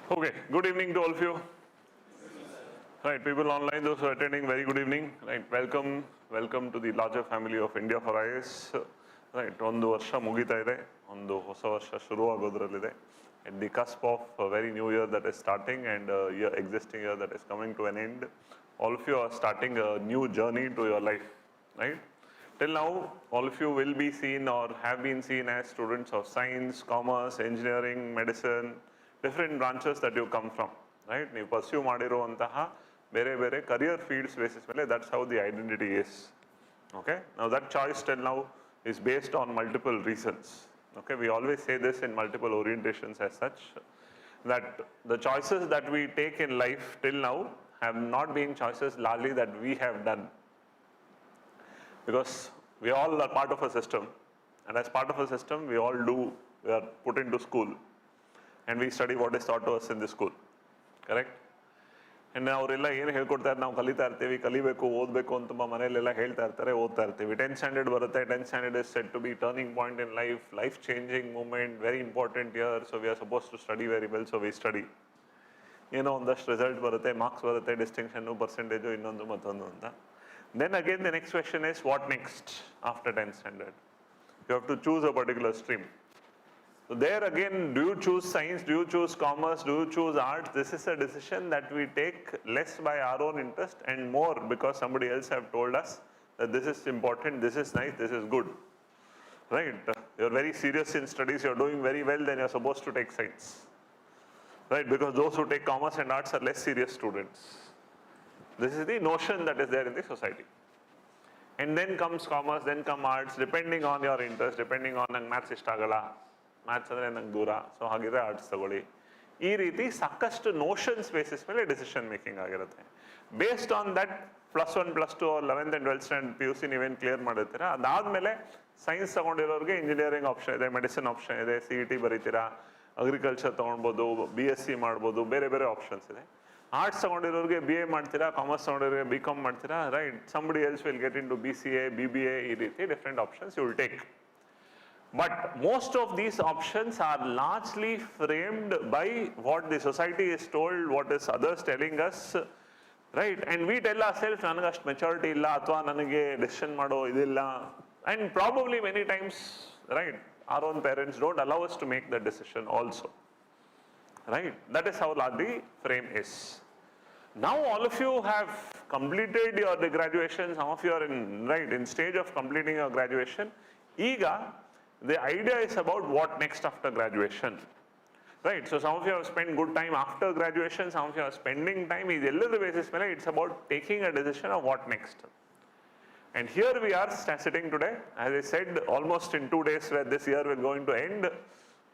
Okay, good evening to all of you. Right, people online, those who are attending, very good evening. Right, welcome to the larger family of India for IAS. Right, ಒಂದು ವರ್ಷ ಮುಗಿತಾ ಇದೆ, ಒಂದು ಹೊಸ ವರ್ಷ ಶುರುವಾಗೋದ್ರಲ್ಲಿದೆ. At the cusp of a very new year that is starting and a existing year that is coming to an end. All of you are starting a new journey to your life, right? Till now, all of you will be seen or have been seen as students of science, commerce, engineering, medicine, different branches that you come from, right? You pursue ಮಾಡಿರುವಂತಹ ಬೇರೆ ಬೇರೆ career fields basis ಮೇಲೆ, that's how the identity is. Okay, now that choice till now is based on multiple reasons. Okay, we always say this in multiple orientations as such, that the choices that we take in life till now have not been choices largely that we have done, because we all are part of a system, and as part of a system we are put into school and we study what is taught to us in the school, correct? And ಅವರೆಲ್ಲ ಏನು ಹೇಳ್ಕೊಡ್ತಾರೆ, ನಾವು ಕಲಿತಾ ಇರ್ತೀವಿ, ಕಲಿಬೇಕು, ಓದಬೇಕು ಅಂತ ಮನೆಯಲ್ಲೆಲ್ಲ ಹೇಳ್ತಾ ಇರ್ತಾರೆ, ಓದ್ತಾ ಇರ್ತೀವಿ. 10th standard ಬರುತ್ತೆ, 10th standard is said to be turning point in life changing moment, very important year, so we are supposed to study very well, so we study. ಏನೋ ಒಂದಷ್ಟು ರಿಸಲ್ಟ್ ಬರುತ್ತೆ, ಮಾರ್ಕ್ಸ್ ಬರುತ್ತೆ, ಡಿಸ್ಟಿಂಕ್ಷನ್, ಪರ್ಸೆಂಟೇಜು, ಇನ್ನೊಂದು ಮತ್ತೊಂದು ಅಂತ. Then again the next question is, what next after 10th standard? You have to choose a particular stream. So there again, do you choose science, do you choose commerce, do you choose arts? This is a decision that we take less by our own interest and more because somebody else have told us that this is important, this is nice, this is good, right? You're very serious in studies, you're doing very well, then you're supposed to take science, right? Because those who take commerce and arts are less serious students. This is the notion that is there in the society. And then comes commerce, then come arts, depending on your interest, depending on ನಂಗೆ maths ಇಷ್ಟ ಆಗಲ್ಲ, maths ಅಂದರೆ ನಂಗೆ ದೂರ, so ಹಾಗಿದ್ರೆ arts ತಗೊಳ್ಳಿ. ಈ ರೀತಿ ಸಾಕಷ್ಟು ನೋಷನ್ಸ್ ಬೇಸಿಸ್ ಮೇಲೆ ಡಿಸಿಷನ್ ಮೇಕಿಂಗ್ ಆಗಿರುತ್ತೆ. Based on that +1 +2 11th and 12th standard PUC ನೀವೇನು ಕ್ಲಿಯರ್ ಮಾಡಿರ್ತೀರ, ಅದಾದಮೇಲೆ ಸೈನ್ಸ್ ತಗೊಂಡಿರೋರಿಗೆ ಇಂಜಿನಿಯರಿಂಗ್ ಆಪ್ಷನ್ ಇದೆ, ಮೆಡಿಸಿನ್ ಆಪ್ಷನ್ ಇದೆ, CET ಬರೀತೀರಾ, ಅಗ್ರಿಕಲ್ಚರ್ ತೊಗೊಳ್ಬೋದು, BSc ಮಾಡ್ಬೋದು, ಬೇರೆ ಬೇರೆ ಆಪ್ಷನ್ಸ್ ಇದೆ. ಆರ್ಟ್ಸ್ ತಗೊಂಡಿರೋರಿಗೆ BA ಮಾಡ್ತೀರಾ, ಕಾಮರ್ಸ್ ತಗೊಂಡಿರೋರಿಗೆ BCom ಮಾಡ್ತೀರಾ, right? Somebody else will get into BCA, BBA, ಈ ರೀತಿ different options you will take. But most of these options are largely framed by what the society is told, what is others telling us, right? And we tell ourselves, ನನಗೆ ಅಷ್ಟು maturity ಇಲ್ಲ, ಅಥವಾ ನನಗೆ decision ಮಾಡೋ ಇದಿಲ್ಲ, and probably many times, right, our own parents don't allow us to make that decision also, right? That is how large the frame is. Now all of you have completed your graduation, some of you are in stage of completing your graduation. Iga the idea is about what next after graduation, right? So some of you have spent good time after graduation, some of you are spending time, is the basis mele, it's about taking a decision of what next. And here we are sitting today, as I said, almost in 2 days where this year will going to end,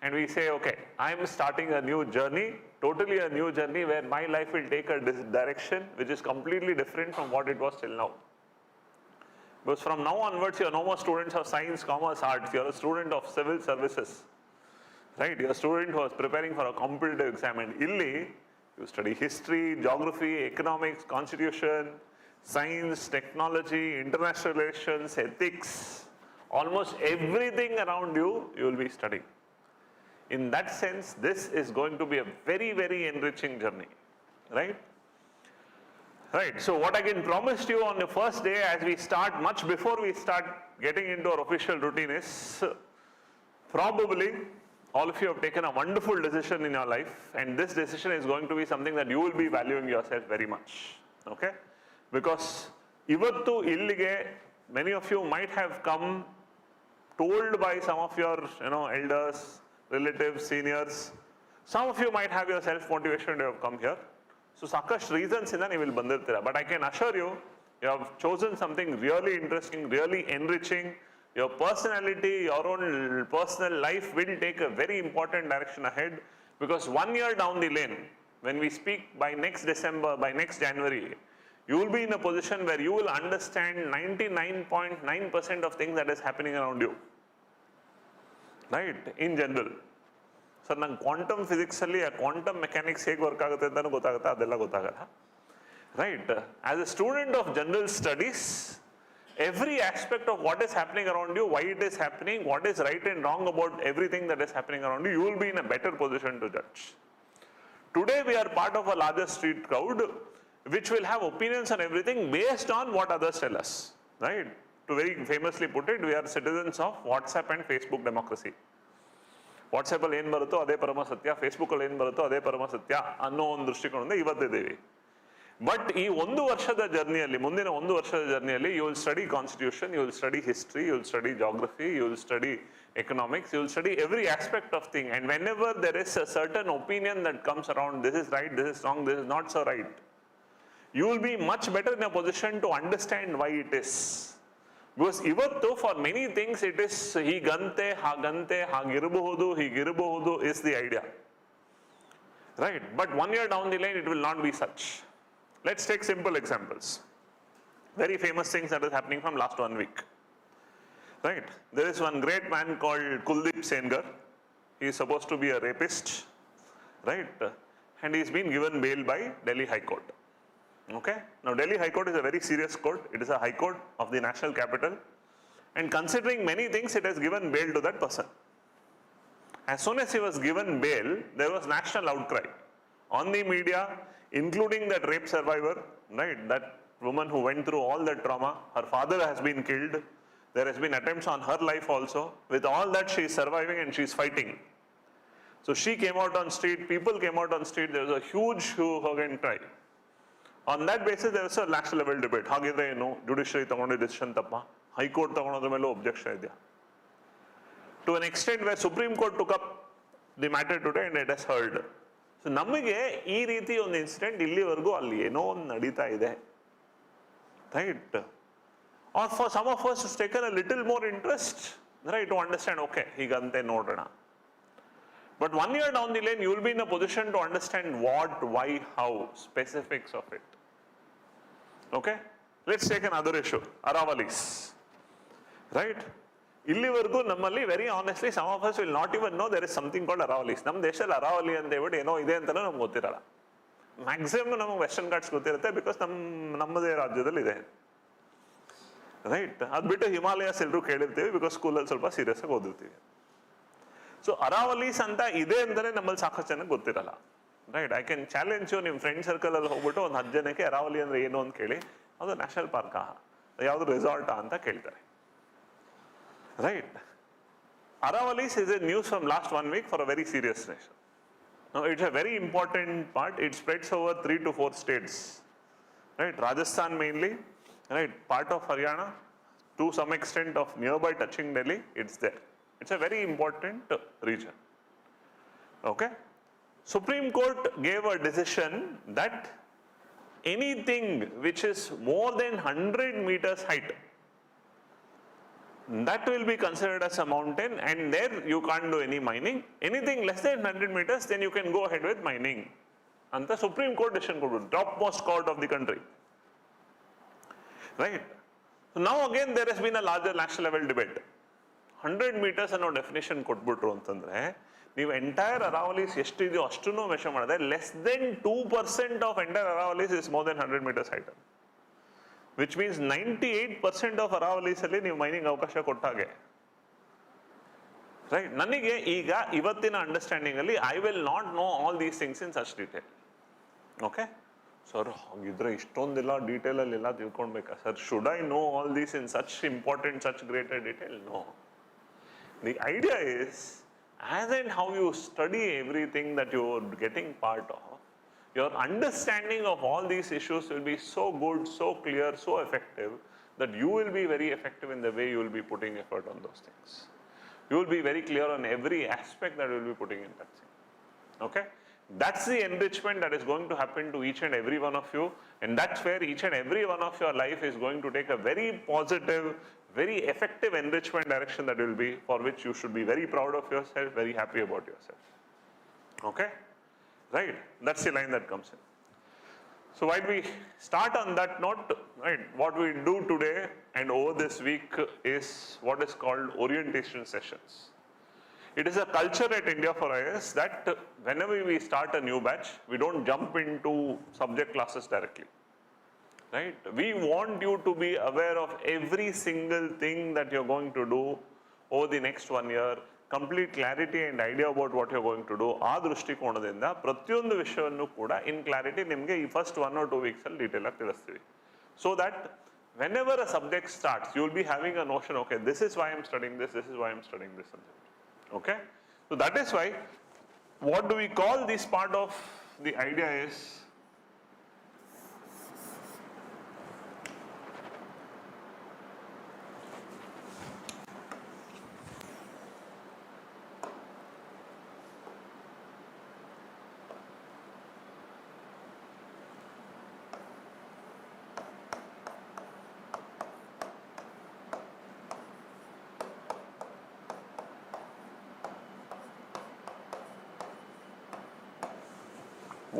and we say, okay, I am starting a new journey, totally a new journey where my life will take a direction which is completely different from what it was till now. Because from now onwards, you are no more students of science, commerce, arts. You are a student of civil services, right? You are a student who is preparing for a competitive exam. And illi, you study history, geography, economics, constitution, science, technology, international relations, ethics. Almost everything around you, you will be studying. In that sense, this is going to be a very, very enriching journey, right? Right, so what I can promise you on the first day, as we start, much before we start getting into our official routine, is probably all of you have taken a wonderful decision in your life, and this decision is going to be something that you will be valuing yourself very much, okay? Because ivattu illige, many of you might have come told by some of your elders, relatives, seniors. Some of you might have your self-motivation to have come here. So ಸಾಕಷ್ಟು reasons ಇಂದ ನೀವು ಇಲ್ಲಿ ಬಂದಿರ್ತೀರ, but I can assure you, you have chosen something really interesting, really enriching. Your personality, your own personal life will take a very important direction ahead, because 1 year down the lane, when we speak by next December, by next January, you will be in a position where you will understand 99.9% of things that is happening around you, right? In general. Sir ನಂಗೆ quantum ಫಿಸಿಕ್ಸಲ್ಲಿ ಆ quantum mechanics ಹೇಗೆ work ಆಗುತ್ತೆ ಅಂತಲೂ ಗೊತ್ತಾಗುತ್ತೆ, ಅದೆಲ್ಲ ಗೊತ್ತಾಗಲ್ಲ, right? As A student of general studies, every aspect of what is happening around you, why it is happening, what is right and wrong about everything that is happening around you, you will be in a better position to judge. Today we are part of a larger street crowd which will have opinions on everything based on what others tell us, right? To very famously put it, we are citizens of WhatsApp and Facebook democracy. WhatsApp ಅಲ್ಲಿ ಏನು ಬರುತ್ತೋ ಅದೇ ಪರಮ ಸತ್ಯ, Facebook ಅಲ್ಲಿ ಏನು ಬರುತ್ತೋ ಅದೇ ಪರಮ ಸತ್ಯ ಅನ್ನೋ ಒಂದು ದೃಷ್ಟಿಕೋನದಿಂದ ಇವತ್ತಿದ್ದೀವಿ. ಬಟ್ ಈ ಒಂದು ವರ್ಷದ ಜರ್ನಿಯಲ್ಲಿ, ಮುಂದಿನ ಒಂದು ವರ್ಷದ ಜರ್ನಿಯಲ್ಲಿ you will study constitution, you will study history, you will study geography, you will study economics, you will study every aspect of thing, and whenever there is a certain opinion that comes around, this is right, this is wrong, this is not so right, you will be much better in a position to understand why it is. Because ivattu for many things it is higante, hagirubohudu, higirubohudu is the idea, right? But 1 year down the line it will not be such. Let's take simple examples, very famous things that is happening from last 1 week. Right, there is one great man called Kuldeep Sengar. He is supposed to be a rapist, right? And he has been given bail by Delhi High Court. Okay, now Delhi High Court is a very serious court. It is a high court of the national capital, and considering many things, it has given bail to that person. As soon as he was given bail, there was national outcry on the media, including that rape survivor, right? That woman who went through all that trauma. Her father has been killed. There has been attempts on her life also. With all that, she is surviving and she is fighting. So she came out on street, people came out on street, there was a huge hug and cry. On that basis, there was a national level debate. Hagidre ಏನು judiciary ತಗೊಂಡಿದ್ದ decision ತಪ್ಪ, high court ತಗೊಳೋದ್ರ ಮೇಲೂ objection ಇದೆಯಾ? To an extent where Supreme Court took up the matter today and it has heard. So ನಮಗೆ ಈ ರೀತಿ ಒಂದು incident ಇಲ್ಲಿವರೆಗೂ ಅಲ್ಲಿ ಏನೋ ಒಂದು ನಡೀತಾ ಇದೆ, right? Or for some of us it's taken a little more interest, right, to understand, okay, higante nodana. But 1 year down the lane, you will be in a position to understand what, why, how, specifics of it. Okay, let's take another issue, Aravalis, right? Illivargu nammalli, very honestly, some of us will not even know there is something called Aravalis. Nam deshal Aravali ante ಹೇಳ್ಬಿಟ್ಟು ಏನೋ ಇದೆ ಅಂತ ನಮಗೆ ಗೊತ್ತಿರಲ್ಲ. Maximum ನಮಗೆ western Ghats ಗೊತ್ತಿರುತ್ತೆ, because ನಮ್ಮದೇ ರಾಜ್ಯದಲ್ಲಿ ಇದೆ, ರೈಟ್? ಅದು ಬಿಟ್ಟು ಹಿಮಾಲಯಸ್ ಎಲ್ಲರೂ ಕೇಳಿರ್ತೀವಿ, ಬಿಕಾಸ್ ಸ್ಕೂಲಲ್ಲಿ ಸ್ವಲ್ಪ ಸೀರಿಯಸ್ ಆಗಿ ಓದಿರ್ತೀವಿ. ಸೊ ಅರಾವಲೀಸ್ ಅಂತ ಇದೆ ಅಂದರೆ ನಮ್ಮಲ್ಲಿ ಸಾಕಷ್ಟು ಜನಕ್ಕೆ ಗೊತ್ತಿರಲ್ಲ, right? I can challenge you, ನಿಮ್ಮ ಫ್ರೆಂಡ್ ಸರ್ಕಲ್ ಅಲ್ಲಿ ಹೋಗ್ಬಿಟ್ಟು ಒಂದು 10 ಜನಕ್ಕೆ ಅರಾವಲಿ ಅಂದ್ರೆ ಏನು ಅಂತ ಕೇಳಿ, ಅದು ನ್ಯಾಷನಲ್ ಪಾರ್ಕಾ, ಯಾವುದು ರೆಸಾರ್ಟಾ ಅಂತ ಕೇಳ್ತಾರೆ, right? Aravalis is a news from last 1 week for a very serious nation. Now it's a very important part. It spreads over 3 to 4 states, right? Rajasthan mainly, right? Part of Haryana, to some extent of nearby touching Delhi, it's there. It's a very important region. Okay? Supreme Court gave a decision that anything which is more than 100 meters height, that will be considered as a mountain, and there you can't do any mining. Anything less than 100 meters, then you can go ahead with mining. And the Supreme Court decision could be topmost court of the country. Right? So now again there has been a larger national level debate. 100 meters ಅನ್ನೋ definition ಕೊಟ್ಬಿಟ್ರು ಅಂತಂದ್ರೆ, ನೀವು entire Aravallis ಎಷ್ಟಿದೆಯೋ ಅಷ್ಟನ್ನು measure ಮಾಡಿದ್ರೆ less than 2% of entire Aravallis is more than 100 meters height, which means 98% of Aravallis ಅಲ್ಲಿ ನೀವು mining ಅವಕಾಶ ಕೊಟ್ಟಾಗೆ, right? ನನಗೆ ಈಗ ಇವತ್ತಿನ ಅಂಡರ್ಸ್ಟ್ಯಾಂಡಿಂಗ್ ಅಲ್ಲಿ I will not know all these things in such detail. Okay sir, ಹಾಗಿದ್ರೆ ಇಷ್ಟೊಂದೆಲ್ಲ ಡೀಟೇಲ್ ಅಲ್ಲಿ ಎಲ್ಲ ತಿಳ್ಕೊಳ್ಬೇಕಾ sir? Should I know all these in such important, such greater detail? No. The idea is, as and how you study everything that you are getting part of, your understanding of all these issues will be so good, so clear, so effective, that you will be very effective in the way you will be putting effort on those things. You will be very clear on every aspect that you will be putting in that thing. Okay? That's the enrichment that is going to happen to each and every one of you, and that's where each and every one of your life is going to take a very positive, very effective enrichment direction that will be, for which you should be very proud of yourself, very happy about yourself. Okay? Right? That's the line that comes in. So while we start on that note, right, what we do today and over this week is what is called orientation sessions. It is a culture at India for IAS that whenever we start a new batch, we don't jump into subject classes directly. Right? We want you to be aware of every single thing that you're going to do over the next 1 year, complete clarity and idea about what you going to do ಆ ದೃಷ್ಟಿಕೋನದಿಂದ ಪ್ರತಿಯೊಂದು ವಿಷಯವನ್ನು ಕೂಡ ಇನ್ clarity ನಿಮಗೆ ಈ first 1 or 2 ವೀಕ್ಸಲ್ಲಿ detail ಆಗಿ ತಿಳಿಸ್ತೀವಿ. So that whenever a subject starts, you will be having a notion, okay, this is why I'm studying this is why I'm studying this. Okay? So that is why, what do we call this part of the idea is,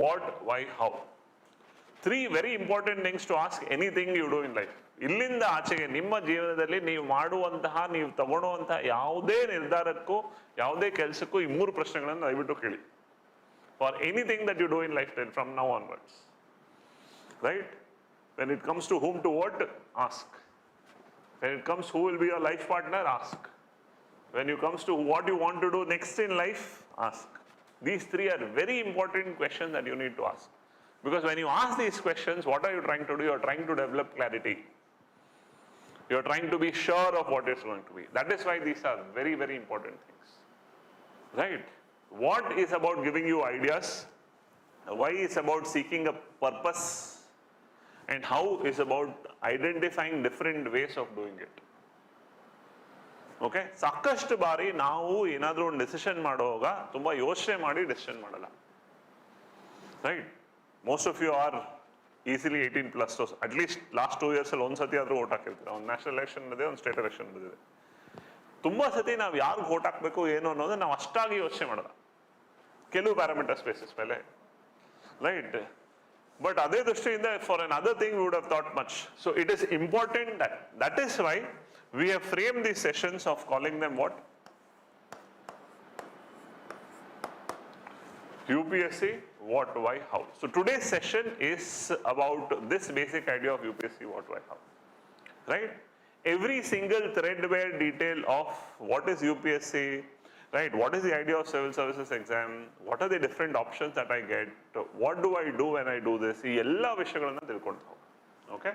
what, why, how. 3 very important things to ask anything you do in life. ಇಲ್ಲಿಂದ ಆಚೆಗೆ ನಿಮ್ಮ ಜೀವನದಲ್ಲಿ ನೀವು ಮಾಡುವಂತಹ, ನೀವು ತಗೊಳ್ಳುವಂತಹ ಯಾವುದೇ ನಿರ್ಧಾರಕ್ಕೂ, ಯಾವುದೇ ಕೆಲಸಕ್ಕೂ ಈ 3 ಪ್ರಶ್ನೆಗಳನ್ನು ದಯವಿಟ್ಟು ಕೇಳಿ. For anything that you do in life from now onwards. Right? When it comes to whom to vote, ask. When it comes who will be your life partner, ask. When it comes to what you want to do next in life, ask. These 3 are very important questions that you need to ask. Because when you ask these questions, what are you trying to do? You are trying to develop clarity. You are trying to be sure of what it's going to be. That is why these are very, very important things. Right? What is about giving you ideas? Why is about seeking a purpose? And how is about identifying different ways of doing it. Okay, ಸಾಕಷ್ಟು ಬಾರಿ ನಾವು ಏನಾದರೂ ಒಂದು decision ಮಾಡುವಾಗ ತುಂಬ ಯೋಚನೆ ಮಾಡಿ decision ಮಾಡಲ್ಲ. Right? Most of you are easily 18+. At least last 2 yearsಲ್ಲಿ ಒಂದ್ಸತಿ ಆದರೂ ವೋಟ್ ಹಾಕಿರ್ತೀರ. ಒಂದು ನ್ಯಾಷನಲ್ ಎಲೆಕ್ಷನ್ ಇದೆ, ಒಂದು ಸ್ಟೇಟ್ ಎಲೆಕ್ಷನ್ ಇದೆ. ತುಂಬ ಸತಿ ನಾವು ಯಾರಿಗೆ ವೋಟ್ ಹಾಕಬೇಕು ಏನು ಅನ್ನೋದು ನಾವು ಅಷ್ಟಾಗಿ ಯೋಚನೆ ಮಾಡಲ್ಲ, ಕೆಲವು ಪ್ಯಾರಾಮೀಟರ್ಸ್ ಬೇಸಿಸ್ ಮೇಲೆ. ರೈಟ್? ಬಟ್ ಅದೇ ದೃಷ್ಟಿಯಿಂದ for another thing we would have thought much. So it is important that is why we have framed these sessions of calling them what? UPSC, what, why, how. So today's session is about this basic idea of UPSC, what, why, how. Right? Every single threadbare detail of what is UPSC, right? What is the idea of civil services exam? What are the different options that I get? What do I do when I do this? ಈ ಎಲ್ಲ ವಿಷಯಗಳನ್ನ ತಿಳ್ಕೊಂಡು. Okay?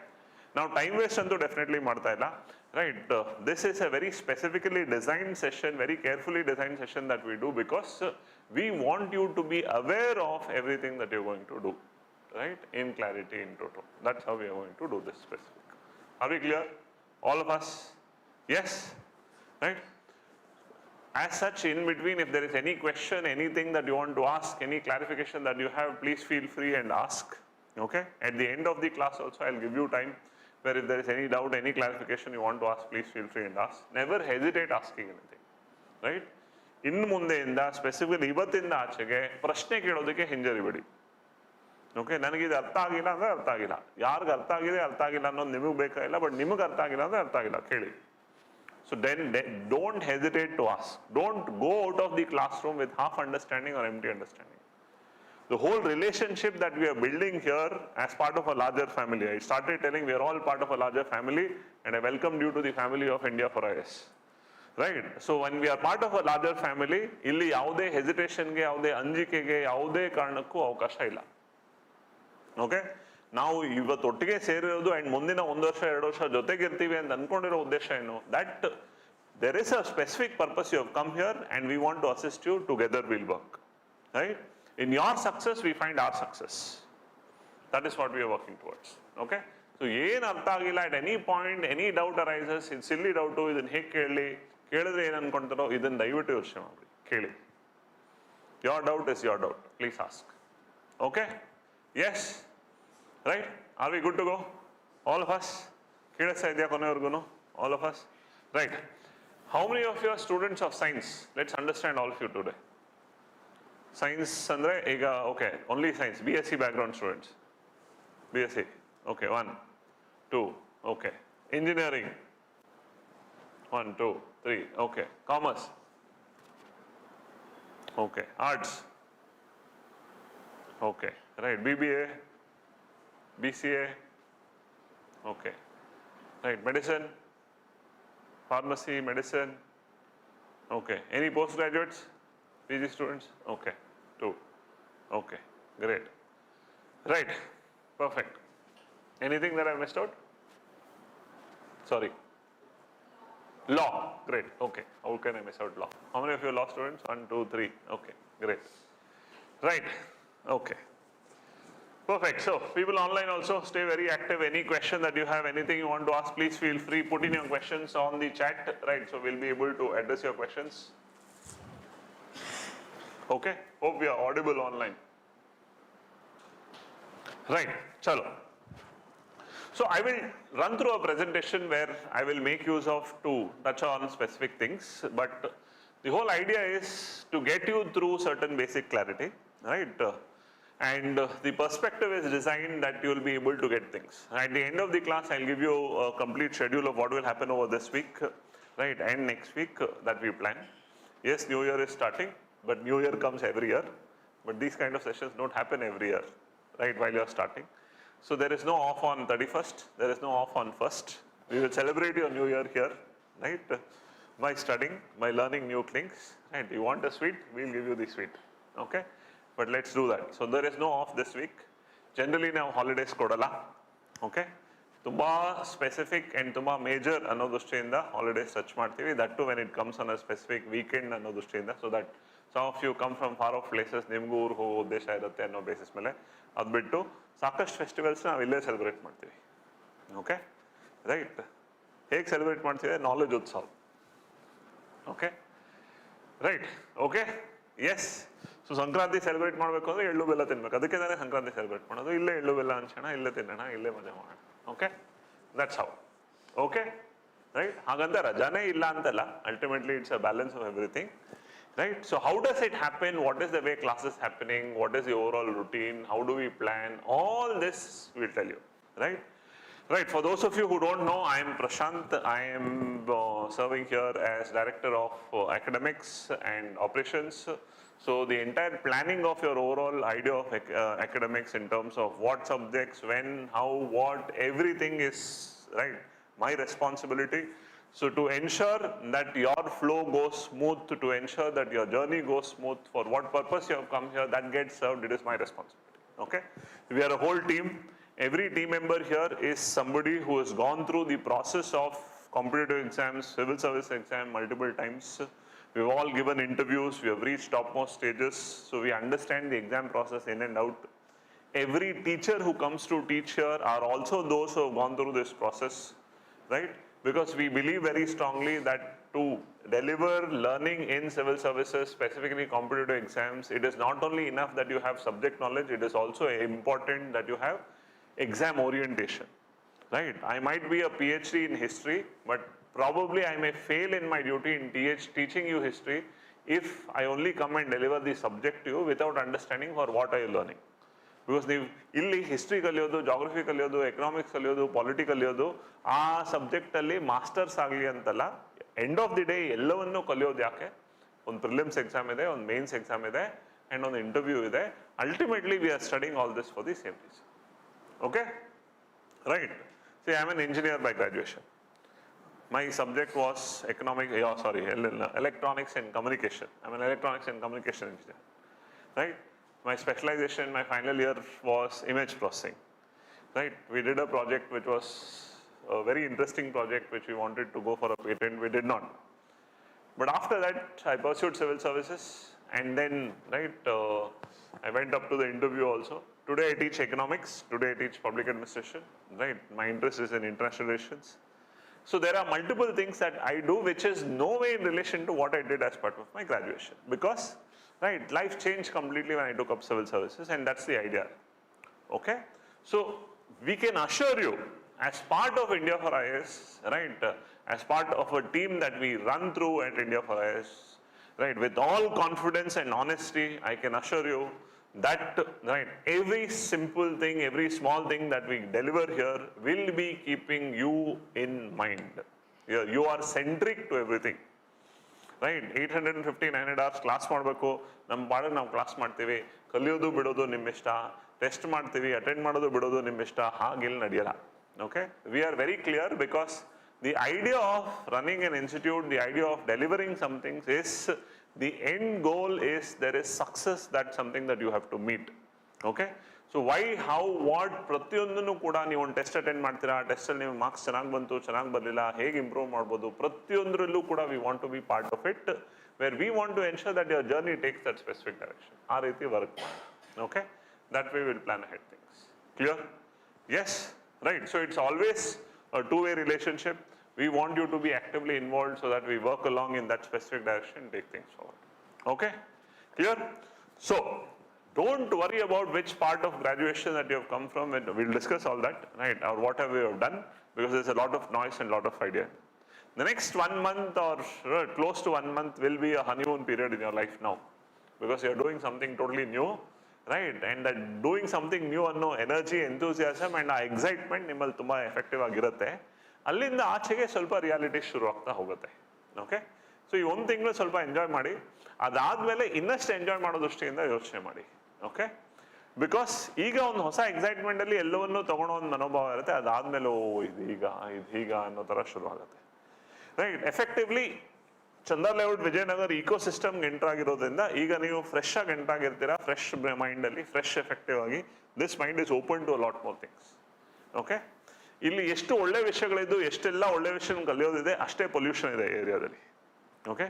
Now time waste ಅಂತೂ definitely ಮಾಡ್ತಾ ಇಲ್ಲ. Right? This is a very specifically designed session, very carefully designed session that we do because we want you to be aware of everything that you're going to do. Right? In clarity, in total. That's how we are going to do this specific. Are we clear? All of us? Yes? Right? As such, in between, if there is any question, anything that you want to ask, any clarification that you have, please feel free and ask. Okay? At the end of the class also, I'll give you time where if there is any doubt, any clarification you want to ask, please feel free and ask. Never hesitate asking anything. Right? ಇನ್ನು ಮುಂದೆಯಿಂದ specific ಇವತ್ತಿಂದ ಆಚೆಗೆ ಪ್ರಶ್ನೆ ಕೇಳೋದಕ್ಕೆ ಹಿಂಜರಿಬೇಡಿ. Okay, ನನಗಿದು ಅರ್ಥ ಆಗಿಲ್ಲ ಅಂದರೆ ಅರ್ಥ ಆಗಿಲ್ಲ, ಯಾರಿಗೆ ಅರ್ಥ ಆಗಿದೆ ಅರ್ಥ ಆಗಿಲ್ಲ ಅನ್ನೋದು ನಿಮಗೆ ಬೇಕಾಗಿಲ್ಲ, ಬಟ್ ನಿಮಗೆ ಅರ್ಥ ಆಗಿಲ್ಲ ಅಂದರೆ ಅರ್ಥ ಆಗಿಲ್ಲ, ಕೇಳಿ. So don't hesitate to ask. Don't go out of the classroom with half understanding or empty understanding. The whole relationship that we are building here as part of a larger family. I started telling we are all part of a larger family and I welcomed you to the family of India for IAS. Right? So when we are part of a larger family, ಇಲ್ಲಿ ಯಾವುದೇ ಹೆಸಿಟೇಷನ್ಗೆ, ಯಾವುದೇ ಅಂಜಿಕೆಗೆ, ಯಾವುದೇ ಕಾರಣಕ್ಕೂ ಅವಕಾಶ ಇಲ್ಲ. Okay, ನಾವು ಇವತ್ತು ಒಟ್ಟಿಗೆ ಸೇರಿರೋದು ಅಂಡ್ ಮುಂದಿನ 1 ವರ್ಷ 2 ವರ್ಷ ಜೊತೆಗಿರ್ತೀವಿ ಅಂತ ಅನ್ಕೊಂಡಿರೋ ಉದ್ದೇಶ ಏನು? That there is a specific purpose you have come here and we want to assist you, together we'll work. Right? In your success, we find our success. That is what we are working towards. Okay? So, ಏನು ಅರ್ಥ ಆಗಿಲ್ಲ, at any point, any doubt arises, ಇದು silly doubt, ಇದನ್ನು ಹೇಗೆ ಕೇಳಲಿ, ಕೇಳಿದ್ರೆ ಏನು ಅನ್ಕೊಂತಾರೋ, ಇದನ್ನು ದಯವಿಟ್ಟು ಯೋಚನೆ ಮಾಡಿ, ಕೇಳಿ. Your doubt is your doubt. Please ask. Okay? Yes? Right? Are we good to go? All of us? ಕೇಳಿಸ್ತಾ ಇದೆಯಾ ಕೊನೆವರೆಗೂ? All of us? Right. How many of you are students of science? Let's understand all of you today. Science andre ega okay, only science, BSc background students. BSc. Okay, 1 2 okay. Engineering 1 2 3 okay. Commerce okay. Arts okay, right. BBA, BCA okay, right. Medicine, pharmacy, medicine Okay. Any postgraduates? PG students? Okay. 2. Okay. Great. Right. Perfect. Anything that I missed out? Sorry. Law. Great. Okay. How can I miss out law? How many of you are law students? 1, 2, 3. Okay. Great. Right. Okay. Perfect. So, people online also stay very active. Any question that you have, anything you want to ask, please feel free. Put in your questions on the chat. Right. So, we'll be able to address your questions. Okay. Hope we are audible online. Right. Chalo. So, I will run through a presentation where I will make use of to touch on specific things, but the whole idea is to get you through certain basic clarity, right? And the perspective is designed that you will be able to get things. At the end of the class, I'll give you a complete schedule of what will happen over this week, right, and next week that we plan. Yes, New Year is starting, but New Year comes every year. But these kind of sessions don't happen every year, right, while you're starting. So there is no off on 31st, there is no off on 1st. We will celebrate your New Year here, right, by studying, by learning new things. And you want a sweet, we'll give you the sweet, okay? But let's do that. So there is no off this week. Generally now holidays kodala, okay? Tumba specific and tumba major annodushteyinda holidays touch ಮಾಡ್ತೀವಿ. That too when it comes on a specific weekend annodushteyinda, so that some of you come from far off places, ನಿಮಗೂ ಊರು ಹೋಗೋ ಉದ್ದೇಶ ಇರುತ್ತೆ ಅನ್ನೋ basis ಮೇಲೆ ಅದು ಬಿಟ್ಟು ಸಾಕಷ್ಟು ಫೆಸ್ಟಿವಲ್ಸ್ ನಾವು ಇಲ್ಲೇ ಸೆಲೆಬ್ರೇಟ್ ಮಾಡ್ತೀವಿ, ಓಕೆ ರೈಟ್. ಹೇಗೆ ಸೆಲೆಬ್ರೇಟ್ ಮಾಡ್ತೀವಿ? ನಾಲೆಜ್ ಉತ್ಸವ, okay right, okay yes. So Sankranti celebrate ಮಾಡಬೇಕು ಅಂದರೆ ಎಳ್ಳು ಬೆಲ್ಲ ತಿನ್ಬೇಕು, ಅದಕ್ಕೆ ತಾನೇ ಸಂಕ್ರಾಂತಿ ಸೆಲೆಬ್ರೇಟ್ ಮಾಡೋದು. ಇಲ್ಲೇ ಎಳ್ಳು ಬೆಲ್ಲ ಹಂಚೋಣ, ಇಲ್ಲೇ ತಿನ್ನೋಣ, ಇಲ್ಲೇ ಮಜಾ ಮಾಡೋಣ, okay that's how, okay right. ಹಾಗಂತ ರಜಾನೇ ಇಲ್ಲ ಅಂತಲ್ಲ, ultimately it's a balance of everything. Right. So how does it happen? What is the way classes happening? What is the overall routine? How do we plan? All this we'll tell you. Right. Right. For those of you who don't know, I am Prashant. I am serving here as Director of Academics and Operations. So the entire planning of your overall idea of academics in terms of what subjects, when, how, what, everything is right my responsibility. So to ensure that your flow goes smooth, to ensure that your journey goes smooth, for what purpose you have come here, that gets served, it is my responsibility, okay? We are a whole team. Every team member here is somebody who has gone through the process of competitive exams, civil service exam multiple times. We've all given interviews, we have reached topmost stages, so we understand the exam process in and out. Every teacher who comes to teach here are also those who have gone through this process, right? Because we believe very strongly that to deliver learning in civil services, specifically competitive exams, it is not only enough that you have subject knowledge, it is also important that you have exam orientation, right? I might be a PhD in history, but probably I may fail in my duty in teaching you history if I only come and deliver the subject to you without understanding for what are you learning. Because ನೀವು ಇಲ್ಲಿ history ಕಲಿಯೋದು, geography ಕಲಿಯೋದು, economics ಕಲಿಯೋದು, polity ಕಲಿಯೋದು, ಆ ಸಬ್ಜೆಕ್ಟಲ್ಲಿ masters ಆಗಲಿ ಅಂತಲ್ಲ. End of the day ಎಲ್ಲವನ್ನೂ ಕಲಿಯೋದು ಯಾಕೆ? ಒಂದು ಪ್ರಿಲಿಮ್ಸ್ ಎಕ್ಸಾಮ್ ಇದೆ, ಒಂದು ಮೇನ್ಸ್ ಎಕ್ಸಾಮ್ ಇದೆ, ಆ್ಯಂಡ್ ಒಂದು ಇಂಟರ್ವ್ಯೂ ಇದೆ. Ultimately we are studying all this for the same reason, okay right. C I am an engineer by graduation. My subject was electronics and communication. I'm an electronics and communication engineer, right? My specialization, my final year was image processing, right? We did a project which was a very interesting project which we wanted to go for a patent, we did not. But after that, I pursued civil services, and then, right, I went up to the interview also. Today I teach economics, today I teach public administration, right? My interest is in international relations. So there are multiple things that I do which is no way in relation to what I did as part of my graduation, because right, life changed completely when I took up civil services, and that's the idea, okay? So we can assure you, as part of India for IAS, right, as part of a team that we run through at India for IAS, right, with all confidence and honesty, I can assure you that, right, every simple thing, every small thing that we deliver here will be keeping you in mind. You are centric to everything. Right. 850 900 hours class ಮಾಡಬೇಕು, ನಮ್ಮ ಪಾಡಿಗೆ ನಾವು class ಮಾಡ್ತೀವಿ, ಕಲಿಯೋದು ಬಿಡೋದು ನಿಮ್ಮ ಇಷ್ಟ, test ಮಾಡ್ತೀವಿ, ಅಟೆಂಡ್ ಮಾಡೋದು ಬಿಡೋದು ನಿಮ್ಮ ಇಷ್ಟ, ಹಾಗೆಲ್ಲ ನಡೆಯಲ್ಲ, okay? We are very clear because The idea of running an institute, the idea of delivering something is, the end goal is there is success, that's something that you have to meet. Okay, so why, how, what, ಪ್ರತಿಯೊಂದನ್ನು ಕೂಡ ನೀವು ಒಂದು test attend ಮಾಡ್ತೀರಾ, ಆ ಟೆಸ್ಟಲ್ಲಿ ನೀವು marks ಚೆನ್ನಾಗಿ ಬಂತು, ಚೆನ್ನಾಗಿ ಬರಲಿಲ್ಲ, ಹೇಗೆ ಇಂಪ್ರೂವ್ ಮಾಡ್ಬೋದು, ಪ್ರತಿಯೊಂದರಲ್ಲೂ ಕೂಡ we want to be part of it, where we want to ensure that your journey takes that specific direction. ಆ ರೀತಿ ವರ್ಕ್ ಮಾಡಿ. Okay, that way will plan ahead things. Clear? Yes, right. So it's always a two-way relationship. We want you to be actively involved so that we work along in that specific direction, take things forward. Okay, clear? So don't worry about which part of graduation that you have come from. We'll discuss all that, right? Or whatever you have done, because there's a lot of noise and a lot of idea. The next 1 month or close to 1 month will be a honeymoon period in your life now, because you're doing something totally new. Right, and that doing something new ಅನ್ನೋ energy, enthusiasm and ಆ excitement ನಿಮ್ಮಲ್ಲಿ ತುಂಬ effective ಆಗಿರುತ್ತೆ. ಅಲ್ಲಿಂದ ಆಚೆಗೆ ಸ್ವಲ್ಪ reality ಶುರು ಆಗ್ತಾ ಹೋಗುತ್ತೆ. ಓಕೆ, ಸೊ ಈ 1 ತಿಂಗಳು ಸ್ವಲ್ಪ ಎಂಜಾಯ್ ಮಾಡಿ, ಅದಾದಮೇಲೆ ಇನ್ನಷ್ಟು ಎಂಜಾಯ್ ಮಾಡೋ ದೃಷ್ಟಿಯಿಂದ ಯೋಚನೆ ಮಾಡಿ. ಓಕೆ, ಬಿಕಾಸ್ ಈಗ ಒಂದು ಹೊಸ ಎಕ್ಸೈಟ್ಮೆಂಟಲ್ಲಿ ಎಲ್ಲವನ್ನೂ ತೊಗೊಳೋ ಒಂದು ಮನೋಭಾವ ಇರುತ್ತೆ, ಅದಾದಮೇಲೆ ಓ ಇದೀಗ ಅನ್ನೋ ಥರ ಶುರು ಆಗುತ್ತೆ. Right, effectively Chandra layout Vijayanagar ಇಕೋ ಸಿಸ್ಟಮ್ಗೆ ಎಂಟರ್ ಆಗಿರೋದ್ರಿಂದ ಈಗ ನೀವು ಫ್ರೆಶ್ ಆಗಿ ಎಂಟರ್ ಆಗಿರ್ತೀರಾ, ಫ್ರೆಶ್ ಮೈಂಡಲ್ಲಿ, ಫ್ರೆಶ್ ಎಫೆಕ್ಟಿವ್ ಆಗಿ. This mind is open to a lot more things. Okay, ಇಲ್ಲಿ ಎಷ್ಟು ಒಳ್ಳೆ ವಿಷಯಗಳಿದ್ದು, ಎಷ್ಟೆಲ್ಲ ಒಳ್ಳೆ ವಿಷಯ ಕಲಿಯೋದಿದೆ, ಅಷ್ಟೇ ಪೊಲ್ಯೂಷನ್ ಇದೆ ಏರಿಯಾದಲ್ಲಿ. ಓಕೆ,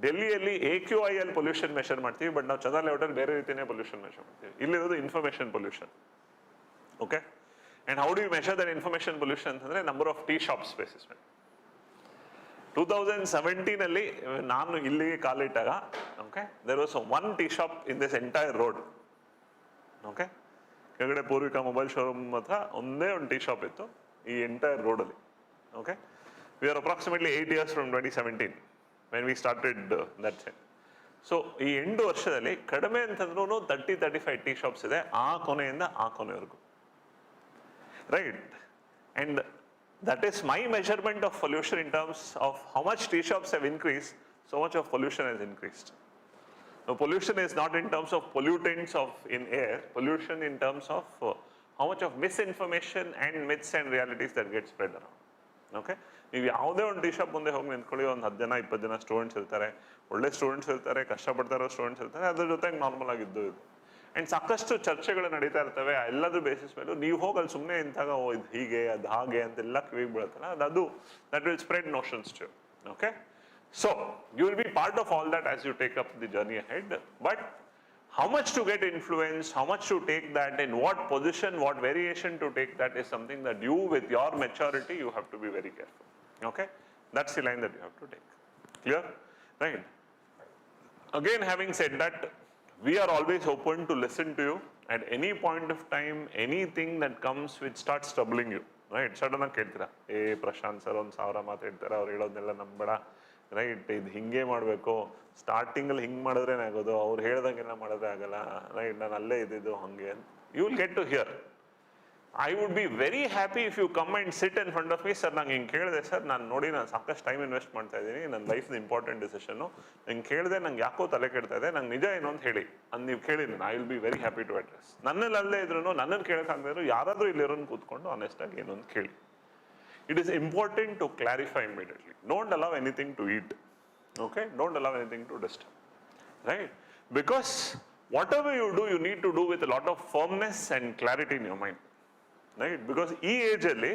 ಡೆಲ್ಲಿಯಲ್ಲಿ AQI ಅಲ್ಲಿ ಪೊಲ್ಯೂಷನ್ ಮೆಷರ್ ಮಾಡ್ತೀವಿ, ಬಟ್ ನಾವು ಚಂದರ್ ಲೇಔಟಲ್ಲಿ ಬೇರೆ ರೀತಿಯೇ ಪೊಲ್ಯೂಷನ್ ಮೆಷರ್ ಮಾಡ್ತೀವಿ. ಇಲ್ಲಿರೋದು information pollution. Okay, and how do you measure that information pollution ಅಂತಂದರೆ number of tea shops basis ಮೇಲೆ. 2017 ನಾನು ಇಲ್ಲಿಗೆ ಕಾಲಿಟ್ಟಾಗ, okay, there was 1 tea shop in this entire road. Okay, ಕೆಳಗಡೆ ಪೂರ್ವಿಕಾ ಮೊಬೈಲ್ ಶೋರೂಮ್ ಹತ್ರ ಒಂದೇ ಒಂದು ಟೀ ಶಾಪ್ ಇತ್ತು ಈ ಎಂಟೈರ್ ರೋಡಲ್ಲಿ. Okay, we are approximately 8 years from 2017 when we started that side. So ಈ 8 ವರ್ಷದಲ್ಲಿ ಕಡಿಮೆ ಅಂತಂದ್ರೂ 30-35 ಟೀ ಶಾಪ್ಸ್ ಇದೆ, ಆ ಕೊನೆಯಿಂದ ಆ ಕೊನೆವರೆಗೂ. Right, and that is my measurement of pollution in terms of how much tea shops have increased, so much of pollution has increased. Now, pollution is not in terms of pollutants in air, pollution in terms of how much of misinformation and myths and realities that get spread around. Okay, ನೀವು ಯಾವುದೇ ಒಂದು tea shop ಮುಂದೆ ಹೋಗಿ ನಿಂತ್ಕೊಳ್ಳಿ, ಒಂದು 10 ಜನ 20 ಜನ students ಇರ್ತಾರೆ, ಒಳ್ಳೆ ಸ್ಟೂಡೆಂಟ್ಸ್ ಇರ್ತಾರೆ, ಕಷ್ಟಪಡ್ತಾ ಇರೋ ಸ್ಟೂಡೆಂಟ್ಸ್ ಇರ್ತಾರೆ, ಅದ್ರ ಜೊತೆಗೆ ನಾರ್ಮಲ್ ಆಗಿದ್ದು ಇದು. ಆ್ಯಂಡ್ ಸಾಕಷ್ಟು ಚರ್ಚೆಗಳು ನಡೀತಾ ಇರ್ತವೆ, ಎಲ್ಲದ್ರ ಬೇಸಿಸ್ ಮೇಲೂ ನೀವು ಹೋಗಿ ಅಲ್ಲಿ ಸುಮ್ಮನೆ ಇಂತಾಗ ಓ ಇದು ಹೀಗೆ ಅದು ಹಾಗೆ ಅಂತೆಲ್ಲ ಕಿವಿಗೆ ಬೀಳುತ್ತಲ್ಲ, that will spread notions too. Okay, so you will be part of all that as you take up the journey ahead, but how much to get influence, how much to take that, in what position, what variation to take that is something that you, with your maturity, you have to be very careful. Okay, that's the line that you have to take. Clear? Right. Again, having said that, we are always open to listen to you at any point of time. Anything that comes which starts troubling you, right? Sudden ಆಗಿ ಕೇಳ್ತೀರಾ, Prashant sir 1000 ಮಾತಾಡ್ತಾರೆ, ಅವ್ರು ಹೇಳೋದನ್ನೆಲ್ಲ ನಂಬೇಡ, right, ಇದು ಹಿಂಗೆ ಮಾಡಬೇಕು, ಸ್ಟಾರ್ಟಿಂಗಲ್ಲಿ ಹಿಂಗೆ ಮಾಡಿದ್ರೇನೆ ಆಗೋದು, ಅವ್ರು ಹೇಳ್ದಂಗೆಲ್ಲ ಮಾಡಿದ್ರೆ ಆಗಲ್ಲ, ರೈಟ್, ನಾನು ಅಲ್ಲೇ ಇದ್ದಿದ್ದು ಹಾಗೆ ಅಂತ. You will get to hear. I would be very happy if you come and sit in front of me, sir ನಂಗೆ ಹಿಂಗೆ ಕೇಳಿದೆ ಸರ್, ನಾನು ನೋಡಿ ನಾನು ಸಾಕಷ್ಟು ಟೈಮ್ ಇನ್ವೆಸ್ಟ್ ಮಾಡ್ತಾ ಇದ್ದೀನಿ, ನನ್ನ ಲೈಫ್ನ ಇಂಪಾರ್ಟೆಂಟ್ ಡಿಸಿಷನ್ನು, ನಂಗೆ ಕೇಳಿದೆ, ನಂಗೆ ಯಾಕೋ ತಲೆ ಕೆಡ್ತಾ ಇದೆ, ನಂಗೆ ನಿಜ ಏನು ಅಂತ ಹೇಳಿ ಅದು ನೀವು ಕೇಳಿ, I will be very happy to address. ನನ್ನಲ್ಲಿ ಅಲ್ಲೇ ಇದ್ರು, ನನ್ನನ್ನು ಕೇಳೋಕ್ಕಾಗದಿದ್ರು ಯಾರಾದರೂ ಇಲ್ಲಿರೋನು ಕೂತ್ಕೊಂಡು ಆನೆಸ್ಟಾಗಿ ಏನು ಅಂತ ಕೇಳಿ. It is important to clarify immediately. Don't allow anything to eat. Okay? Don't allow anything to disturb. Right? Because whatever you do, you need to do with a lot of firmness and clarity in your mind. Right? Because ಈ ಏಜಲ್ಲಿ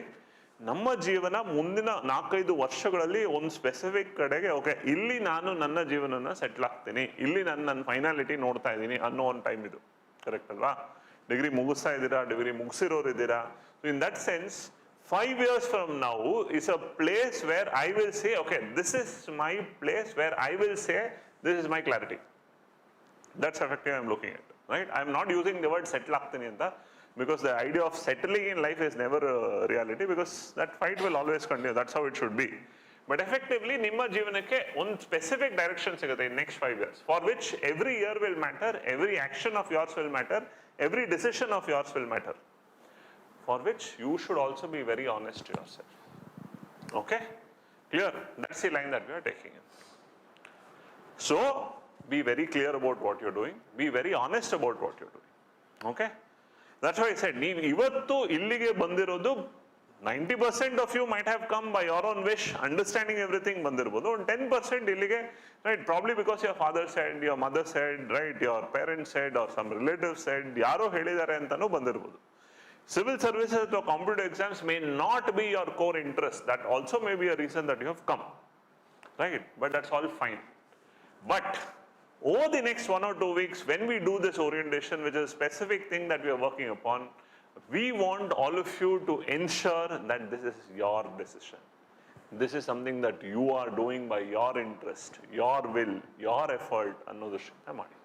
ನಮ್ಮ ಜೀವನ ಮುಂದಿನ 4-5 ವರ್ಷಗಳಲ್ಲಿ ಒಂದು specific ಕಡೆಗೆ, okay, ಇಲ್ಲಿ ನಾನು ನನ್ನ ಜೀವನನ ಸೆಟ್ಲ್ ಆಗ್ತೀನಿ, ಇಲ್ಲಿ ನನ್ನ ಫೈನಾಲಿಟಿ ನೋಡ್ತಾ ಇದ್ದೀನಿ ಅನ್ನೋ ಒಂದು ಟೈಮ್ ಇದು. ಕರೆಕ್ಟ್ ಅಲ್ವಾ? ಡಿಗ್ರಿ ಮುಗಿಸ್ತಾ ಇದ್ದೀರಾ, ಡಿಗ್ರಿ ಮುಗಿಸಿರೋರು ಇದ್ದೀರಾ. So in that sense 5 years from now is a place where I will say, okay, this is my place where I will say, this is my clarity. That's effective I'm looking at, right? I'm not using the word settle ಆಗ್ತೀನಿ ಅಂತ, because the idea of settling in life is never a reality, because that fight will always continue. That's how it should be. But effectively, ನಿಮ್ಮ ಜೀವನಕ್ಕೆ ಒಂದು specific direction ಸಿಗುತ್ತೆ in next 5 years, for which every year will matter, every action of yours will matter, every decision of yours will matter, for which you should also be very honest to yourself. Okay? Clear? That's the line that we are taking in. So, be very clear about what you're doing. Be very honest about what you're doing. Okay? That's why I said, ನೀವು ಇವತ್ತು ಇಲ್ಲಿಗೆ ಬಂದಿರೋದು 90% of you might have come by your own wish, understanding everything ಬಂದಿರಬಹುದು. 10% ಇಲ್ಲಿಗೆ, right, probably because your father said, your mother said, right, your parents said, or some relatives said, ಯಾರೋ ಹೇಳಿದ್ದಾರೆ ಅಂತಾನೂ ಬಂದಿರಬಹುದು. Civil services or competitive exams may not be your core interest. That also may be a reason that you have come, right? But that's all fine. But over the next 1 or 2 weeks, when we do this orientation, which is a specific thing that we are working upon, we want all of you to ensure that this is your decision. This is something that you are doing by your interest, your will, your effort, ಅನ್ನೋದೃಷ್ಟಿಯಿಂದ ಮಾಡಿ.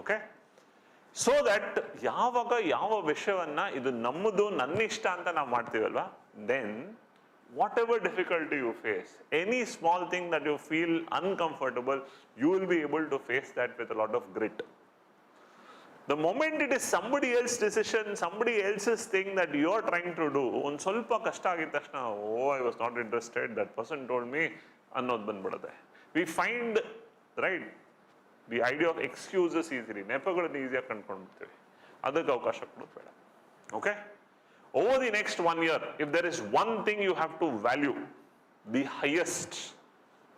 Okay? So that ಯಾವಾಗ ಯಾವ ವಿಷಯವನ್ನ ಇದು ನಮ್ಮದು ನನ್ನ ಇಷ್ಟ ಅಂತ ನಾವು ಮಾಡ್ತೀವಲ್ವಾ, then whatever difficulty you face, any small thing that you feel uncomfortable, you will be able to face that with a lot of grit. The moment it is somebody else's decision, somebody else's thing that you are trying to do, ಒಂದು ಸ್ವಲ್ಪ ಕಷ್ಟ ಆಗಿದ ತಕ್ಷಣ, oh, I was not interested, that person told me ಅನ್ನೋದು ಬಂದ್ಬಿಡುತ್ತೆ. We find, right, the idea of excuses easily, ನೆಪಗಳನ್ನು ಈಸಿಯಾಗಿ ಕಂಡುಕೊಂಡ್ಬಿಡ್ತೀವಿ. ಅದಕ್ಕೆ ಅವಕಾಶ ಕೊಡೋದು ಬೇಡ. Okay? Over the next 1 year, if there is one thing you have to value the highest,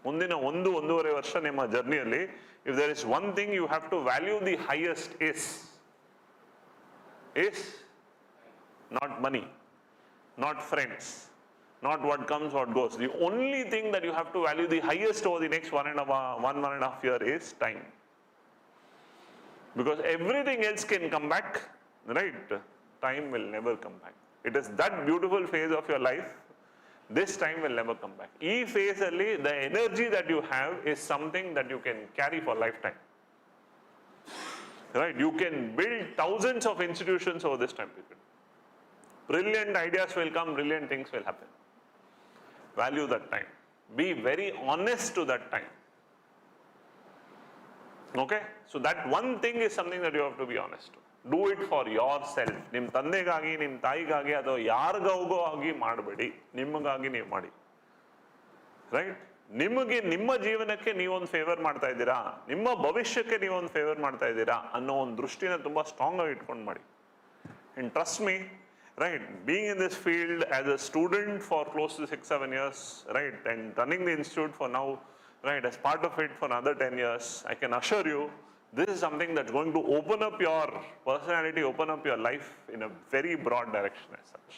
ಮುಂದಿನ 1-1.5 ವರ್ಷ ನಿಮ್ಮ ಜರ್ನಿಯಲ್ಲಿ, if there is one thing you have to value the highest is not money, not friends, not what comes, what goes. The only thing that you have to value the highest over the next 1.5 year is time. Because everything else can come back, right? Time will never come back. It is that beautiful phase of your life. This time will never come back. E phase alli, the energy that you have is something that you can carry for lifetime. Right? You can build thousands of institutions over this time period. Brilliant ideas will come, brilliant things will happen. Value that time. Be very honest to that time. Okay? So that one thing is something that you have to be honest to. Do it for yourself. ನಿಮ್ಮ ತಂದೆಗಾಗಿ, ನಿಮ್ಮ ತಾಯಿಗಾಗಿ, ಅಥವಾ ಯಾರಿಗಾಗೋ ಆಗಿ ಮಾಡಬೇಡಿ, ನಿಮಗಾಗಿ ನೀವು ಮಾಡಿ. Right? ನಿಮಗೆ ನಿಮ್ಮ ಜೀವನಕ್ಕೆ ನೀವೊಂದು ಫೇವರ್ ಮಾಡ್ತಾ ಇದ್ದೀರಾ, ನಿಮ್ಮ ಭವಿಷ್ಯಕ್ಕೆ ನೀವೊಂದು ಫೇವರ್ ಮಾಡ್ತಾ ಇದ್ದೀರಾ ಅನ್ನೋ ಒಂದು ದೃಷ್ಟಿನ ತುಂಬಾ ಸ್ಟ್ರಾಂಗ್ ಆಗಿ ಇಟ್ಕೊಂಡು ಮಾಡಿ. And trust me, right, being in this field as a student for close to 6-7 years, right, and running the institute for now, right, as part of it for another 10 years, I can assure you, this is something that's going to open up your personality, open up your life in a very broad direction as such.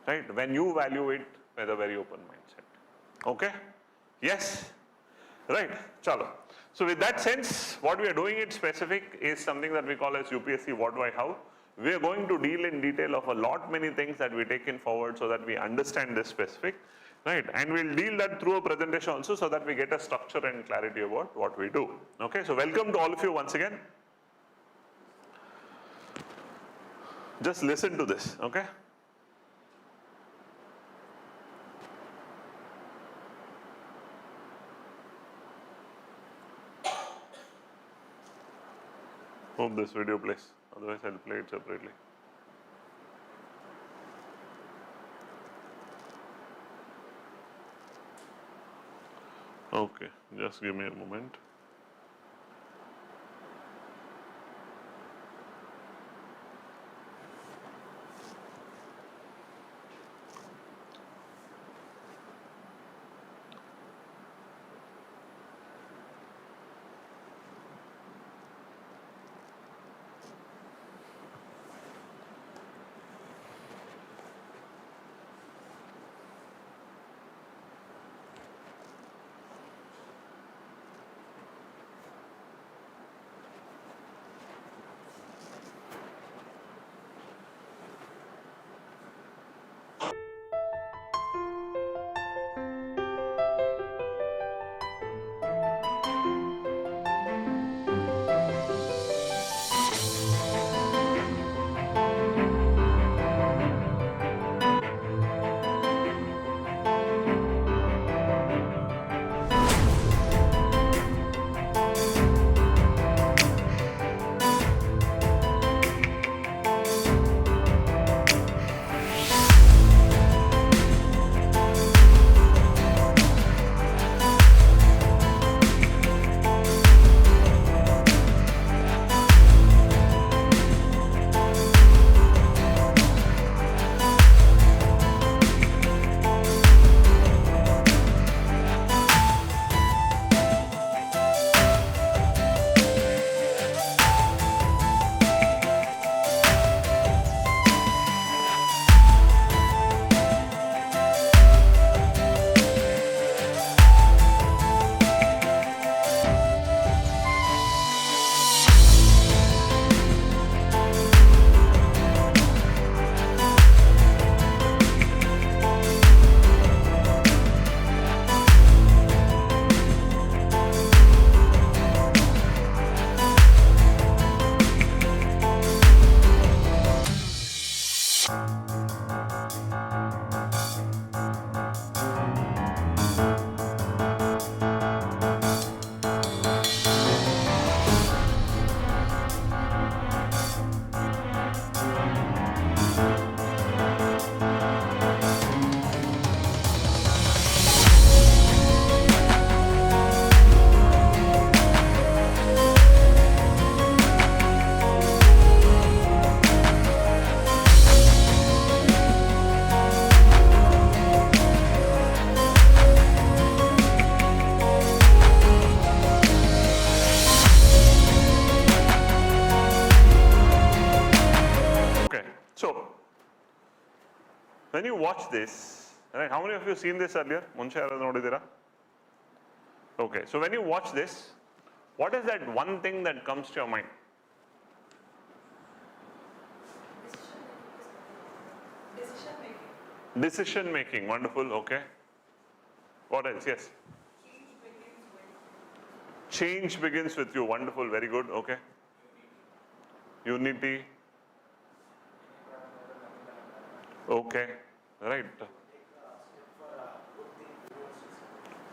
Right? When you value it with a very open mindset. Okay? Yes? Right. Chalo. So with that sense, what we are doing it specific is something that we call as UPSC What, Why, How. We are going to deal in detail of a lot many things that we take in forward so that we understand this specific. Right, and we'll deal that through a presentation also so that we get a structure and clarity about what we do. Okay, so welcome to all of you once again. Just listen to this, okay? Hope this video plays, otherwise I'll play it separately. Okay, just give me a moment. So, when you watch this, right, how many of you seen this earlier? Munche yararu nodidira? Okay, so when you watch this, what is that one thing that comes to your mind? Decision making, wonderful, okay. What else? Yes. Change begins with you, wonderful, very good, okay. Unity. Okay, right.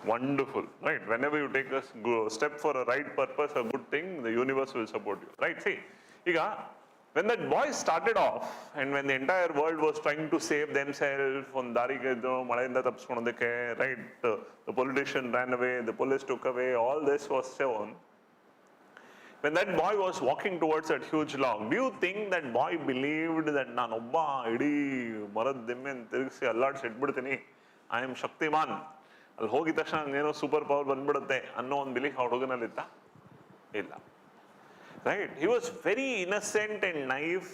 Wonderful, right. Whenever you take a step for a right purpose, a good thing, the universe will support you, right? See, when that boy started off and when the entire world was trying to save themselves on right, the politician ran away, the police took away, all this was shown. When that boy was walking towards that huge log, do you think that boy believed that I am Shaktiman, I'll hogi tashana super power banbidutte anno one belief ಆ ಹುಡುಗನಲ್ಲಿತ್ತ? ಇಲ್ಲ. Right? He was very innocent and naive,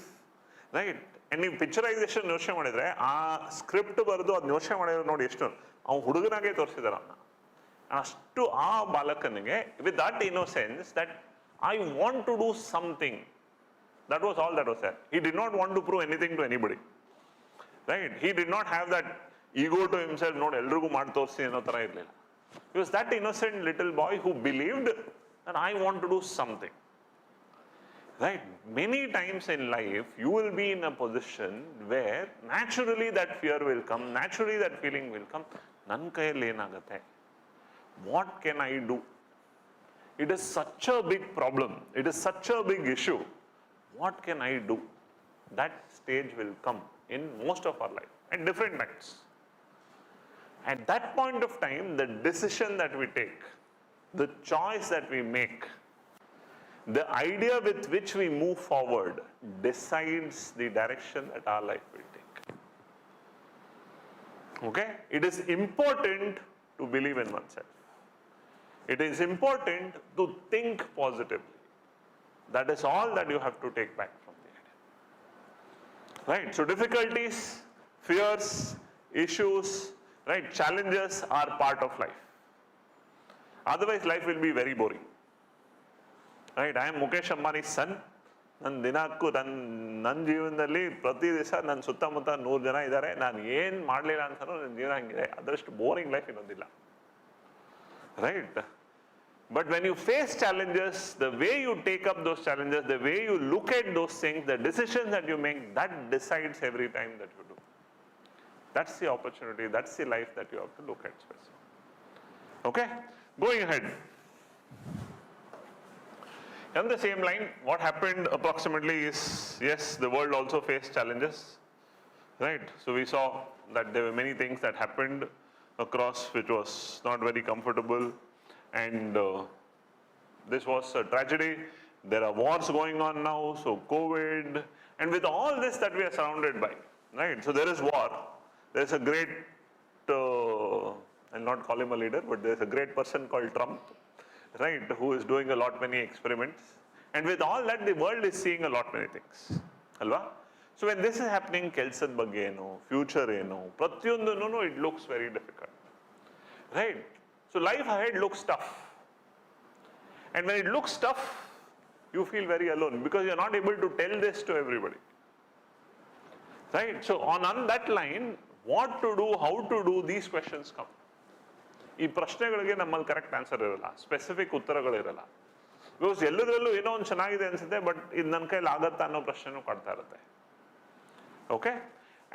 right? And ನೀವು picturisation ಯೋಚನೆ ಮಾಡಿದ್ರೆ ಆ script ಬರೆದು ಅದು ಯೋಚನೆ ಮಾಡಿದ್ರೆ ನೋಡಿ ಎಷ್ಟು ಅವ್ನು ಹುಡುಗನಾಗೆ ತೋರಿಸಿದಾರೆ ಅವನ್ನ. ಅಷ್ಟು ಆ ಬಾಲಕನಿಗೆ with that innocence that I want to do something. That was all that was there. He did not want to prove anything to anybody. Right? He did not have that ego to himself, not eldrigu maadi torsi anno tara irlilla. He was that innocent little boy who believed that I want to do something. Right? Many times in life, you will be in a position where naturally that fear will come, naturally that feeling will come. Nan kayalli enagutte? What can I do? It is such a big problem. It is such a big issue. What can I do? That stage will come in most of our life at different times. At that point of time, the decision that we take, the choice that we make, the idea with which we move forward decides the direction that our life will take. Okay? It is important to believe in oneself. It is important to think positively. That is all that you have to take back from the idea. Right? So difficulties, fears, issues, right, challenges are part of life. Otherwise life will be very boring. Right? I am Mukesh Ambani's son. ನನ್ನ ದಿನಕ್ಕೂ ನನ್ನ ಜೀವನದಲ್ಲಿ ಪ್ರತಿ ದಿವಸ ನನ್ನ ಸುತ್ತಮುತ್ತ 100 ಜನ ಇದ್ದಾರೆ. ನಾನು ಏನು ಮಾಡಲಿಲ್ಲ ಅಂತಲೂ ನನ್ನ ಜೀವನ ಹಂಗಿದೆ. ಅದರಷ್ಟು ಬೋರಿಂಗ್ ಲೈಫ್ ಇನ್ನೊಂದಿಲ್ಲ. Right? But when you face challenges, the way you take up those challenges, the way you look at those things, the decisions that you make, that decides every time that you do. That's the opportunity, that's the life that you have to look at. Okay? Going ahead. On the same line, what happened approximately is, yes, the world also faced challenges. Right? So we saw that there were many things that happened across which was not very comfortable, and this was a tragedy. There are wars going on now, so COVID, and with all this that we are surrounded by, right? So there is war. There is a great, I'll not call him a leader, but there is a great person called Trump, right, who is doing a lot many experiments, and with all that the world is seeing a lot many things, alva? So when this is happening, kelsad ಬಗ್ಗೆ ಏನು, future ಏನು, ಪ್ರತಿಯೊಂದನ್ನು it looks very difficult, right? So life ahead looks tough, and when it looks tough, you feel very alone because you are not able to tell this to everybody, right? So on that line, what to do, how to do, these questions come. ಈ ಪ್ರಶ್ನೆಗಳಿಗೆ ನಮ್ಮಲ್ಲಿ correct answer ಇರಲ್ಲ, specific ಉತ್ತರಗಳಿರಲ್ಲ. Because ಎಲ್ಲದರಲ್ಲೂ ಏನೋ ಒಂದು ಚೆನ್ನಾಗಿದೆ ಅನ್ಸುತ್ತೆ, but ಇದು ನನ್ನ ಕೈಲಿ ಆಗತ್ತಾ ಅನ್ನೋ ಪ್ರಶ್ನೆನೂ ಕಾಡ್ತಾ ಇರುತ್ತೆ. Okay?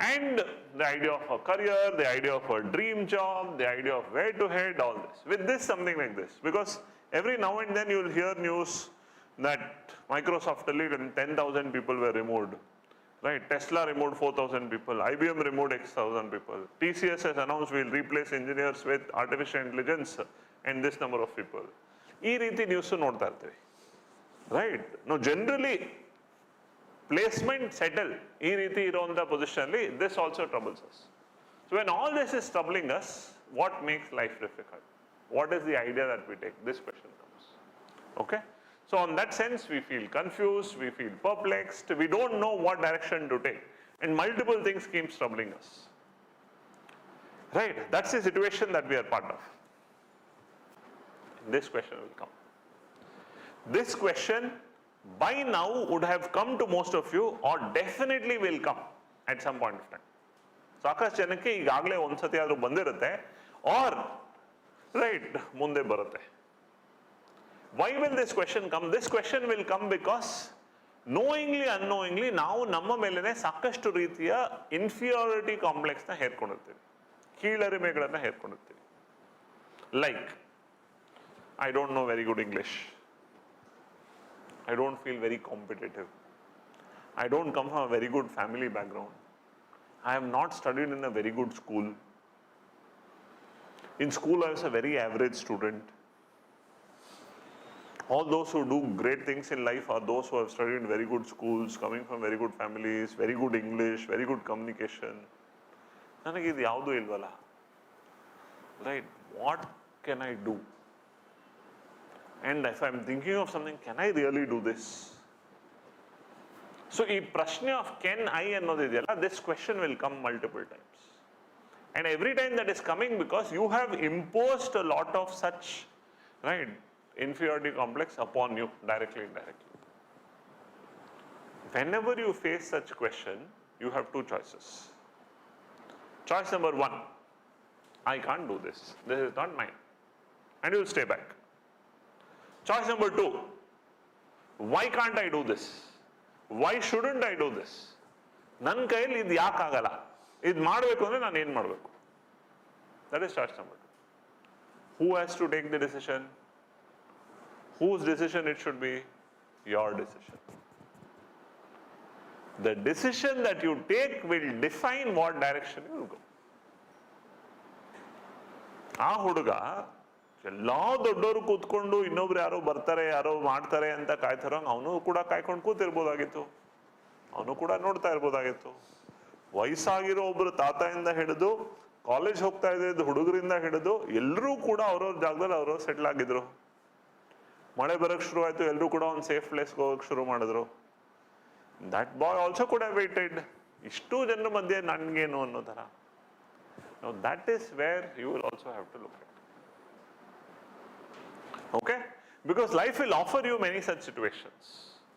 And the idea of a career, the idea of a dream job, the idea of where to head, all this. With this, something like this. Because every now and then you will hear news that Microsoft deleted 10,000 people were removed. Right? Tesla removed 4,000 people. IBM removed X thousand people. TCS has announced we will replace engineers with artificial intelligence and this number of people. ಈ ರೀತಿ news ನೋಡ್ತಾ ಇರ್ತೀವಿ. Right? Now generally, placement settle ಈ ರೀತಿ ಇರುವಂತ position ಅಲ್ಲಿ this also troubles us. So when all this is troubling us, what makes life difficult? What is the idea that we take? This question comes. Okay? So on that sense, we feel confused, we feel perplexed, we don't know what direction to take. and multiple things keep troubling us. Right? That's the situation that we are part of. This question will come. This question by now would have come to most of you, or definitely will come at some point of time. ಸಾಕಷ್ಟು ಜನಕ್ಕೆ ಈಗಾಗಲೇ ಒಂದ್ಸತಿ ಆದ್ರೂ ಬಂದಿರುತ್ತೆ, or right ಮುಂದೆ ಬರುತ್ತೆ. Why will this question come? This question will come because knowingly unknowingly ನಾವು ನಮ್ಮ ಮೇಲೆನೆ ಸಾಕಷ್ಟು ರೀತಿಯ inferiority complex ನ ಹೇರ್ಕೊಂಡಿರ್ತೀವಿ, ಕೀಳರಿಮೆಗಳನ್ನ ಹೇರ್ಕೊಂಡಿರ್ತೀವಿ. Like, I don't know very good English, I don't feel very competitive, I don't come from a very good family background, I have not studied in a very good school, in school I was a very average student. All those who do great things in life are those who have studied in very good schools, coming from very good families, very good English, very good communication. ನನಗೆ ಇದು ಯಾವುದೂ ಇಲ್ವಲ್ಲ. Right? What can I do? And if I'm thinking of something, can I really do this? So ಈ ಪ್ರಶ್ನೆ of can I ಅನ್ನೋದಿದೆಯಲ್ಲ, this question will come multiple times. And every time that is coming because you have imposed a lot of such, right, inferiority complex upon you, directly, indirectly. Whenever you face such question, you have two choices. Choice number one, I can't do this. This is not mine. And you will stay back. Choice number two, why can't I do this? Why shouldn't I do this? ನನ್ನ ಕೈಯಲ್ಲಿ ಇದು ಯಾಕೆ ಆಗಲ್ಲ? ಇದು ಮಾಡಬೇಕು ಅಂದ್ರೆ ನಾನು ಏನು ಮಾಡಬೇಕು? That is choice number two. Who has to take the decision? Whose decision it should be? Your decision. The decision that you take will define what direction you will go. ಆ ಹುಡುಗ ಎಲ್ಲಾ ದೊಡ್ಡವರು ಕೂತ್ಕೊಂಡು ಇನ್ನೊಬ್ರು ಯಾರೋ ಬರ್ತಾರೆ ಯಾರೋ ಮಾಡ್ತಾರೆ ಅಂತ ಕಾಯ್ತಾರೋ, ಅವನು ಕೂಡ ಕಾಯ್ಕೊಂಡು ಕೂತಿರ್ಬೋದಾಗಿತ್ತು, ಅವನು ಕೂಡ ನೋಡ್ತಾ ಇರ್ಬೋದಾಗಿತ್ತು. ವಯಸ್ಸಾಗಿರೋ ಒಬ್ರು ತಾತದಿಂದ ಹಿಡಿದು ಕಾಲೇಜ್ ಹೋಗ್ತಾ ಇದ್ದ ಹುಡುಗರಿಂದ ಹಿಡಿದು ಎಲ್ಲರೂ ಕೂಡ ಅವ್ರವ್ರ ಜಾಗದಲ್ಲಿ ಅವ್ರವ್ರು ಸೆಟ್ಲ್ ಆಗಿದ್ರು. ಮಳೆ ಬರಕ್ ಶುರು ಆಯ್ತು, ಎಲ್ಲರೂ ಕೂಡ ಒಂದು ಸೇಫ್ ಪ್ಲೇಸ್ಗೆ ಹೋಗಕ್ಕೆ ಶುರು ಮಾಡಿದ್ರು. ದಟ್ ಬಾಯ್ ಆಲ್ಸೋ ಕೂಡ ವೇಟೆಡ್, ಇಷ್ಟು ಜನರ ಮಧ್ಯೆ ನನ್ಗೇನು ಅನ್ನೋ ತರ. Now that is where you will also have to look at. Okay? Because life will offer you many such situations,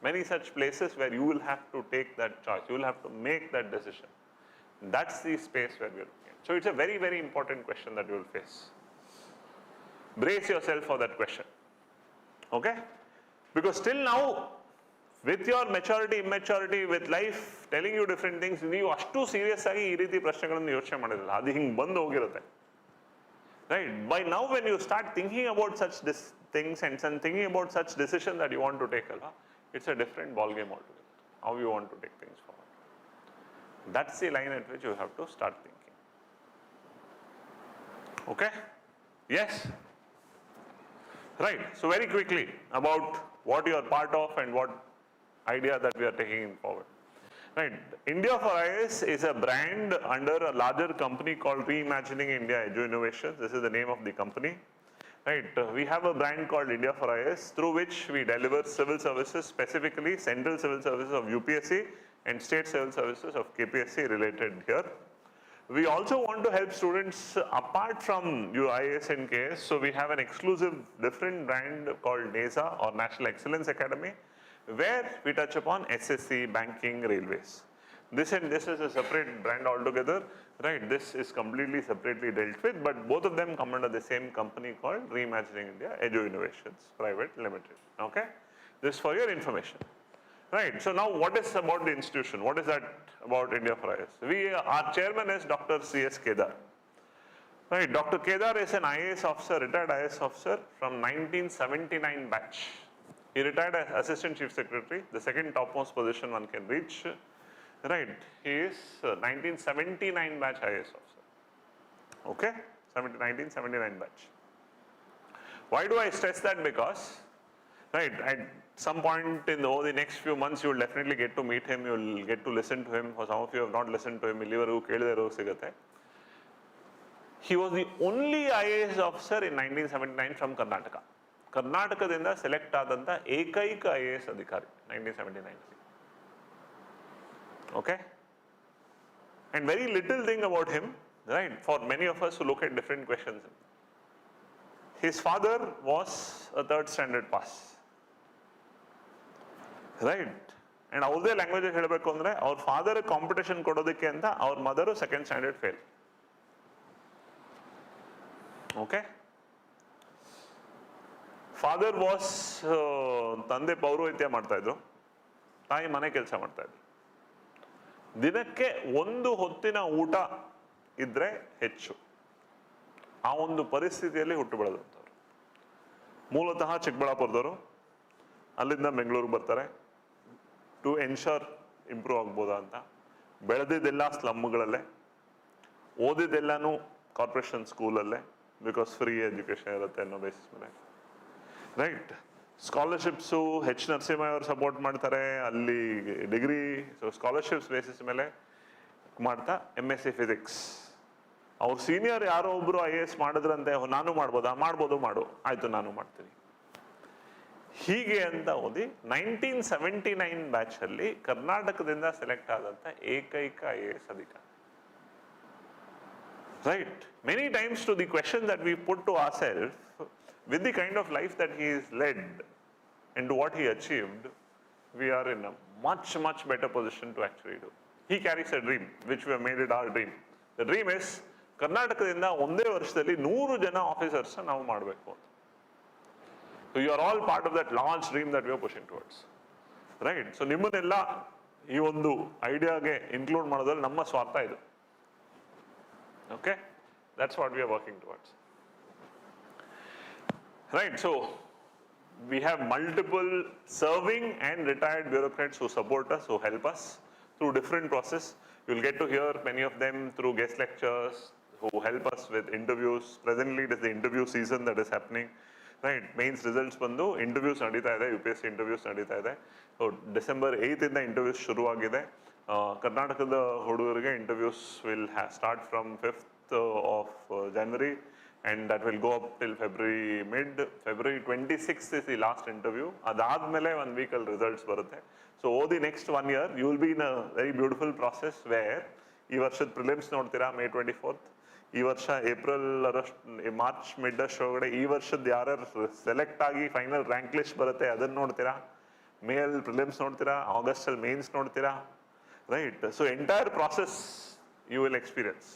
many such places where you will have to take that choice, you will have to make that decision. That's the space where we are looking at. So it's a very, very important question that you will face. Brace yourself for that question. Okay? Because still now, with your maturity, immaturity, with life telling you different things, ನೀವು ಅಷ್ಟು serious ಆಗಿ ಈ ರೀತಿ ಪ್ರಶ್ನೆಗಳನ್ನು ಯೋಚನೆ ಮಾಡಿರಲ್ಲ, ಅದು ಹಿಂಗೆ ಬಂದು ಹೋಗಿರುತ್ತೆ. Right? By now when you start thinking about such things and thinking about such decision that you want to take, it's a different ball game altogether, how you want to take things forward. That's the line at which you have to start thinking. Okay? Yes? Right. So very quickly about what you are part of and what idea that we are taking forward. Right. India for IAS is a brand under a larger company called Reimagining India Edu Innovations. This is the name of the company. Right. We have a brand called India for IAS through which we deliver civil services, specifically central civil services of UPSC and state civil services of KPSC related here. We also want to help students apart from IAS and KS. So we have an exclusive different brand called NESA or National Excellence Academy, where we touch upon SSC, banking, railways. This is a separate brand altogether, right? This is completely separately dealt with, but both of them come under the same company called Reimagining India Edu Innovations Private Limited. Okay? This for your information. Right. So now what is about the institution? What is that about India for IAS? Our chairman is Dr. C.S. Kedar. Right. Dr. Kedar is an IAS officer, retired IAS officer from 1979 batch. He retired as Assistant Chief Secretary, the second topmost position one can reach. Right. He is 1979 batch IAS officer. Okay? 1979 batch. Why do I stress that? Because, right, at some point in over the next few months, you will definitely get to meet him, you will get to listen to him. For some of you have not listened to him, he was the only IAS officer in 1979 from Karnataka. ಕರ್ನಾಟಕದಿಂದ select ಆದಂತ ಏಕೈಕ IAS ಅಧಿಕಾರಿ 1979. Okay? And very little thing about him, right, for many of us who look at different questions. His father was a 3rd standard pass, right? And ಅವ್ರದೇ language ಹೇಳಬೇಕು ಅಂದ್ರೆ ಅವ್ರ father competition ಕೊಡೋದಕ್ಕೆ ಅಂತ ಅವ್ರ mother 2nd standard fail. Okay, father was ತಂದೆ ಪೌರೋಹಿತ್ಯ ಮಾಡ್ತಾ ಇದ್ರು, ತಾಯಿ ಮನೆ ಕೆಲಸ ಮಾಡ್ತಾ ಇದ್ರು. ದಿನಕ್ಕೆ 1 ಹೊತ್ತಿನ ಊಟ ಇದ್ರೆ ಹೆಚ್ಚು, ಆ ಒಂದು ಪರಿಸ್ಥಿತಿಯಲ್ಲಿ ಹುಟ್ಟು ಬೆಳೆದಂಥವ್ರು. ಮೂಲತಃ ಚಿಕ್ಕಬಳ್ಳಾಪುರದವರು, ಅಲ್ಲಿಂದ ಬೆಂಗಳೂರಿಗೆ ಬರ್ತಾರೆ ಟು ಎನ್ಶೋರ್ ಇಂಪ್ರೂವ್ ಆಗ್ಬೋದಾ ಅಂತ. ಬೆಳೆದಿದ್ದೆಲ್ಲ ಸ್ಲಮ್ಗಳಲ್ಲೇ, ಓದಿದ್ದೆಲ್ಲನೂ ಕಾರ್ಪೊರೇಷನ್ ಸ್ಕೂಲಲ್ಲೇ, ಬಿಕಾಸ್ ಫ್ರೀ ಎಜುಕೇಶನ್ ಇರುತ್ತೆ ಅನ್ನೋ ಬೇಸಿಸ್ ಮೇಲೆ, ರೈಟ್. Scholarships H. ನರಸಿಂಹ ಅವರು ಸಪೋರ್ಟ್ ಮಾಡ್ತಾರೆ, ಅಲ್ಲಿ ಡಿಗ್ರಿ, ಸೊ ಸ್ಕಾಲರ್ಶಿಪ್ಸ್ ಬೇಸಿಸ್ ಮೇಲೆ ಮಾಡ್ತಾ MSc ಫಿಸಿಕ್ಸ್. ಅವ್ರ ಸೀನಿಯರ್ ಯಾರೋ ಒಬ್ರು IAS ಮಾಡಿದ್ರಂತೆ, ನಾನು ಮಾಡ್ಬೋದಾ? ಮಾಡ್ಬೋದು, ಮಾಡು, ಆಯ್ತು ನಾನು ಮಾಡ್ತೀನಿ, ಹೀಗೆ ಅಂತ ಓದಿ 1979 ಬ್ಯಾಚ್ ಅಲ್ಲಿ ಕರ್ನಾಟಕದಿಂದ ಸೆಲೆಕ್ಟ್ ಆದಂತ ಏಕೈಕ IAS ಅಧಿಕಾರಿ. Right? Many times to the question that we put to ourselves, with the kind of life that he is led and to what he achieved, we are in a much, much better position to actually do. He carries a dream, which we have made it our dream. The dream is, ಕರ್ನಾಟಕದಿಂದ ಒಂದೇ ವರ್ಷದಲ್ಲಿ 100 ಜನ officers ನಾವು ಮಾಡಬೇಕು. So you are all part of that large dream that we are pushing towards, right? So ನಿಮ್ಮನ್ನೆಲ್ಲ ಈ ಒಂದು ಐಡಿಯಾಗೆ include ಮಾಡೋದ್ರಲ್ಲಿ ನಮ್ಮ ಸ್ವಾರ್ಥ ಇದು. Okay, that's what we are working towards, right? So we have multiple serving and retired bureaucrats who support us, who help us through different process. You'll get to hear many of them through guest lectures, who help us with interviews. Presently it is the interview season that is happening, right? Mains results ಬಂದು interviews ನಡೀತಾ ಇದೆ, UPSC interviews ನಡೀತಾ ಇದೆ. So December 8th ಇಂದ interviews ಶುರುವಾಗಿದೆ. ಕರ್ನಾಟಕದ ಹುಡುಗರಿಗೆ interviews will start from 5th of January and that will go up till February 26th is the last interview. ಅದಾದ್ಮೇಲೆ 1 week ಅಲ್ಲಿ ರಿಸಲ್ಟ್ಸ್ ಬರುತ್ತೆ. ಸೊ ಓದಿ next 1 year you will be in a very beautiful process where ಈ ವರ್ಷದ prelims ನೋಡ್ತೀರಾ May 24th, ಈ ವರ್ಷ March mid ಒಳಗಡೆ ಈ ವರ್ಷದ ಯಾರ್ಯಾರು ಸೆಲೆಕ್ಟ್ ಆಗಿ ಫೈನಲ್ ರ್ಯಾಂಕ್ ಲಿಸ್ಟ್ ಬರುತ್ತೆ ಅದನ್ನ ನೋಡ್ತೀರಾ, ಮೇ ಅಲ್ಲಿ ಪ್ರಿಲಿಮ್ಸ್ ನೋಡ್ತೀರಾ, ಆಗಸ್ಟ್ ಅಲ್ಲಿ ಮೇನ್ಸ್ ನೋಡ್ತೀರಾ, right? So entire process you will experience,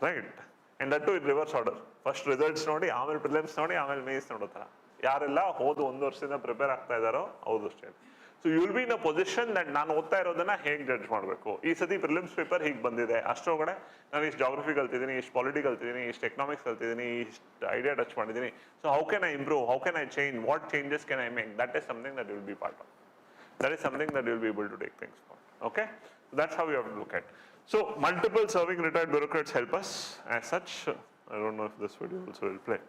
right? And that too in reverse order. First results ನೋಡಿ, ಆಮೇಲೆ ಪ್ರಿಲಿಮ್ಸ್ ನೋಡಿ, ಆಮೇಲೆ ಮೇನ್ಸ್ ನೋಡೋ ಥರ. ಯಾರೆಲ್ಲ ಹೋದ 1 ವರ್ಷದಿಂದ ಪ್ರಿಪೇರ್ ಆಗ್ತಾ ಇದ್ದಾರೋ ಹೌದು ಅಷ್ಟೇ. So you will be in a position that ನಾನು ಓದ್ತಾ ಇರೋದನ್ನ ಹೇಗೆ ಜಡ್ಜ್ ಮಾಡಬೇಕು. ಈ ಸತಿ ಪ್ರಿಲಿಮ್ಸ್ ಪೇಪರ್ ಹೀಗೆ ಬಂದಿದೆ, ಅಷ್ಟೊಳಗಡೆ ನಾನು ಇಷ್ಟು ಜಾಗ್ರಫಿ ಕಲ್ತಿದ್ದೀನಿ, ಇಷ್ಟು ಪಾಲಿಟಿ ಕಲ್ತಿದ್ದೀನಿ, ಇಷ್ಟು ಎಕನಾಮಿಕ್ಸ್ ಕಲ್ತಿದ್ದೀನಿ, ಇಷ್ಟು ಐಡಿಯಾ ಟಚ್ ಮಾಡಿದ್ದೀನಿ. So how can I improve, how can I change, what changes can I make? That is something that will be part of. That is something that you will be able to take things for. Okay? So that's how you have to look at. So multiple serving retired bureaucrats help us as such. I don't know if this video also will play.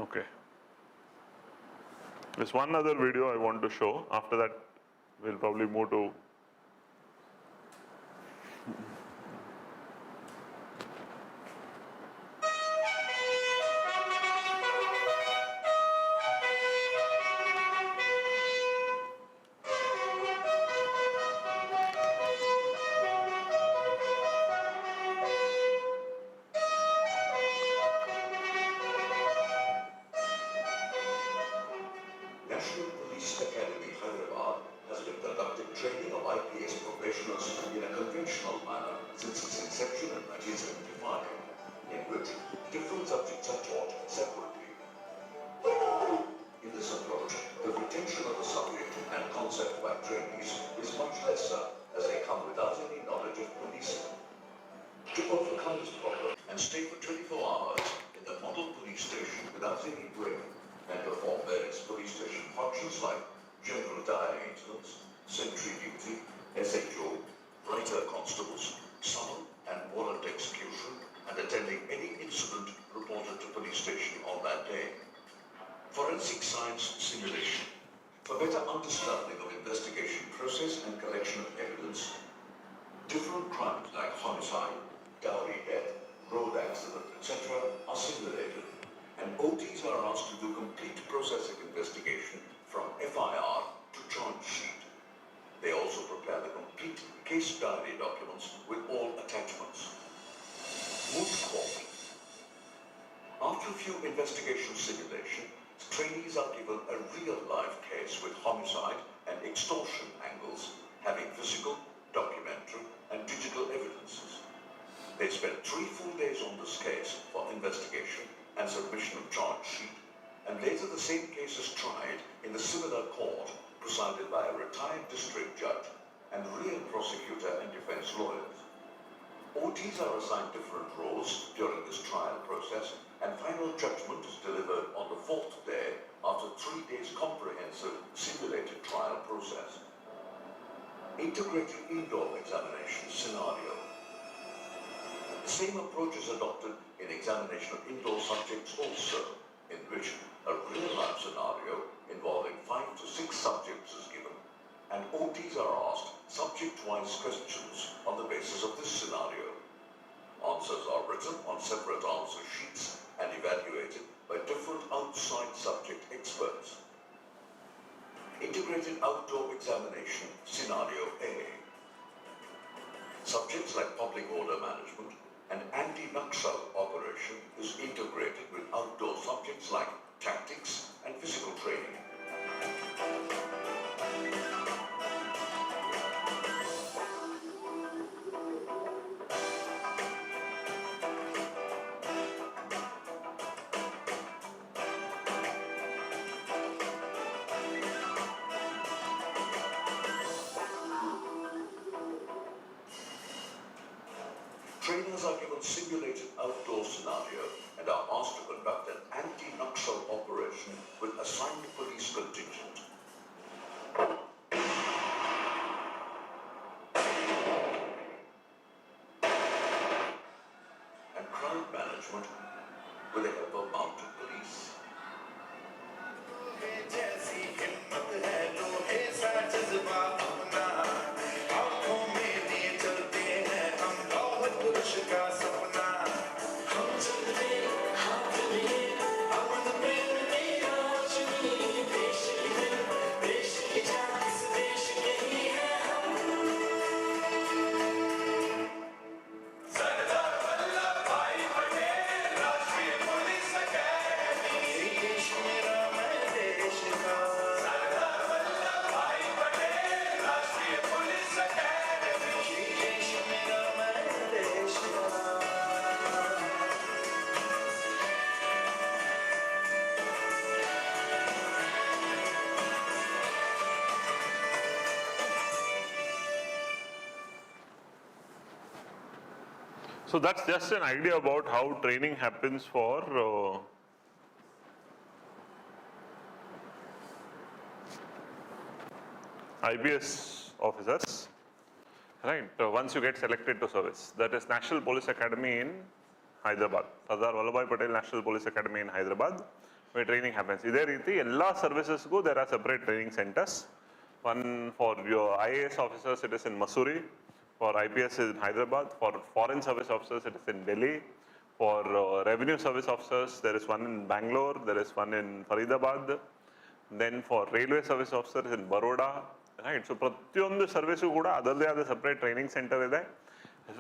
Okay. There's one other video I want to show. After that, we'll probably move to training of IPS professionals in a conventional manner since its inception in 1975, in which different subjects are taught separately. In this approach, the retention of the subject and concept by trainees is much lesser as they come without any knowledge of policing. To overcome this problem and stay for 24 hours in the model police station without any break and perform various police station functions like general diary maintenance, sentry duty, SHO, writer constables, summon and warrant execution, and attending any incident reported to police station on that day. Forensic science simulation. For better understanding of investigation process and collection of evidence, different crimes like homicide, dowry death, road accident, etc. are simulated, and OTs are asked to do complete processing investigation from FIR to charge sheet. case diary documents with all attachments. Moot court. After a few investigation simulation, trainees are given a real-life case with homicide and extortion angles, having physical, documentary, and digital evidences. They spend 3 full days on this case for investigation and submission of charge sheet, and later the same case is tried in the similar court presided by a retired district judge and real prosecutor and defense lawyers. OTs are assigned different roles during this trial process, and final judgment is delivered on the 4th day after 3 days comprehensive simulated trial process. Integrated indoor examination scenario. The same approach is adopted in examination of indoor subjects also, in which a real-life scenario involving 5 to 6 subjects is given, and OTs are asked subject-wise questions on the basis of this scenario. Answers are written on separate answer sheets and evaluated by different outside subject experts. Integrated outdoor examination scenario A. Subjects like public order management and anti-Naxal operation is integrated with outdoor subjects like tactics and physical training. Trainers are given simulated outdoor scenario and are asked to conduct an anti-Naxal operation with assigned police contingent. And crowd management with the help of mounted police. So that's just an idea about how training happens for IPS officers, right? Once you get selected to service, that is National Police Academy in Hyderabad, Sardar Vallabhbhai Patel National Police Academy in Hyderabad, where training happens. Iదే ರೀತಿ ಎಲ್ಲ services go, there are separate training centers. One for your IAS officers, it is in Mussoorie. For IPS is in Hyderabad. For foreign service officers, it is in Delhi. For revenue service officers, there is one in Bangalore, there is one in Faridabad. Then for railway service officers in Baroda, right? So ಪ್ರತಿಯೊಂದು service ಕೂಡ ಅದರದೇ ಆದ separate training centre ಇದೆ.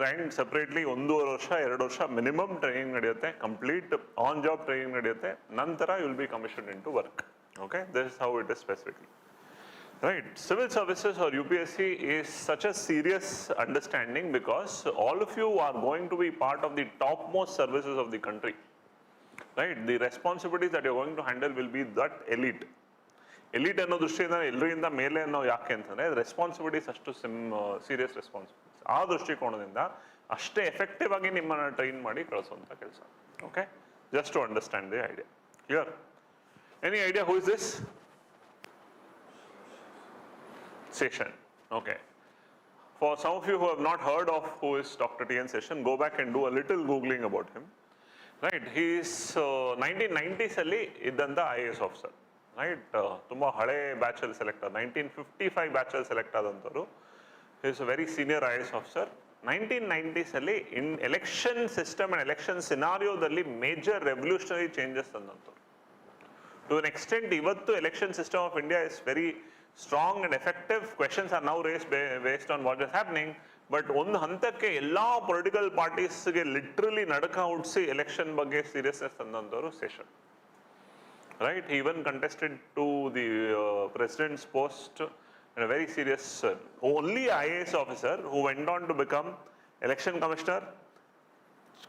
And separately 1.5 ವರ್ಷ 2 ವರ್ಷ minimum training ನಡೆಯುತ್ತೆ, complete on job training ನಡೆಯುತ್ತೆ. ನಂತರ you will be commissioned into work. Okay, this is how it is specifically. Right, civil services or UPSC is such a serious understanding because all of you are going to be part of the topmost services of the country. Right, the responsibilities that you're going to handle will be that elite. Elite ಅನ್ನೋ ದೃಷ್ಟಿಯಿಂದ ಎಲ್ಲರಿಂದ ಮೇಲೆ ಅನ್ನೋ ಯಾಕೆ ಅಂತಂದ್ರೆ responsibilities ಅಷ್ಟು serious responsibilities. ಆ ದೃಷ್ಟಿಕೋನದಿಂದ ಅಷ್ಟೇ ಎಫೆಕ್ಟಿವ್ ಆಗಿ ನಿಮ್ಮನ್ನ ಟ್ರೈನ್ ಮಾಡಿ ಕಳಿಸುವಂತ ಕೆಲಸ. Okay, just to understand the idea. Clear? Any idea who is this? Session. Okay. For some of you who have not heard of who is Dr. T.N. Session, go back and do a little googling about him. Right. He is 1990s ಅಲ್ಲಿ ಇದ್ದಂತ IAS officer. Right. ತುಂಬಾ ಹಳೆ batch ಅಲ್ಲಿ select ಆದ 1955 batch ಅಲ್ಲಿ select ಆದಂತವರು. He is a very senior IAS officer. 1990s ಅಲ್ಲಿ in election system and election ಸಿನಾರಿಯೋದಲ್ಲಿ ಮೇಜರ್ ರೆವಲ್ಯೂಷನರಿ ಚೇಂಜಸ್ ತಂದಂತವರು. To an extent, ಇವತ್ತು election system of India is very strong and effective. Questions are now raised based on what is happening. But ಒಂದು ಹಂತಕ್ಕೆ ಎಲ್ಲ political ಪಾರ್ಟೀಸ್ಗೆ literally ನಡಕ ಹುಟ್ಟಿಸಿ election ಬಗ್ಗೆ ಸೀರಿಯಸ್ನೆಸ್ ತಂದಂಥವ್ರು Seshan. Right? He even contested to the president's post in a very serious, only IAS officer who went on to become election commissioner,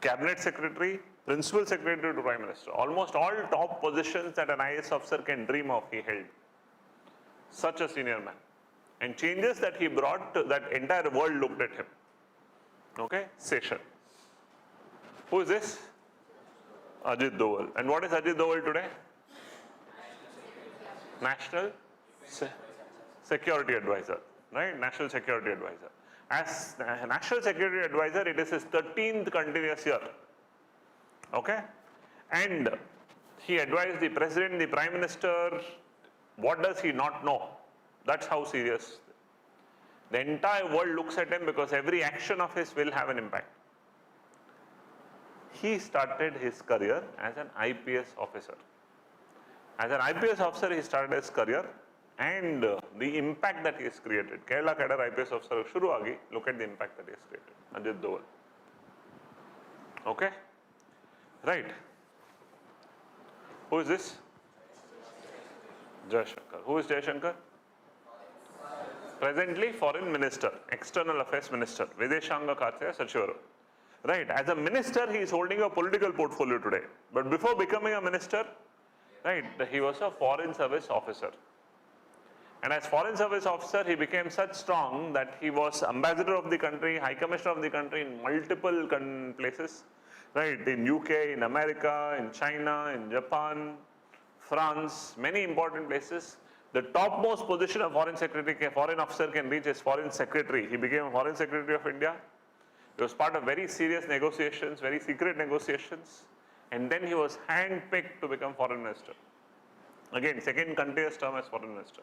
cabinet secretary, principal secretary to prime minister. Almost all top positions that an IAS officer can dream of, he held. Such a senior man. And changes that he brought, that entire world looked at him. Okay? Session. Who is this? Ajit Doval. And what is Ajit Doval today? National Security Advisor, right? National Security Advisor. As National Security Advisor, it is his 13th continuous year. Okay? And he advised the President, the Prime Minister. What does he not know? That's how serious. The entire world looks at him because every action of his will have an impact. He started his career as an IPS officer. As an IPS officer, he started his career and the impact that he has created. Kerala cadre IPS officer shuru agi, look at the impact that he has created. Ajit Doval. Okay? Right. Who is this? Jaishankar. Who is Jaishankar? Presently foreign minister, external affairs minister, Videshanga Khatya Sachivaru. Right. As a minister, he is holding a political portfolio today. But before becoming a minister, right, he was a foreign service officer. And as foreign service officer, he became such strong that he was ambassador of the country, high commissioner of the country in multiple places, right? In UK, in America, in China, in Japan, France, many important places. The topmost position a foreign officer can reach is foreign secretary. He became a foreign secretary of India. He was part of very serious negotiations, very secret negotiations. And then he was handpicked to become foreign minister. Again, second continuous term as foreign minister.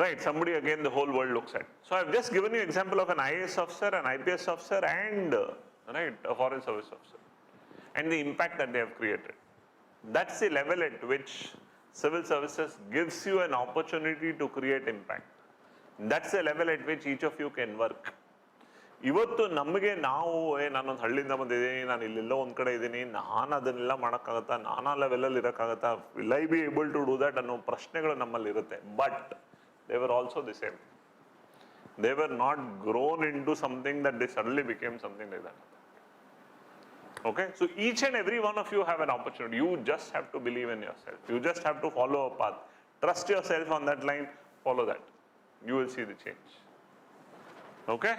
Right, somebody again the whole world looks at. So I've just given you example of an IAS officer, an IPS officer and right, a foreign service officer. And the impact that they have created. That's the level at which civil services gives you an opportunity to create impact. That's the level at which each of you can work. ಇವತ್ತು ನಮಗೆ ನಾವು ನಾನೊಂದು ಹಳ್ಳಿಯಿಂದ ಬಂದಿದ್ದೀನಿ, ನಾನು ಇಲ್ಲೆಲ್ಲೋ ಒಂದು ಕಡೆ ಇದ್ದೀನಿ, ನಾನು ಅದನ್ನೆಲ್ಲ ಮಾಡೋಕ್ಕಾಗತ್ತಾ, ನಾನಾ ಲೆವೆಲಲ್ಲಿ ಇರೋಕ್ಕಾಗತ್ತಾ, will I be able to do that ಅನ್ನೋ ಪ್ರಶ್ನೆಗಳು ನಮ್ಮಲ್ಲಿ ಇರುತ್ತೆ. But they were also the same. They were not grown in to something that they suddenly became something like that. Okay, so each and every one of you have an opportunity. You just have to believe in yourself. You just have to follow a path. Trust yourself on that line, follow that. You will see the change. Okay?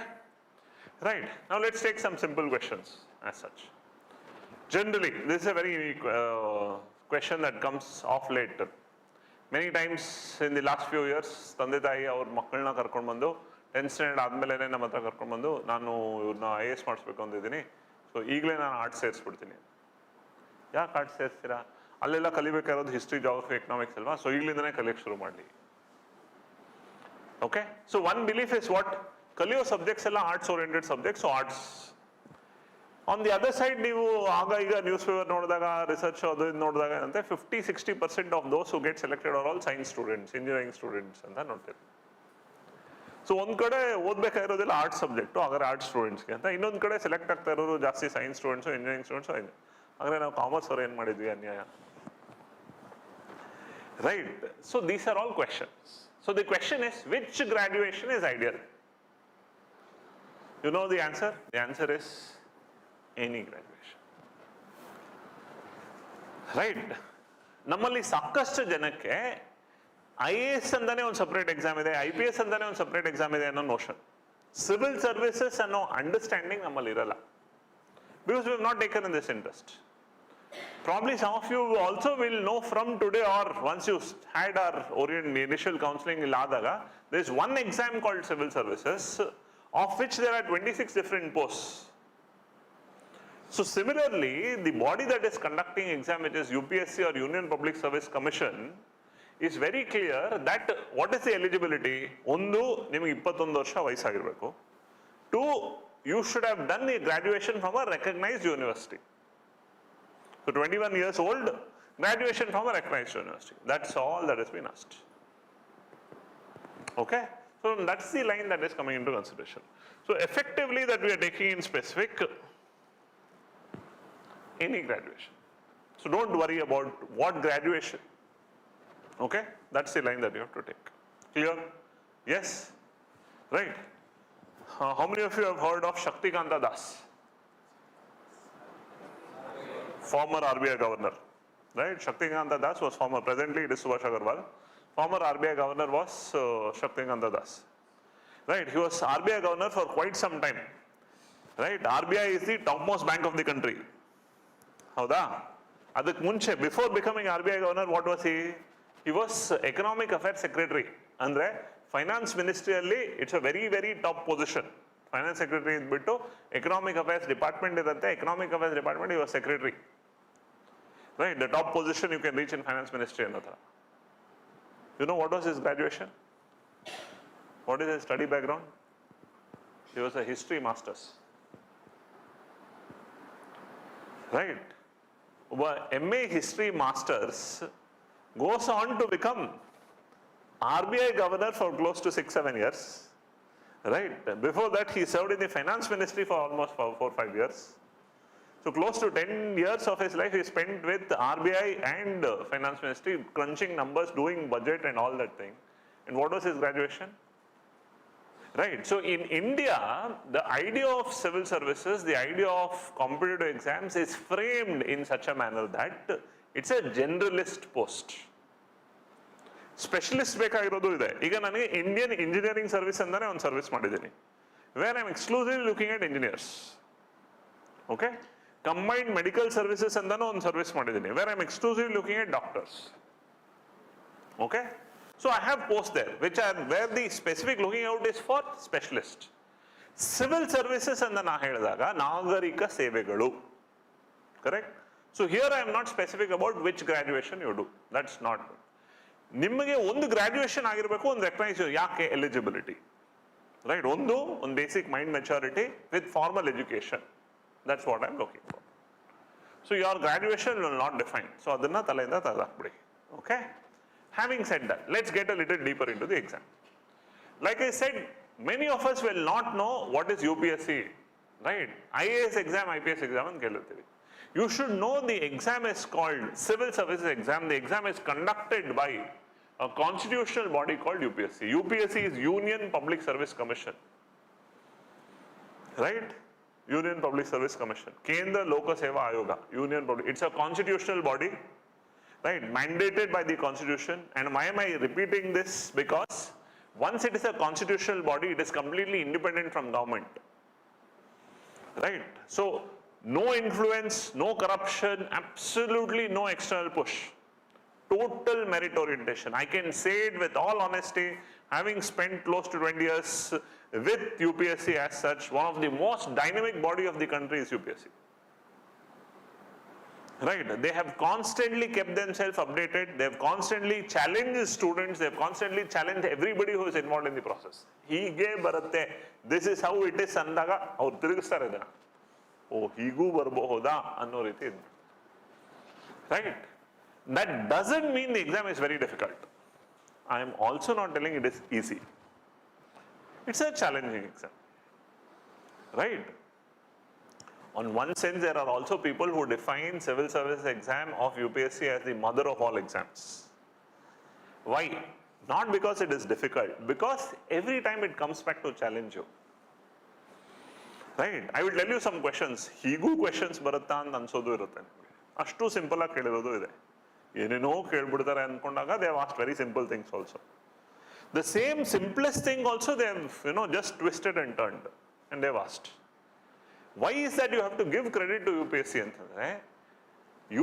Right. Now let's take some simple questions as such. Generally, this is a very question that comes off late. Many times in the last few years, ತಂದೆ ತಾಯಿ ಅವ್ರ ಮಕ್ಕಳನ್ನ ಕರ್ಕೊಂಡು ಬಂದು 10th standard ಆದಮೇಲೆ ನಮ್ಮ ಹತ್ರ ಕರ್ಕೊಂಡು ಬಂದು ನಾನು ಇವ್ರನ್ನ IAS ಮಾಡಿಸ್ಬೇಕು ಅಂತಿದ್ದೀನಿ, ಸೊ ಈಗಲೇ ನಾನು ಆರ್ಟ್ಸ್ ಸೇರಿಸ್ಬಿಡ್ತೀನಿ. ಯಾಕೆ ಆರ್ಟ್ಸ್ ಸೇರಿಸ್ತೀರಾ? ಅಲ್ಲೆಲ್ಲ ಕಲಿಬೇಕಾಗಿರೋದು ಹಿಸ್ಟ್ರಿ, ಜಾಗ್ರಫಿ, ಎಕನಾಮಿಕ್ಸ್ ಅಲ್ವಾ, ಸೊ ಈಗಲಿಂದನೇ ಕಲಿಯಕ್ಕೆ ಶುರು ಮಾಡಲಿ. Okay, so one belief is what, ಕಲಿಯೋ ಸಬ್ಜೆಕ್ಟ್ಸ್ ಎಲ್ಲ arts oriented subjects, so arts. On the other side ನೀವು ಆಗ ಈಗ ನ್ಯೂಸ್ ಪೇಪರ್ ನೋಡಿದಾಗ, ರಿಸರ್ಚ್ ಅದು ಇದು ನೋಡಿದಾಗ ಏನಂತೆ 50-60% ಆಫ್ ದೋಸ್ ಹು get selected are all science students, engineering students ಅಂತ ನೋಡ್ತೀವಿ. ಸೊ ಒಂದು ಕಡೆ ಓದಬೇಕಾಗಿರೋದಿಲ್ಲ ಆರ್ಟ್ಸ್ ಸಬ್ಜೆಕ್ಟು, ಹಾಗಾದ್ರೆ ಆರ್ಟ್ಸ್ ಸ್ಟೂಡೆಂಟ್ಸ್ಗೆ ಅಂತ, ಇನ್ನೊಂದು ಕಡೆ ಸೆಲೆಕ್ಟ್ ಆಗ್ತಾ ಇರೋರು ಜಾಸ್ತಿ ಸೈನ್ಸ್ ಸ್ಟೂಡೆಂಟ್ಸು, ಇಂಜಿನಿಯರಿಂಗ್ ಸ್ಟೂಡೆಂಟ್ಸು. ಹಾಗಾದ್ರೆ ನಾವು ಕಾಮರ್ಸ್ ಅವ್ರು ಏನು ಮಾಡಿದ್ವಿ ಅನ್ಯಾಯ. Right, so these are all questions. So the question is which graduation is ideal? You know the answer? The answer is any graduation. Right? ನಮ್ಮಲ್ಲಿ ಸಾಕಷ್ಟು ಜನಕ್ಕೆ IAS ಅಂತಾನೆ ಒಂದು ಸಪ್ರೇಟ್ ಎಕ್ಸಾಮ್ ಇದೆ, IPS ಅಂತಾನೆ ಒಂದು ಸಪ್ರೇಟ್ ಎಕ್ಸಾಮ್ ಇದೆ ಅನ್ನೋ ನೋಷನ್, ಸಿವಿಲ್ ಸರ್ವಿಸಸ್ ಅನ್ನೋ ಅಂಡರ್ಸ್ಟ್ಯಾಂಡಿಂಗ್ ನಮ್ಮಲ್ಲಿ ಇರಲ್ಲ. Because we have not taken in this interest. Probably some of you also will know from today or once you had our initial counseling iladaga, there is one exam called civil services, of which there are 26 different posts. So similarly, the body that is conducting exam, which is UPSC or Union Public Service Commission, is very clear that what is the eligibility? Ondu, nimage 21 varsha vayasagirbeko. Two, you should have done a graduation from a recognized university. So 21 years old, graduation from a recognized university. That's all that has been asked. Okay, so that's the line that is coming into consideration. So effectively that we are taking in specific any graduation. So don't worry about what graduation. Okay, that's the line that you have to take. Clear? Yes? Right? How many of you have heard of Shaktikanta Das? Former RBI governor. Right? Shaktikanta Das was former, presently it is Subhash Agarwal. Former RBI governor was Shaktikanta Das. Right? He was RBI governor for quite some time. Right? RBI is the topmost bank of the country. Howda? Adak munche, before becoming RBI governor, what was he? He was Economic Affairs Secretary. Andre, Finance Ministerially, it's a very, very top position. Finance Secretary is bittu, Economic Affairs Department is at the Economic Affairs Department, he was Secretary. Right, the top position you can reach in Finance Ministry. You know what was his graduation? What is his study background? He was a history master's. Right. MA History Masters goes on to become RBI governor for close to 6-7 years. Right. Before that, he served in the Finance Ministry for almost 4-5 years. So close to 10 years of his life he spent with RBI and Finance Ministry, crunching numbers, doing budget and all that thing. And what was his graduation? Right. So in India, the idea of civil services, the idea of competitive exams is framed in such a manner that it's a generalist post. Specialist ಬೇಕಾಗಿರೋದು ಇದೆ. ಈಗ ನನಗೆ Indian Engineering Service ಅಂತಾನೆ ಒಂದು service ಮಾಡಿದ್ದೀನಿ, where I'm exclusively looking at engineers. Okay? Combined Medical Services ಅಂತಾನೆ ಒಂದು service ಮಾಡಿದ್ದೀನಿ, where I'm exclusively looking at doctors. Okay? So I have posts there, which are where the specific looking out is for specialist. Civil services and the ಹೇಳಿದಾಗ ನಾಗರಿಕ ಸೇವೆಗಳು. Correct? So here I am not specific about which graduation you do. That's not. ನಿಮಗೆ ಒಂದು ಗ್ರಾಡ್ಯುಯೇಷನ್ ಆಗಿರಬೇಕು, ಒಂದು recognise ಯಾಕೆ eligibility. Right, ಒಂದು basic mind maturity with formal education. That's what I am looking for. So your graduation will not define. So ಅದನ್ನ ತಲೆಯಿಂದ ತೆಗೆದಾಕ್ಬಿಡಿ. Okay, having said that, let's get a little deeper into the exam. Like I said, many of us will not know what is UPSC, right? IAS exam, IPS exam and kelirthivi. You should know the exam is called Civil Services exam. The exam is conducted by a constitutional body called UPSC. UPSC is Union Public Service Commission, right? Union Public Service Commission. Kendra Loka Seva Ayoga, Union Public. It's a constitutional body, right? Mandated by the constitution. And why am I repeating this? Because once it is a constitutional body, it is completely independent from government, right? So no influence, no corruption, absolutely no external push. Total merit orientation. I can say it with all honesty, having spent close to 20 years with UPSC as such, one of the most dynamic body of the country is UPSC. Right, they have constantly kept themselves updated, they have constantly challenged students, they have constantly challenged everybody who is involved in the process. Hige baratte, this is how it is andaga avaru tirugistare idana. Oh, higu barboda anno riti. Right, that doesn't mean the exam is very difficult. I am also not telling it is easy. It's a challenging exam, right? On one sense, there are also people who define civil service exam of UPSC as the mother of all exams. Why? Not because it is difficult, because every time it comes back to challenge you. Right? I will tell you some questions. Higu questions baratta anta ansodu irutte. Ashtu simple ಆಗಿ ಕೇಳಿರೋದು ಇದೆ. ಏನೇನೋ ಕೇಳ್ಬಿಡ್ತಾರೆ ಅನ್ಕೊಂಡಾಗ they have asked very simple things also. The same simplest thing also they have, just twisted and turned and they have asked. Why is that you have to give credit to UPSC ಅಂತಂದ್ರೆ,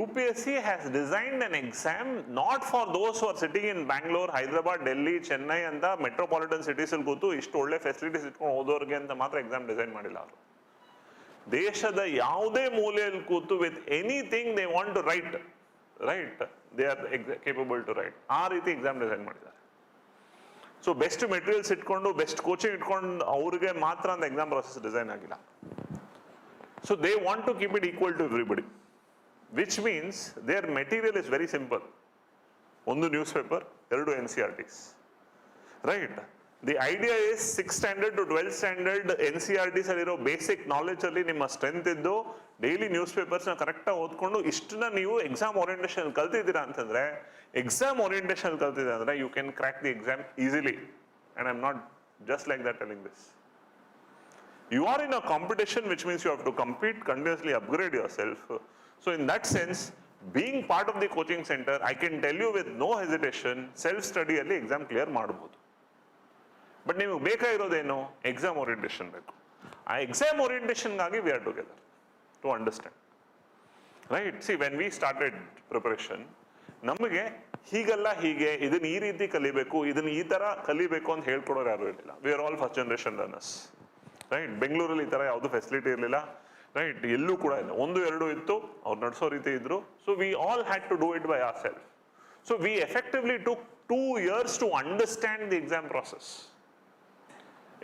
UPSC has designed an exam not for those who are sitting in Bangalore, Hyderabad, Delhi, Chennai ಅಂತ metropolitan cities ಅಲ್ಲಿ ಕೂತು ಇಷ್ಟು ಒಳ್ಳೆ facilities ಇಟ್ಕೊಂಡು ಓದೋರಿಗೆ ಅಂತ ಮಾತ್ರ exam design ಮಾಡಿಲ್ಲ ಅವರು. ದೇಶದ ಯಾವುದೇ ಮೂಲೆಯಲ್ಲಿ ಕೂತು with anything they want to write, they are capable to write. ಆ ರೀತಿ ಎಕ್ಸಾಮ್ ಡಿಸೈನ್ ಮಾಡಿದ್ದಾರೆ. ಸೊ ಬೆಸ್ಟ್ ಮೆಟೀರಿಯಲ್ಸ್ ಇಟ್ಕೊಂಡು ಬೆಸ್ಟ್ ಕೋಚಿಂಗ್ ಇಟ್ಕೊಂಡು ಅವ್ರಿಗೆ ಮಾತ್ರ ಅಂತ ಎಕ್ಸಾಮ್ ಪ್ರೊಸೆಸ್ ಡಿಸೈನ್ ಆಗಿಲ್ಲ. So they want to keep it equal to everybody, which means their material is very simple. One newspaper, 2 NCERTs, right? The idea is 6th standard to 12th standard NCERTs ಅಲ್ಲಿರೋ basic knowledge ಅಲ್ಲಿ ನಿಮ್ಮ strength ಇದ್ದು daily news ಪೇಪರ್ಸ್ನ ಕರೆಕ್ಟಾಗಿ ಓದ್ಕೊಂಡು ಇಷ್ಟನ್ನ ನೀವು exam orientation ಕಲ್ತಿದ್ದೀರಾ ಅಂತಂದ್ರೆ, exam orientation ಕಲ್ತಿದ್ದೀರಾ ಅಂದ್ರೆ you can crack the exam easily. And I am not just like that telling this. You are in a competition, which means you have to compete, continuously upgrade yourself. So in that sense, being part of the coaching center, I can tell you with no hesitation, self-study alli exam clear ಮಾಡಬಹುದು. But ನಿಮಗೆ ಬೇಕಾಗಿರೋದೇನು? Exam orientation ಬೇಕು. ಆ exam ಓರಿಯೆಂಟೇಷನ್ಗಾಗಿ we are together to understand. Right? See, when we started preparation, ನಮಗೆ ಹೀಗಲ್ಲ ಹೀಗೆ, ಇದನ್ನ ಈ ರೀತಿ ಕಲಿಬೇಕು, ಇದನ್ನ ಈ ತರ ಕಲಿಬೇಕು ಅಂತ ಹೇಳ್ಕೊಡೋರು ಯಾರು ಇರಲಿಲ್ಲ. We are all first generation learners. Right, ಬೆಂಗಳೂರಲ್ಲಿ ಈ ತರ ಯಾವುದು ಫೆಸಿಲಿಟಿ ಇರಲಿಲ್ಲ. ರೈಟ್, ಎಲ್ಲೂ ಕೂಡ ಇಲ್ಲ, 1-2 ಇತ್ತು, ಅವ್ರು ನಡೆಸೋ ರೀತಿ ಇದ್ರು. So we all had to do it by our self. So we effectively took 2 years to understand the exam process.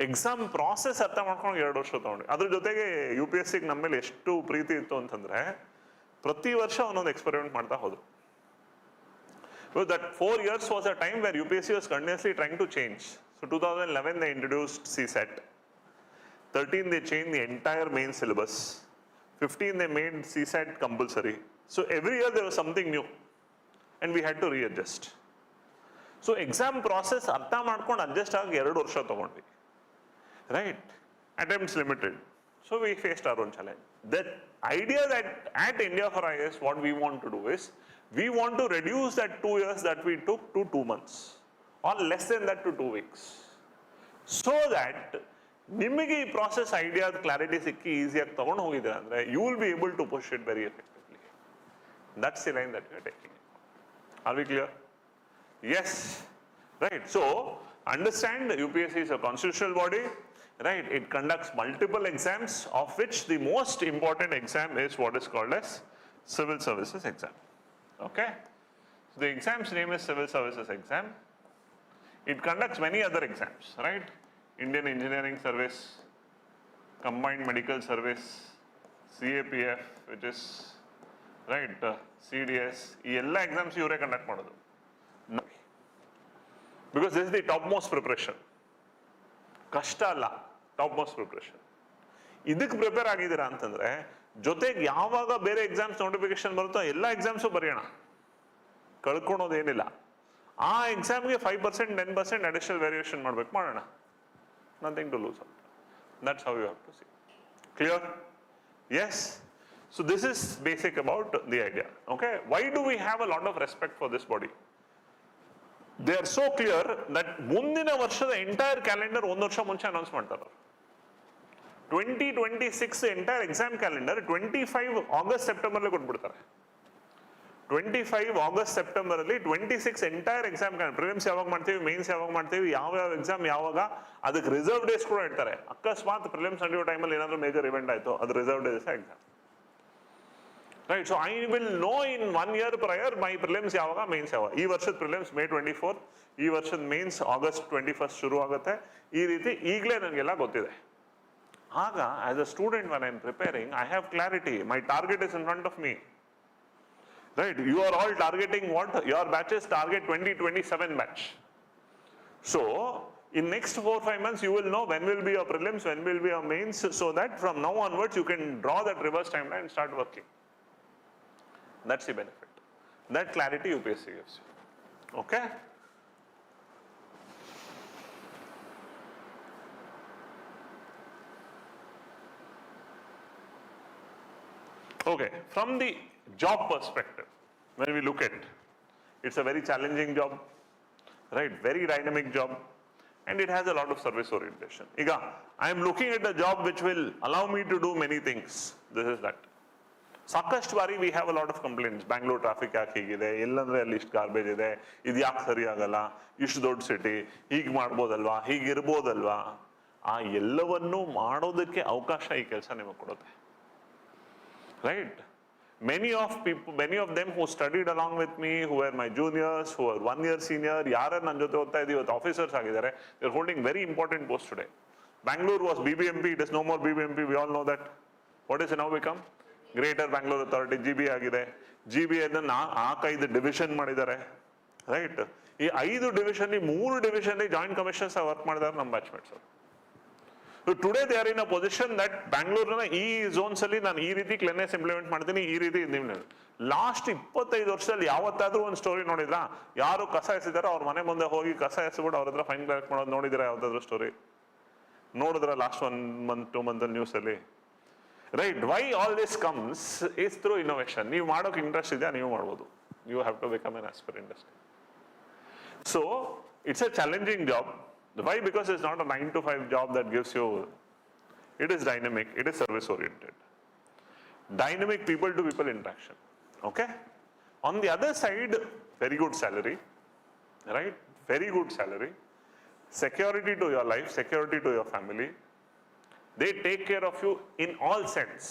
Exam process ಅರ್ಥ ಮಾಡ್ಕೊಂಡು 2 ವರ್ಷ ತಗೊಂಡ್ವಿ. ಅದ್ರ ಜೊತೆಗೆ UPSC ನಮ್ಮ ಮೇಲೆ ಎಷ್ಟು ಪ್ರೀತಿ ಇತ್ತು ಅಂತಂದ್ರೆ ಪ್ರತಿ ವರ್ಷ ಒಂದೊಂದು ಎಕ್ಸ್ಪೆರಿಮೆಂಟ್ ಮಾಡ್ತಾ ಹೋದ್ರು. That 4 years was a time where UPSC was continuously trying to change. So 2011 they introduced CSET. 13 they changed the entire main syllabus. 15 they made CSAT compulsory. So every year there was something new and we had to readjust. So exam process artha ಮಾಡ್ಕೊಂಡು adjust ಆಗಿ 2 ವರ್ಷ ತಗೊಂಡ್ವಿ. Right? Attempts limited. So we faced our own challenge. That idea that at India for IAS what we want to do is we want to reduce that 2 years that we took to 2 months or less than that to 2 weeks. So that ನಿಮಗೆ ಈ process idea clarity ಸಿಕ್ಕಿ ಈಸಿಯಾಗಿ ತಗೊಂಡು ಹೋಗಿದ್ರೆ ಅಂದ್ರೆ you will be able to push it very effectively. That's the line that we are taking. Are we clear? Yes. Right. So understand UPSC is a constitutional body. Right? It conducts multiple exams, of which the most important exam is what is called as Civil Services exam. Okay? So the exam's name is Civil Services exam. It conducts many other exams, right? Indian Engineering Service, Combined Medical Service, CAPF, which is right, CDS. ಈ ಎಲ್ಲ exams ಇವರೇ conduct ಮಾಡೋದು. Because this is the topmost preparation. ಕಷ್ಟ ಅಲ್ಲ, ಟಾಪ್ಮೋಸ್ಟ್ preparation. ಇದಕ್ಕೆ prepare ಆಗಿದ್ದೀರಾ ಅಂತಂದ್ರೆ ಜೊತೆಗೆ ಯಾವಾಗ ಬೇರೆ ಎಕ್ಸಾಮ್ಸ್ ನೋಟಿಫಿಕೇಶನ್ ಬರುತ್ತೋ ಎಲ್ಲ ಎಕ್ಸಾಮ್ಸು ಬರೆಯೋಣ, ಕಳ್ಕೊಳೋದೇನಿಲ್ಲ. ಆ ಎಕ್ಸಾಮ್ಗೆ 5% 10% ಅಡಿಷನಲ್ ವೇರಿಯೇಷನ್ ಮಾಡ್ಬೇಕು, ಮಾಡೋಣ. Nothing to lose out. That's how you have to see. Clear? Yes. So this is basic about the idea. Okay. Why do we have a lot of respect for this body? They are so clear that ಮುಂದಿನ ವರ್ಷದ entire calendar 1 ವರ್ಷ ಮುಂಚೆ announce ಮಾಡ್ತಾರೆ. 2026 entire exam calendar 25 August September ಕೊಟ್ಬಿಡ್ತಾರೆ. 25 August September ಅಲ್ಲಿ 26 entire exam prelims ಯಾವಾಗ ಮಾಡ್ತೀವಿ, mains ಯಾವಾಗ ಮಾಡ್ತೀವಿ, ಯಾವ ಎಕ್ಸಾಮ್ ಯಾವಾಗ, ಅದಕ್ಕೆ ರಿಸರ್ವ್ ಡೇಸ್ ಕೂಡ ಇರ್ತಾರೆ. ಅಕಸ್ಮಾತ್ ಪ್ರಿಲಿಮ್ಸ್ ನಡೆಯೋ ಟೈಮಲ್ಲಿ ಏನಾದರೂ ಮೇಜರ್ ಇವೆಂಟ್ ಆಯ್ತು, ಅದು reserve days exam. Right. So I will know in 1 year prior my prelims ಯಾವಾಗ, ಮೇನ್ಸ್ ಯಾವಾಗ. ಈ ವರ್ಷದ ಪ್ರಿಲಿಮ್ಸ್ May 24, ಈ ವರ್ಷದ ಮೇನ್ಸ್ August 21 ಶುರು ಆಗುತ್ತೆ. ಈ ರೀತಿ ಈಗಲೇ ನನಗೆಲ್ಲ ಗೊತ್ತಿದೆ. ಆಗ as a student when I am preparing, I have clarity. My target is in front of me. Right? You are all targeting what? Your batches target 2027 batch. So in next 4-5 months you will know when will be your prelims, when will be your mains, so that from now onwards you can draw that reverse timeline and start working. That's the benefit. That clarity UPSC gives you. Okay? Okay, from the job perspective, when we look at it, it's a very challenging job, right? Very dynamic job, and it has a lot of service orientation. Iga, I am looking at a job which will allow me to do many things. This is that. ಸಾಕಷ್ಟು ಬಾರಿ we have a lot of complaints. Bangalore traffic ಯಾಕೆ ಹೀಗಿದೆ, ಎಲ್ಲಂದ್ರೆ ಅಲ್ಲಿ ಇಷ್ಟು garbage ಇದೆ, ಇದು ಯಾಕೆ ಸರಿ ಆಗಲ್ಲ, ಇಷ್ಟು ದೊಡ್ಡ ಸಿಟಿ, ಹೀಗೆ ಮಾಡ್ಬೋದಲ್ವಾ, ಹೀಗಿರ್ಬೋದಲ್ವಾ. ಆ ಎಲ್ಲವನ್ನೂ ಮಾಡೋದಕ್ಕೆ ಅವಕಾಶ ಈ ಕೆಲಸ ನಿಮಗೆ ಕೊಡುತ್ತೆ. Right? Many of them who studied along with me, who were my juniors, who were 1 year senior, ಯಾರು ನನ್ನ ಜೊತೆ ಓದ್ತಾ ಇದ್ದೀವಿ, ಇವತ್ತು ಆಫೀಸರ್ಸ್ ಆಗಿದ್ದಾರೆ. They are holding very important posts today. Bangalore was BBMP, it is no more BBMP, we all know that. What is it now become? Greater Bangalore Authority, GB ಆಗಿದೆ. GB ಅದನ್ನ 5 division ಮಾಡಿದ್ದಾರೆ. Right. ಈ 5 division 3 division joint commissioners work ಮಾಡಿದಾರೆ ನಮ್ಮ batchmates. Today they are in a position that ಬ್ಯಾಂಗ್ಳೂರ್ನ ಈ zones ಅಲ್ಲಿ ನಾನು ಈ ರೀತಿ ಕ್ಲೆನ್ನೆಸ್ ಇಂಪ್ಲಿಮೆಂಟ್ ಮಾಡ್ತೀನಿ, ಈ ರೀತಿ ಲಾಸ್ಟ್ 25 ವರ್ಷದಲ್ಲಿ ಯಾವತ್ತಾದ್ರೂ ಒಂದು ಸ್ಟೋರಿ ನೋಡಿದ್ರಾ? ಯಾರು ಕಸ ಎಸಿದಾರೋ ಅವ್ರ ಮನೆ ಮುಂದೆ ಹೋಗಿ ಕಸ ಎಸ್ಬಿಟ್ಟು ಅವ್ರ ಹತ್ರ ಫೈನ್ ಕಲೆಕ್ಟ್ ಮಾಡೋದು ನೋಡಿದಿರಾ? ಯಾವ್ದಾದ್ರು ಸ್ಟೋರಿ ನೋಡಿದ್ರ ಲಾಸ್ಟ್ 1 month 2 month ನ್ಯೂಸ್ ಅಲ್ಲಿ? Right. Why all this comes is through innovation. ನೀವು ಮಾಡೋಕೆ ಇಂಟ್ರೆಸ್ಟ್ ಇದೆಯಾ? ನೀವು ಮಾಡ್ಬೋದು. You have to become an aspirant ಅಷ್ಟೇ. So it's a challenging job. Why? Because it's not a 9 to 5 job that gives you, it is dynamic, it is service oriented. Dynamic people to people interaction. Okay? On the other side, very good salary, right? Very good salary. Security to your life, security to your family. They take care of you in all sense.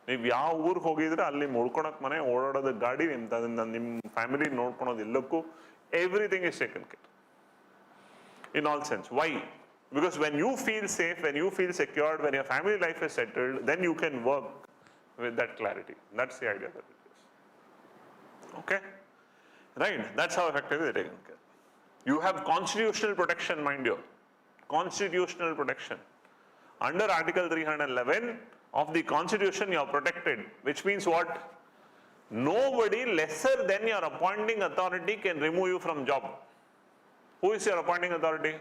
ನೀವು ಯಾವ ಊರಿಗೆ ಹೋಗಿದ್ರೆ ಅಲ್ಲಿ ಮುಳ್ಕೊಳಕ್ ಮನೆ, ಓಡಾಡೋದು ಗಾಡಿ, ನಿಮ್ಮ family ನೋಡ್ಕೊಳೋದು ಎಲ್ಲಕ್ಕೂ everything is taken care. In all sense. Why? Because when you feel safe, when you feel secured, when your family life is settled, then you can work with that clarity. That's the idea that it is. Okay? Right? That's how effectively they're taken care. You have constitutional protection, mind you. Constitutional protection. Under Article 311 of the Constitution, you are protected. Which means what? Nobody lesser than your appointing authority can remove you from job. Who is your appointing authority?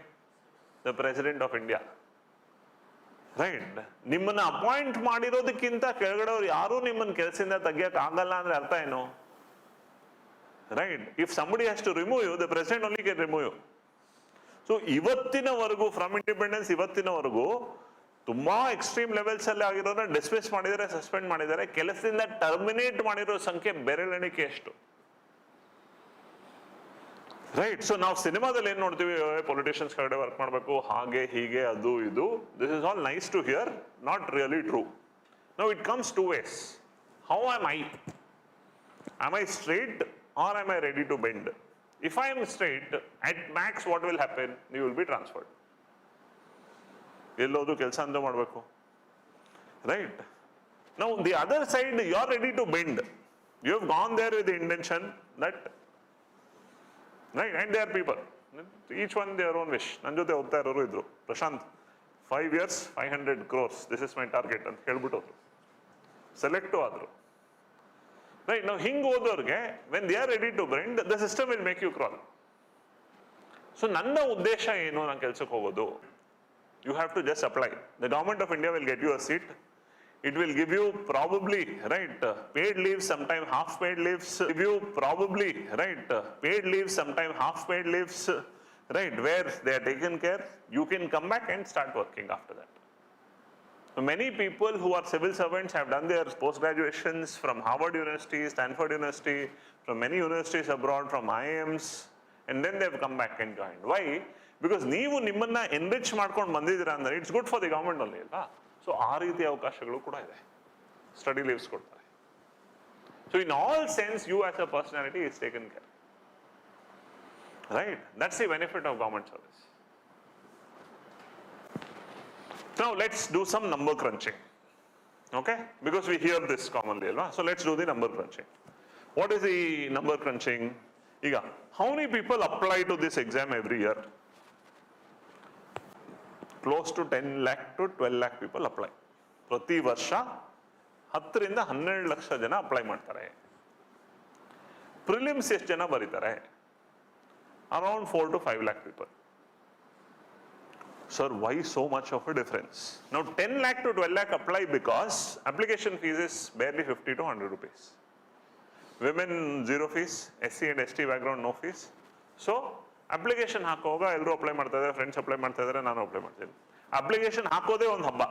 The President of India. Right? ನಿಮ್ಮನ್ನ appoint ಮಾಡಿರೋದಕ್ಕಿಂತ ಕೆಳಗಡೆಯವರು ಯಾರು ನಿಮ್ಮನ್ನ ಕೆಲಸದಿಂದ ತೆಗಿಯಕ್ಕೆ ಆಗಲ್ಲ ಅಂದ್ರೆ ಅರ್ಥ ಏನು? Right. If somebody has to remove you, the president only can remove you. So ಇವತ್ತಿನವರೆಗೂ from independence ಇವತ್ತಿನವರೆಗೂ ತುಂಬಾ ಎಕ್ಸ್ಟ್ರೀಮ್ ಲೆವೆಲ್ಸ್ ಅಲ್ಲಿ ಆಗಿರೋನ ಡಿಸ್ಮಿಸ್ ಮಾಡಿದ್ದಾರೆ, ಸಸ್ಪೆಂಡ್ ಮಾಡಿದ್ದಾರೆ. ಕೆಲಸದಿಂದ ಟರ್ಮಿನೇಟ್ ಮಾಡಿರೋ ಸಂಖ್ಯೆ ಬೆರಳೆಣಿಕೆ ಎಷ್ಟು? ರೈಟ್. ಸೊ ನಾವು ಸಿನಿಮಾದಲ್ಲಿ ಏನ್ ನೋಡ್ತೀವಿ, ಪೊಲಿಟಿಷಿಯನ್ಸ್ ಕಡೆ ವರ್ಕ್ ಮಾಡಬೇಕು, ಹಾಗೆ ಹೀಗೆ ಅದು ಇದು. This is all nice to hear, not really true. Now it comes 2 ways. How am I? Am I straight or am I ready to bend? If I am straight, at max what will happen? You will be transferred. ಎಲ್ಲೋದು ಕೆಲಸ ಅಂತ ಮಾಡಬೇಕು. Right. Now the other side, you are ready to bend. You have gone there with the intention that right, and they are people, each one their own wish. ನನ್ನ ಜೊತೆ ಓದ್ತಾ ಇರೋರು ಇದ್ರು, Prashant 5 years 500 crores, this is my target ಅಂತ ಹೇಳ್ಬಿಟ್ಟು select ಆದ್ರು. Right. ನಾವು ಹಿಂಗ್ ಓದೋರ್ಗೆ when they are ready to bend, the system will make you crawl. So ನನ್ನ ಉದ್ದೇಶ ಏನು ನಾನು ಕೆಲ್ಸಕ್ಕೆ ಹೋಗೋದು? You have to just apply. The government of India will get you a seat. It will give you probably, right, paid leaves, sometime half paid leaves. Give you probably, right, paid leaves, sometime half paid leaves, right, where they are taken care. You can come back and start working after that. So many people who are civil servants have done their post graduations from Harvard University, Stanford University, from many universities abroad, from IIMs, and then they have come back and joined. Why? Because ನೀವು ನಿಮ್ಮನ್ನ enrich ಮಾಡ್ಕೊಂಡು ಬಂದಿದ್ದೀರಾ ಅಂದ್ರೆ it's good for the government only, ಅಲ್ವಾ? So ಆ ರೀತಿ ಅವಕಾಶಗಳು ಕೂಡ ಇದೆ. ಸ್ಟಡಿ ಲೀವ್ಸ್ ಕೊಡ್ತಾರೆ. So in all sense you as a personality is taken care. Right. That's the benefit of government service. Now let's do some number crunching. Okay? Because we hear this commonly ಅಲ್ವಾ? So let's do the number crunching. What is the number crunching? ಈಗ how many people apply to this exam every year? Close to 10 lakh to 12 lakh people apply. ಪ್ರತಿ ವರ್ಷ 10 ರಿಂದ 12 ಲಕ್ಷ ಜನ apply ಮಾಡ್ತಾರೆ. Prelims ಎಷ್ಟು ಜನ ಬರೀತಾರೆ? Around 4 to 5 lakh people. Sir, why so much of a difference? Now 10 lakh to 12 lakh apply because application fees is barely 50 to 100 rupees. Women 0 fees, SC and ST background no fees. So application ಹಾಕುವಾಗ ಎಲ್ಲರೂ apply ಮಾಡ್ತಾ ಇದ್ದಾರೆ, friends apply ಮಾಡ್ತಾ ಇದ್ದಾರೆ, ನಾನು apply ಮಾಡ್ತೀನಿ. Application ಹಾಕೋದೇ ಒಂದು ಹಬ್ಬ.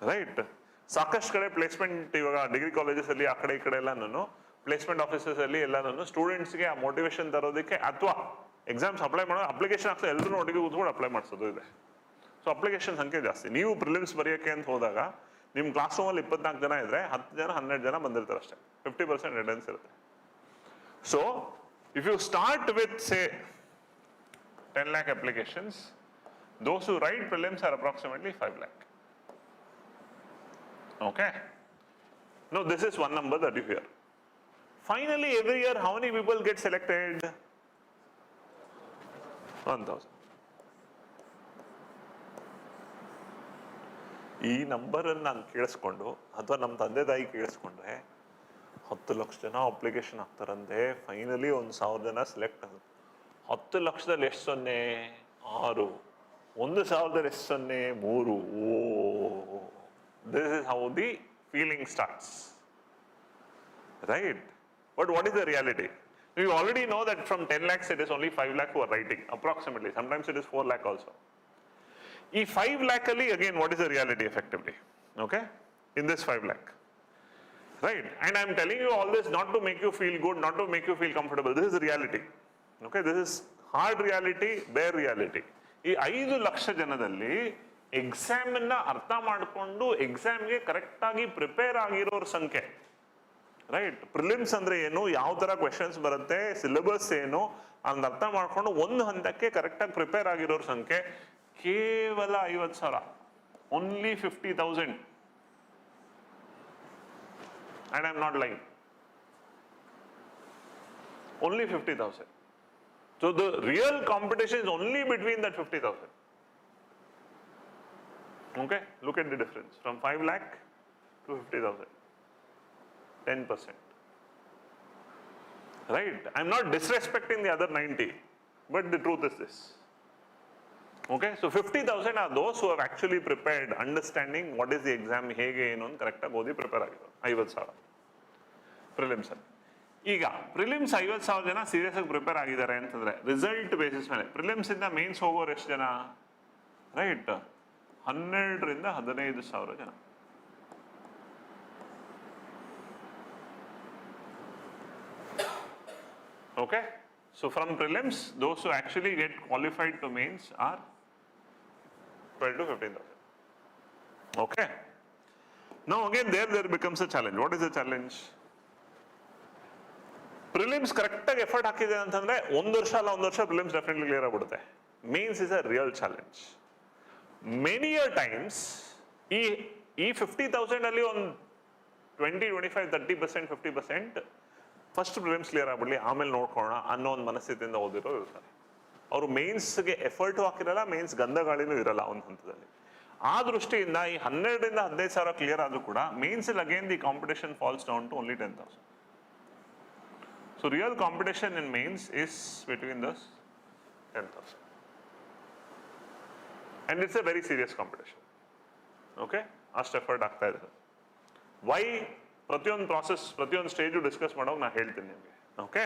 ರೈಟ್. ಸಾಕಷ್ಟು ಕಡೆ ಪ್ಲೇಸ್ಮೆಂಟ್ ಇವಾಗ ಡಿಗ್ರಿ ಕಾಲೇಜಸ್ ಅಲ್ಲಿ ಆ ಕಡೆ ಈ ಕಡೆ ಎಲ್ಲ ನಾನು ಪ್ಲೇಸ್ಮೆಂಟ್ ಆಫೀಸಸ್ ಅಲ್ಲಿ ಎಲ್ಲ ನಾನು ಸ್ಟೂಡೆಂಟ್ಸ್ಗೆ ಆ ಮೋಟಿವೇಶನ್ ತರೋದಕ್ಕೆ ಅಥವಾ ಎಕ್ಸಾಮ್ಸ್ ಅಪ್ಲೈ ಮಾಡೋ ಅಪ್ಲಿಕೇಶನ್ ಹಾಕ್ತಾ ಎಲ್ಲರೂ ಒಟ್ಟಿಗೆ ಕೂತ್ಕೊಂಡು ಅಪ್ಲೈ ಮಾಡಿಸೋದು ಇದೆ. ಸೊ ಅಪ್ಲಿಕೇಶನ್ ಸಂಖ್ಯೆ ಜಾಸ್ತಿ. ನೀವು ಪ್ರಿಲಿಮ್ಸ್ ಬರೆಯೋಕ್ಕೆ ಅಂತ ಹೋದಾಗ ನಿಮ್ಮ ಕ್ಲಾಸ್ ರೂಮಲ್ಲಿ 24 ಜನ ಇದ್ರೆ 10 ಜನ 12 ಜನ ಬಂದಿರ್ತಾರೆ ಅಷ್ಟೇ. 50% ಅಟೆಂಡೆನ್ಸ್ ಇರುತ್ತೆ. So if you start with say 10 lakh applications, those who write prelims are approximately 5 lakh. Okay? Now this is one number that you hear. Finally every year how many people get selected? 1000. ಈ ನಂಬರನ್ನು ನಾನು ಕೇಳಿಸ್ಕೊಂಡು ಅಥವಾ ನಮ್ಮ ತಂದೆ ತಾಯಿ ಕೇಳಿಸ್ಕೊಂಡ್ರೆ 10 ಲಕ್ಷ ಜನ application ಹಾಕ್ತಾರಂತೆ, finally 1000 ಜನ ಸೆಲೆಕ್ಟ್ ಆಗುತ್ತೆ. 10 ಲಕ್ಷದಲ್ಲಿ ಎಷ್ಟು 0? 6. 1000ದಲ್ಲಿ ಎಷ್ಟು 0? 3. Oh, this is how the feeling starts, right? But what is the reality? We already know that from 10 lakhs it is only 5 lakh who are writing, approximately. Sometimes it is 4 lakh also. In 5 lakh ali, again, what is the reality effectively? Okay? In this 5 lakh. Right? And I am telling you all this not to make you feel good, not to make you feel comfortable. This is the reality. Okay? This is hard reality, bare reality. ಈ 5 ಲಕ್ಷ ಜನದಲ್ಲಿ ಎಕ್ಸಾಮನ್ನ ಅರ್ಥ ಮಾಡಿಕೊಂಡು ಎಕ್ಸಾಮ್ಗೆ ಕರೆಕ್ಟಾಗಿ prepare ಆಗಿರೋರ ಸಂಖ್ಯೆ, right? Prelims ಅಂದ್ರೆ ಏನು, ಯಾವ ತರ ಕ್ವೆಶನ್ಸ್ ಬರುತ್ತೆ, ಸಿಲೆಬಸ್ ಏನು ಅಂತ ಅರ್ಥ ಮಾಡ್ಕೊಂಡು ಒಂದು ಹಂತಕ್ಕೆ ಕರೆಕ್ಟಾಗಿ ಪ್ರಿಪೇರ್ ಆಗಿರೋರ ಸಂಖ್ಯೆ ಕೇವಲ 50,000. Only 50,000. And I am not lying. Only 50,000. So the real competition is only between that 50,000. Okay? Look at the difference from 5 lakh to 50,000. 10%. Right? I am not disrespecting the other 90, but the truth is this. Okay? So 50,000 are those who have actually prepared, understanding what is the exam, ಹೇಗೆ ಏನು ಅಂತ ಕರೆಕ್ಟಾಗಿ ಓದಿ prepare ಆಗಿರೋದು. 50,000 prelims ಅಲ್ಲಿ. ಈಗ prelims 50,000 ಜನ serious ಆಗಿ ಪ್ರಿಪೇರ್ ಆಗಿದ್ದಾರೆ ಅಂತಂದ್ರೆ ರಿಸಲ್ಟ್ ಬೇಸಿಸ್ ಮೇಲೆ ಪ್ರಿಲಿಮ್ಸ್ ಇಂದ ಮೇನ್ಸ್ ಹೋಗೋರು ಎಷ್ಟು ಜನ? ರೈಟ್, 12,000 to 15,000 ಜನ. Okay? So from prelims, those who actually get qualified to mains are 12,000 to 15,000. Okay? Now again there becomes a challenge. What is the challenge? Prelims correct effort ಹಾಕಿದೆ ಅಂತಂದ್ರೆ ಒಂದು ವರ್ಷ prelims definitely clear ಆಗ್ಬಿಡುತ್ತೆ. Mains is a real challenge. Many a times ಈ 50,000 ಅಲ್ಲಿ ಒಂದು 20, 25, 30%, 50% first prelims clear ಆಗ್ಬಿಡ್ಲಿ ಆಮೇಲೆ ನೋಡ್ಕೊಳ್ಳೋಣ ಅನ್ನೋ ಒಂದು ಮನಸ್ಥಿತಿಯಿಂದ ಓದಿರೋರು ಇರ್ತಾರೆ. ಅವರು ಮೇನ್ಸ್ಗೆ ಎಫರ್ಟು ಹಾಕಿರಲ್ಲ, ಮೇನ್ಸ್ ಗಂಧಗಾಳಿನೂ ಇರಲ್ಲ ಒಂದು ಹಂತದಲ್ಲಿ. ಆ ದೃಷ್ಟಿಯಿಂದ ಈ 12,000 to 15,000 ಕ್ಲಿಯರ್ ಆದ್ರೂ ಕೂಡ ಮೇನ್ಸ್ ಅಲ್ಲಿ again the competition falls down to only 10,000. So real competition in mains is between those 10,000. And it's a very serious competition. Okay, ಅಷ್ಟು ಎಫರ್ಟ್ ಆಗ್ತಾ ಇದೆ. ವೈ? ಪ್ರತಿಯೊಂದು ಪ್ರಾಸೆಸ್, ಪ್ರತಿಯೊಂದು ಸ್ಟೇಜು ಡಿಸ್ಕಸ್ ಮಾಡೋಕೆ ನಾನು ಹೇಳ್ತೀನಿ ನಿಮಗೆ. ಓಕೆ,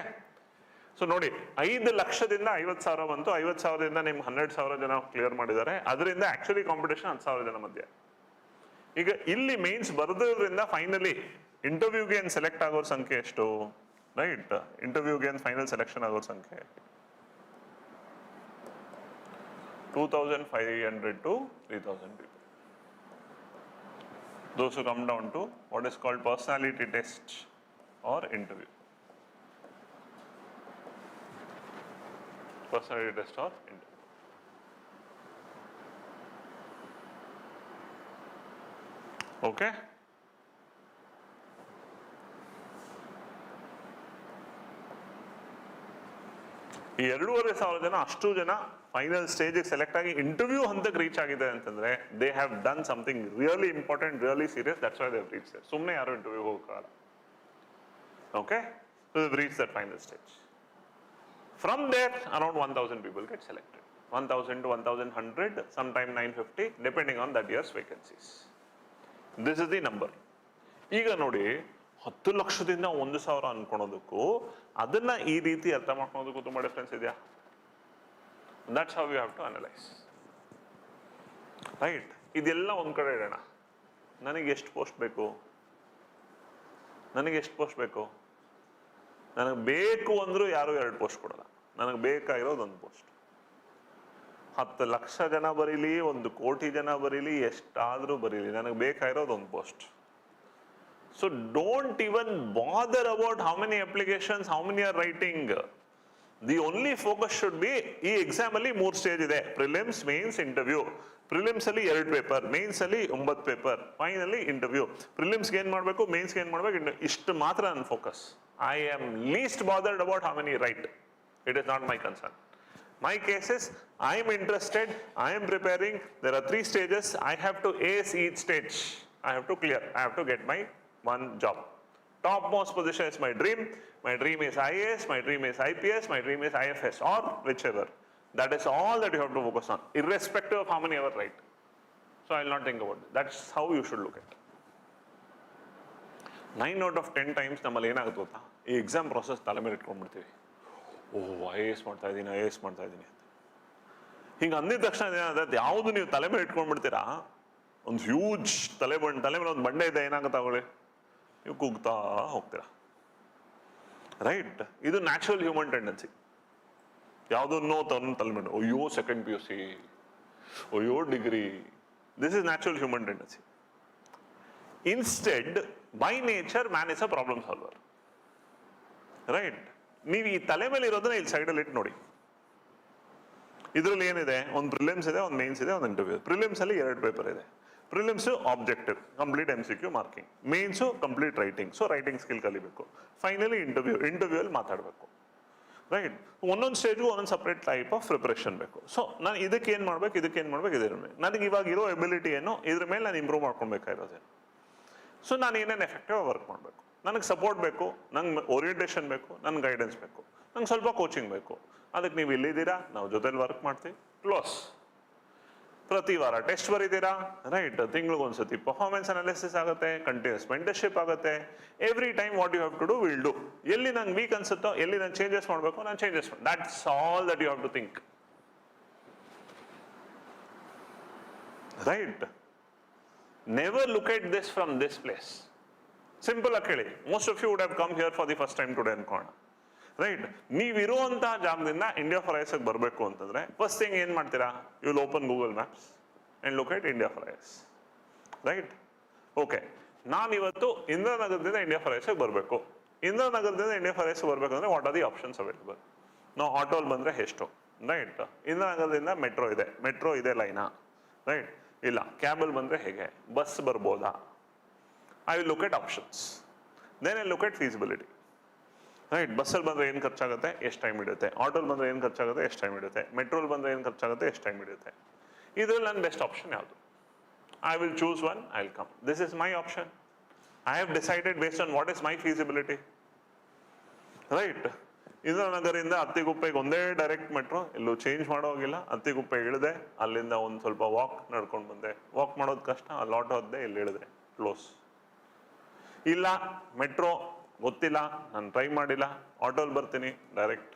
ಸೊ ನೋಡಿ, 5 ಲಕ್ಷದಿಂದ 50,000 ಬಂತು. 50,000ದಿಂದ ನಿಮ್ಗೆ 12,000 ಜನ ಕ್ಲಿಯರ್ ಮಾಡಿದ್ದಾರೆ. ಅದರಿಂದ ಆಕ್ಚುಲಿ ಕಾಂಪಿಟೇಷನ್ 10,000 ಜನ ಮಧ್ಯೆ. ಈಗ ಇಲ್ಲಿ ಮೇನ್ಸ್ ಬರೆದ್ರಿಂದ ಫೈನಲಿ ಇಂಟರ್ವ್ಯೂಗೆ ಏನು ಸೆಲೆಕ್ಟ್ ಆಗೋರ ಸಂಖ್ಯೆ ಎಷ್ಟು? ರೈಟ್, ಇಂಟರ್ವ್ಯೂಗೆ ಏನು ಫೈನಲ್ ಸೆಲೆಕ್ಷನ್ ಆಗೋರ ಸಂಖ್ಯೆ 2,500 to 3,000 people. Those who come down to what is called personality test or interview. Personality test or interview. Okay? ಈ 2,500 ಜನ ಅಷ್ಟು ಜನ ಫೈನಲ್ ಸ್ಟೇಜಿಗೆ ಸೆಲೆಕ್ಟ್ ಆಗಿ ಇಂಟರ್ವ್ಯೂ ಹಂತಕ್ಕೆ ರೀಚ್ ಆಗಿದೆ ಅಂತಂದ್ರೆ they have done something really important, really serious. That's why they have reached there. ಸುಮ್ಮನೆ ಯಾರು ಇಂಟರ್ವ್ಯೂ ಹೋಗಲ್ಲ. Okay, so they reach that final stage. From there around 1,000 people get selected. 1,000 to 1,100, sometime 950, depending on that year's vacancies. This is the number. ಈಗ ನೋಡಿ, 10 ಲಕ್ಷದಿಂದ 1,000 ಅನ್ಕೊಳೋದಕ್ಕೂ ಅದನ್ನ ಈ ರೀತಿ ಅರ್ಥ ಮಾಡ್ಕೊಳೋದಕ್ಕೂ ತುಂಬಾ ಡಿಫ್ರೆನ್ಸ್ ಇದೆಯಾ? That's how you have to analyze. Right? ಇದೆಲ್ಲ ಒಂದ್ ಕಡೆ ಇಡೋಣ. ನನಗೆ ಎಷ್ಟು ಪೋಸ್ಟ್ ಬೇಕು? ನನಗೆ ಬೇಕು ಅಂದ್ರೂ ಯಾರು 2 ಪೋಸ್ಟ್ ಕೊಡಲ್ಲ. ನನಗೆ ಬೇಕಾಗಿರೋದು 1 ಪೋಸ್ಟ್. 10 ಲಕ್ಷ ಜನ ಬರೀಲಿ, 1 ಕೋಟಿ ಜನ ಬರೀಲಿ, ಎಷ್ಟಾದ್ರೂ ಬರೀಲಿ, ನನಗೆ ಬೇಕಾಗಿರೋದು 1 post. So don't even bother about how many applications, how many are writing. The only focus should be, ಈ ಎಕ್ಸಾಮ್ ಅಲ್ಲಿ 3 ಸ್ಟೇಜ್ ಇದೆ: ಪ್ರಿಲಿಮ್ಸ್, ಮೇನ್ಸ್, ಇಂಟರ್ವ್ಯೂ. ಪ್ರಿಲಿಮ್ಸ್ ಅಲ್ಲಿ 2 ಪೇಪರ್, ಮೇನ್ಸ್ ಅಲ್ಲಿ 9 ಪೇಪರ್, ಫೈನಲಿ ಇಂಟರ್ವ್ಯೂ. ಪ್ರಿಲಿಮ್ಸ್ಗೆ ಏನ್ ಮಾಡಬೇಕು, ಮೇನ್ಸ್ಗೆ ಏನ್ ಮಾಡಬೇಕು, ಇಷ್ಟು ಮಾತ್ರ ನನ್ನ focus. I am list bothered about how many right. It is not my concern. My case is, I am interested, I am preparing, there are 3 stages, I have to ace each stage. I have to clear, I have to get my one job. Topmost position is my dream is IAS, my dream is IPS, my dream is IFS, or whichever. That is all that you have to focus on, irrespective of how many ever write. So I will not think about it. That's how you should look at it. 9 out of 10 times ನಮ್ಮಲ್ಲಿ ಏನಾಗುತ್ತೆ ಗೊತ್ತಾ, ಈ exam process ತಲೆ ಮೇಲೆ ಇಟ್ಕೊಂಡ್ಬಿಡ್ತೀವಿ. IAS ಮಾಡ್ತಾ ಇದ್ದೀನಿ IAS ಮಾಡ್ತಾ ಇದ್ದೀನಿ ಅಂತ. ಹಿಂಗೆ ಅಂದಿದ ತಕ್ಷಣ ಏನಾಗುತ್ತೆ, ಯಾವುದು ನೀವು ತಲೆ ಮೇಲೆ ಇಟ್ಕೊಂಡ್ಬಿಡ್ತೀರಾ, ಒಂದು ಹ್ಯೂಜ್ ತಲೆ ಮೇಲೆ ಒಂದು ಬಂಡೆ ಇದೆ, ಏನಾಗುತ್ತೆ ತಗೊಳ್ಳಿ, ನೀವು ಕೂಗ್ತಾ ಹೋಗ್ತೀರಾ. ರೈಟ್? ಇದು ನ್ಯಾಚುರಲ್ ಹ್ಯೂಮನ್ ಟೆಂಡೆನ್ಸಿ. ಯಾವುದನ್ನೋ ತಲೆ ಮೇಲೆ, ಅಯ್ಯೋ ಸೆಕೆಂಡ್ PUC, ಅಯ್ಯೋ degree. This is natural human tendency. Instead by nature man is a problem solver. Right? ನೀವು ಈ ತಲೆ ಮೇಲೆ ಇರೋದನ್ನ ಇಲ್ಲಿ ಸೈಡಲ್ಲಿ ಇಟ್ಟು ನೋಡಿ. ಇದರಲ್ಲಿ ಏನಿದೆ, ಒಂದು ಪ್ರಿಲಿಮ್ಸ್ ಇದೆ, ಒಂದು ಮೇನ್ಸ್ ಇದೆ, ಒಂದು ಇಂಟರ್ವ್ಯೂ. ಪ್ರಿಲಿಮ್ಸ್ ಅಲ್ಲಿ 2 ಪೇಪರ್ ಇದೆ. Prelims objective, complete MCQ marking. Mains complete writing, so writing skill ಕಲಿಬೇಕು. ಫೈನಲಿ ಇಂಟರ್ವ್ಯೂ ಅಲ್ಲಿ ಮಾತಾಡಬೇಕು. ರೈಟ್? ಒಂದೊಂದು ಸ್ಟೇಜ್ಗೂ ಒಂದೊಂದು ಸಪ್ರೇಟ್ ಟೈಪ್ ಆಫ್ ಪ್ರಿಪರೇಷನ್ ಬೇಕು. ಸೊ ನಾನು ಇದಕ್ಕೆ ಏನು ಮಾಡ್ಬೇಕು, ಇದ್ರ ಮೇಲೆ ನನಗೆ ಇವಾಗ ಇರೋ ಎಬಿಲಿಟಿ ಏನು, ಇದ್ರ ಮೇಲೆ ನಾನು ಇಂಪ್ರೂವ್ ಮಾಡ್ಕೊಬೇಕಾಗಿರೋದೇನು. ಸೊ ನಾನು ಏನೇನು ಎಫೆಕ್ಟಿವ್ ವರ್ಕ್ ಮಾಡಬೇಕು. ನನಗೆ ಸಪೋರ್ಟ್ ಬೇಕು, ನಂಗೆ ಓರಿಯೆಂಟೇಷನ್ ಬೇಕು, ನನಗೆ ಗೈಡೆನ್ಸ್ ಬೇಕು, ನಂಗೆ ಸ್ವಲ್ಪ ಕೋಚಿಂಗ್ ಬೇಕು. ಅದಕ್ಕೆ ನೀವು ಇಲ್ಲಿದ್ದೀರಾ, ನಾವು ಜೊತೆಲಿ ವರ್ಕ್ ಮಾಡ್ತೀವಿ. ಕ್ಲೋಸ್. ಪ್ರತಿ ವಾರ ಟೆಸ್ಟ್ ಬರೀತೀರಾ. ರೈಟ್? ತಿಂಗಳಿಗೊಂದ್ಸತಿ ಪರ್ಫಾರ್ಮೆನ್ಸ್ ಅನಾಲಿಸಿಸ್ ಆಗುತ್ತೆ, ಕಂಟಿನ್ಯೂಸ್ ಮೆಂಟರ್ಶಿಪ್ ಆಗುತ್ತೆ. Every time what you have to do will do. ಎಲ್ಲಿ ನಂಗೆ ವೀಕ್ ಅನ್ಸುತ್ತೋ, ಎಲ್ಲಿ ನಾನು ಚೇಂಜಸ್ ಮಾಡಬೇಕು, ನಾನು ಚೇಂಜಸ್ ಮಾಡಿ. That's all that you have to think. Right? Never look at this from this place. Simple ಆಗಿ ಕೇಳಿ, most of you would have come here for the first time today ಅನ್ಕೋಣ. Right? ನೀವಿರುವಂತಹ ಜಾಗದಿಂದ India for IAS ಬರಬೇಕು ಅಂತಂದ್ರೆ first thing ಏನ್ ಮಾಡ್ತೀರಾ, you will open Google Maps and look at India for IAS. Right? Okay, ನಾನು ಇವತ್ತು ಇಂದಿರಾನಗರದಿಂದ ಇಂಡಿಯಾ ಫಾರ್ IAS ಬರಬೇಕು. ಇಂದಿರಾನಗರದಿಂದ ಇಂಡಿಯಾ ಫಾರ್ IAS ಬರಬೇಕಂದ್ರೆ what are the options available? ನಾವು ಆಟೋಲ್ ಬಂದ್ರೆ ಎಷ್ಟು? ರೈಟ್? ಇಂದಿರಾನಗರದಿಂದ ಮೆಟ್ರೋ ಇದೆ ಲೈನಾ? ರೈಟ್? ಇಲ್ಲ. ಕ್ಯಾಬಲ್ ಬಂದ್ರೆ ಹೇಗೆ? ಬಸ್ ಬರ್ಬೋದಾ? I will look at options. Then I look at feasibility. Right? ಬಸ್ಸಲ್ಲಿ ಬಂದರೆ ಏನು ಖರ್ಚಾಗುತ್ತೆ, ಎಷ್ಟು ಟೈಮ್ ಹಿಡಿಯುತ್ತೆ. ಆಟೋಲ್ ಬಂದರೆ ಏನು ಖರ್ಚಾಗುತ್ತೆ, ಎಷ್ಟು ಟೈಮ್ ಹಿಡಿಯುತ್ತೆ. ಮೆಟ್ರೋಲ್ ಬಂದರೆ ಏನು ಖರ್ಚಾಗುತ್ತೆ, ಎಷ್ಟು ಟೈಮ್ ಹಿಡಿಯುತ್ತೆ. ಇದರಲ್ಲಿ ನನ್ನ ಬೆಸ್ಟ್ ಆಪ್ಷನ್ ಯಾವುದು? I will choose one, I will come. This is my option. I have decided based on what is my feasibility. Right? ಇಂದಿರಾನಗರಿಂದ ಅತ್ತಿಗುಪ್ಪೆಗೆ ಒಂದೇ ಡೈರೆಕ್ಟ್ ಮೆಟ್ರೋ, ಎಲ್ಲೂ ಚೇಂಜ್ ಮಾಡೋಗಿಲ್ಲ. ಅತ್ತಿಗುಪ್ಪೆ ಇಳಿದೆ, ಅಲ್ಲಿಂದ ಒಂದು ಸ್ವಲ್ಪ ವಾಕ್ ನಡ್ಕೊಂಡು ಬಂದೆ. ವಾಕ್ ಮಾಡೋದು ಕಷ್ಟ, ಅಲ್ಲಿ ಆಟೋ ಹದ್ದೆ, ಇಲ್ಲಿ ಇಳಿದೆ, ಕ್ಲೋಸ್. ಇಲ್ಲ, ಮೆಟ್ರೋ ಗೊತ್ತಿಲ್ಲ, ನಾನು ಟ್ರೈ ಮಾಡಿಲ್ಲ, ಆಟೋಲ್ ಬರ್ತೀನಿ ಡೈರೆಕ್ಟ್,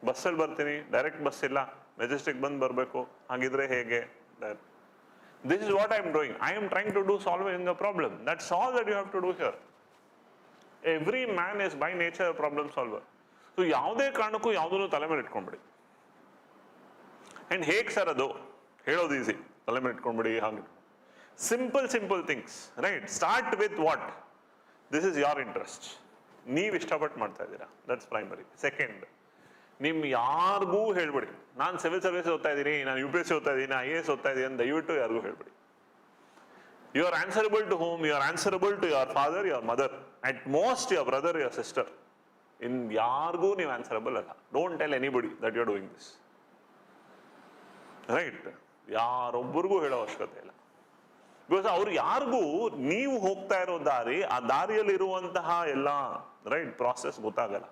ಬಸ್ಸಲ್ಲಿ ಬರ್ತೀನಿ ಡೈರೆಕ್ಟ್, ಬಸ್ ಇಲ್ಲ, ಮೆಜೆಸ್ಟಿಕ್ ಬಂದು ಬರಬೇಕು, ಹಾಗಿದ್ರೆ ಹೇಗೆ? This is what I am doing. I am trying to do solving a problem. That's all that you have to do here. Every man is by nature problem solver. So ಯಾವುದೇ ಕಾರಣಕ್ಕೂ ಯಾವುದನ್ನು ತಲೆ ಮೇಲೆ ಇಟ್ಕೊಂಡ್ಬಿಡಿ. And ಹೇಗೆ sir ಅದು ಹೇಳೋದು easy, ತಲೆ ಮೇಲೆ ಇಟ್ಕೊಂಡ್ಬಿಡಿ ಹಾಗೆ. Simple things. Right? Start with what? This is your interest. ನೀವು ಇಷ್ಟಪಟ್ಟು ಮಾಡ್ತಾ ಇದ್ದೀರಾ, ದಟ್ಸ್ ಪ್ರೈಮರಿ. ಸೆಕೆಂಡ್, ನಿಮ್ ಯಾರಿಗೂ ಹೇಳ್ಬಿಡಿ ನಾನು ಸಿವಿಲ್ ಸರ್ವಿಸ್ ಓದ್ತಾ ಇದ್ದೀನಿ, ನಾನು UPSC ಓದ್ತಾ ಇದ್ದೀನಿ, IAS ಓದ್ತಾ ಇದ್ದೀನಿ ಅಂತ ದಯವಿಟ್ಟು ಯಾರಿಗೂ ಹೇಳ್ಬಿಡಿ. You are answerable to home, you are answerable to your father, your mother, at most your brother, your sister. In ಯಾರಿಗೂ ನೀವು ಆನ್ಸರಬಲ್ ಅಲ್ಲ. Don't tell anybody that you are doing this. Right? ಯಾರೊಬ್ಬರಿಗೂ ಹೇಳೋ ಅವಶ್ಯಕತೆ ಇಲ್ಲ. ಬಿಕಾಸ್ ಅವ್ರು ಯಾರಿಗೂ ನೀವು ಹೋಗ್ತಾ ಇರೋ ದಾರಿ, ಆ ದಾರಿಯಲ್ಲಿರುವಂತಹ ಎಲ್ಲ ರೈಟ್ ಪ್ರಾಸೆಸ್ ಗೊತ್ತಾಗಲ್ಲ.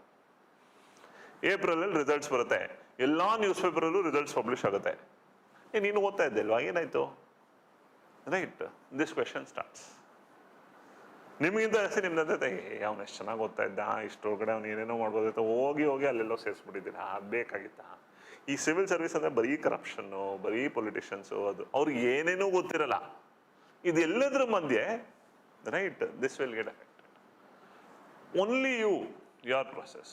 ಏಪ್ರಿಲ್ ಅಲ್ಲಿ ರಿಸಲ್ಟ್ಸ್ ಬರುತ್ತೆ, ಎಲ್ಲಾ ನ್ಯೂಸ್ ಪೇಪರ್ ಅಲ್ಲೂ ರಿಸಲ್ಟ್ಸ್ ಪಬ್ಲಿಷ್ ಆಗುತ್ತೆ. ನೀನು ಓದ್ತಾ ಇದ್ದಲ್ವಾ, ಏನಾಯ್ತು? ರೈಟ್? This question starts. ನಿಮ್ಗಿಂತ ಜಾಸ್ತಿ ನಿಮ್ದಂತೆ ಅವನು ಎಷ್ಟು ಚೆನ್ನಾಗಿ ಓದ್ತಾ ಇದ್ದ, ಇಷ್ಟೊಳಗಡೆ ಅವ್ನು ಏನೇನೋ ಮಾಡ್ಬೋದಾಯ್ತು, ಹೋಗಿ ಅಲ್ಲೆಲ್ಲೋ ಸೇರಿಸ್ಬಿಟ್ಟಿದ್ದೀರಾ, ಬೇಕಾಗಿತ್ತಾ? ಈ ಸಿವಿಲ್ ಸರ್ವಿಸ್ ಅಂದ್ರೆ ಬರೀ ಕರಪ್ಷನ್ನು, ಬರೀ ಪೊಲಿಟಿಷಿಯನ್ಸು, ಅದು ಅವ್ರಿಗೆ ಏನೇನೂ ಗೊತ್ತಿರಲ್ಲ. ಇದೆಲ್ಲದ್ರ ಮಧ್ಯೆ write this will get affected. Only your process.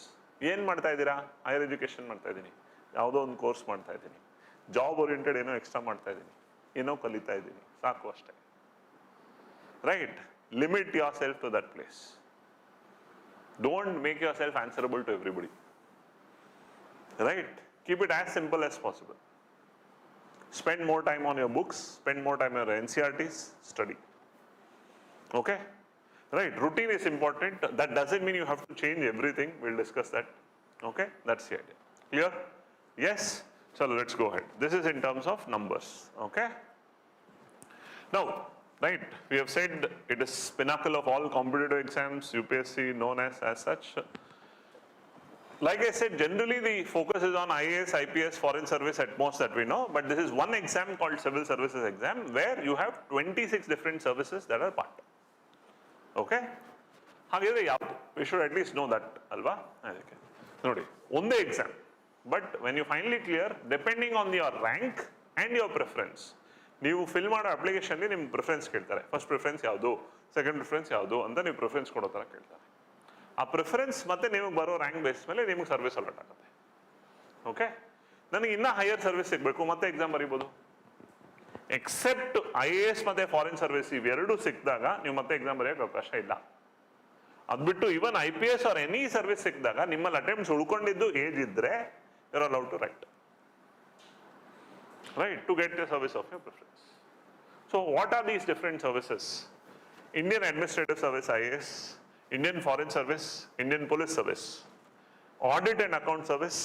ಏನು ಮಾಡ್ತಾ ಇದ್ದೀರಾ? ಹೈಯರ್ ಎಜುಕೇಶನ್ ಮಾಡ್ತಾ ಇದ್ದೀನಿ, ಯಾವುದೋ ಒಂದು ಕೋರ್ಸ್ ಮಾಡ್ತಾ ಇದ್ದೀನಿ, ಜಾಬ್ ಓರಿಯೆಂಟೆಡ್ ಏನೋ ಎಕ್ಸ್ಟ್ರಾ ಮಾಡ್ತಾ ಇದ್ದೀನಿ, ಏನೋ ಕಲಿತಾ ಇದ್ದೀನಿ, ಸಾಕು ಅಷ್ಟೇ. Right? Limit your self to that place. Don't make your self answerable to everybody. Right? Keep it as simple as possible. Spend more time on your books, spend more time on your NCERTs, study. Okay? Right, routine is important. That doesn't mean you have to change everything. We'll discuss that. Okay? That's the idea. Clear? Yes? So let's go ahead. This is in terms of numbers, okay? Now, right, we have said it is pinnacle of all competitive exams, UPSC known as such. Like I said, generally the focus is on IAS, IPS, foreign service at most that we know, but this is one exam called civil services exam where you have 26 different services that are part. Okay? We should at least know that, alva? Nodi, one exam. But when you finally clear, depending on your rank and your preference, ನೀವು fill ಮಾಡೋ ಅಪ್ಲಿಕೇಶನ್ಲಿ ನಿಮ್ಮ preference ಕೇಳ್ತಾರೆ. First preference ಯಾವುದು, second preference ಯಾವುದು ಅಂತ ನೀವು preference ಕೊಡೋ ಥರ ಕೇಳ್ತಾರೆ. ಆ ಪ್ರಿಫರೆನ್ಸ್ ಮತ್ತೆ ನಿಮಗೆ ಬರೋ ರ್ಯಾಂಕ್ ಬೇಸ್ ಮೇಲೆ ನಿಮಗೆ ಸರ್ವಿಸ್ ಅಲಾಟ್ ಆಗುತ್ತೆ. ಓಕೆ, ನನಗೆ ಇನ್ನೂ ಹೈಯರ್ ಸರ್ವಿಸ್ ಸಿಗಬೇಕು ಮತ್ತೆ ಎಕ್ಸಾಮ್ ಬರೀಬೋದು. ಎಕ್ಸೆಪ್ಟ್ IAS ಮತ್ತೆ ಫಾರಿನ್ ಸರ್ವಿಸ್ ಇವೆರಡು ಸಿಕ್ಕಿದಾಗ ನೀವು ಮತ್ತೆ ಎಕ್ಸಾಮ್ ಬರೆಯೋಕ್ಕೆ ಅವಕಾಶ ಇಲ್ಲ. ಅದು ಬಿಟ್ಟು even IPS or any service ಸಿಕ್ಕಿದಾಗ ನಿಮ್ಮಲ್ಲಿ ಅಟೆಂಪ್ಟ್ಸ್ ಉಳ್ಕೊಂಡಿದ್ದು ಏಜ್ ಇದ್ರೆ you are allowed to write. Right, to get the service of your preference. So what are these different services? Indian Administrative Service IAS, Indian Foreign Service, Indian Police Service, Audit and Account Service,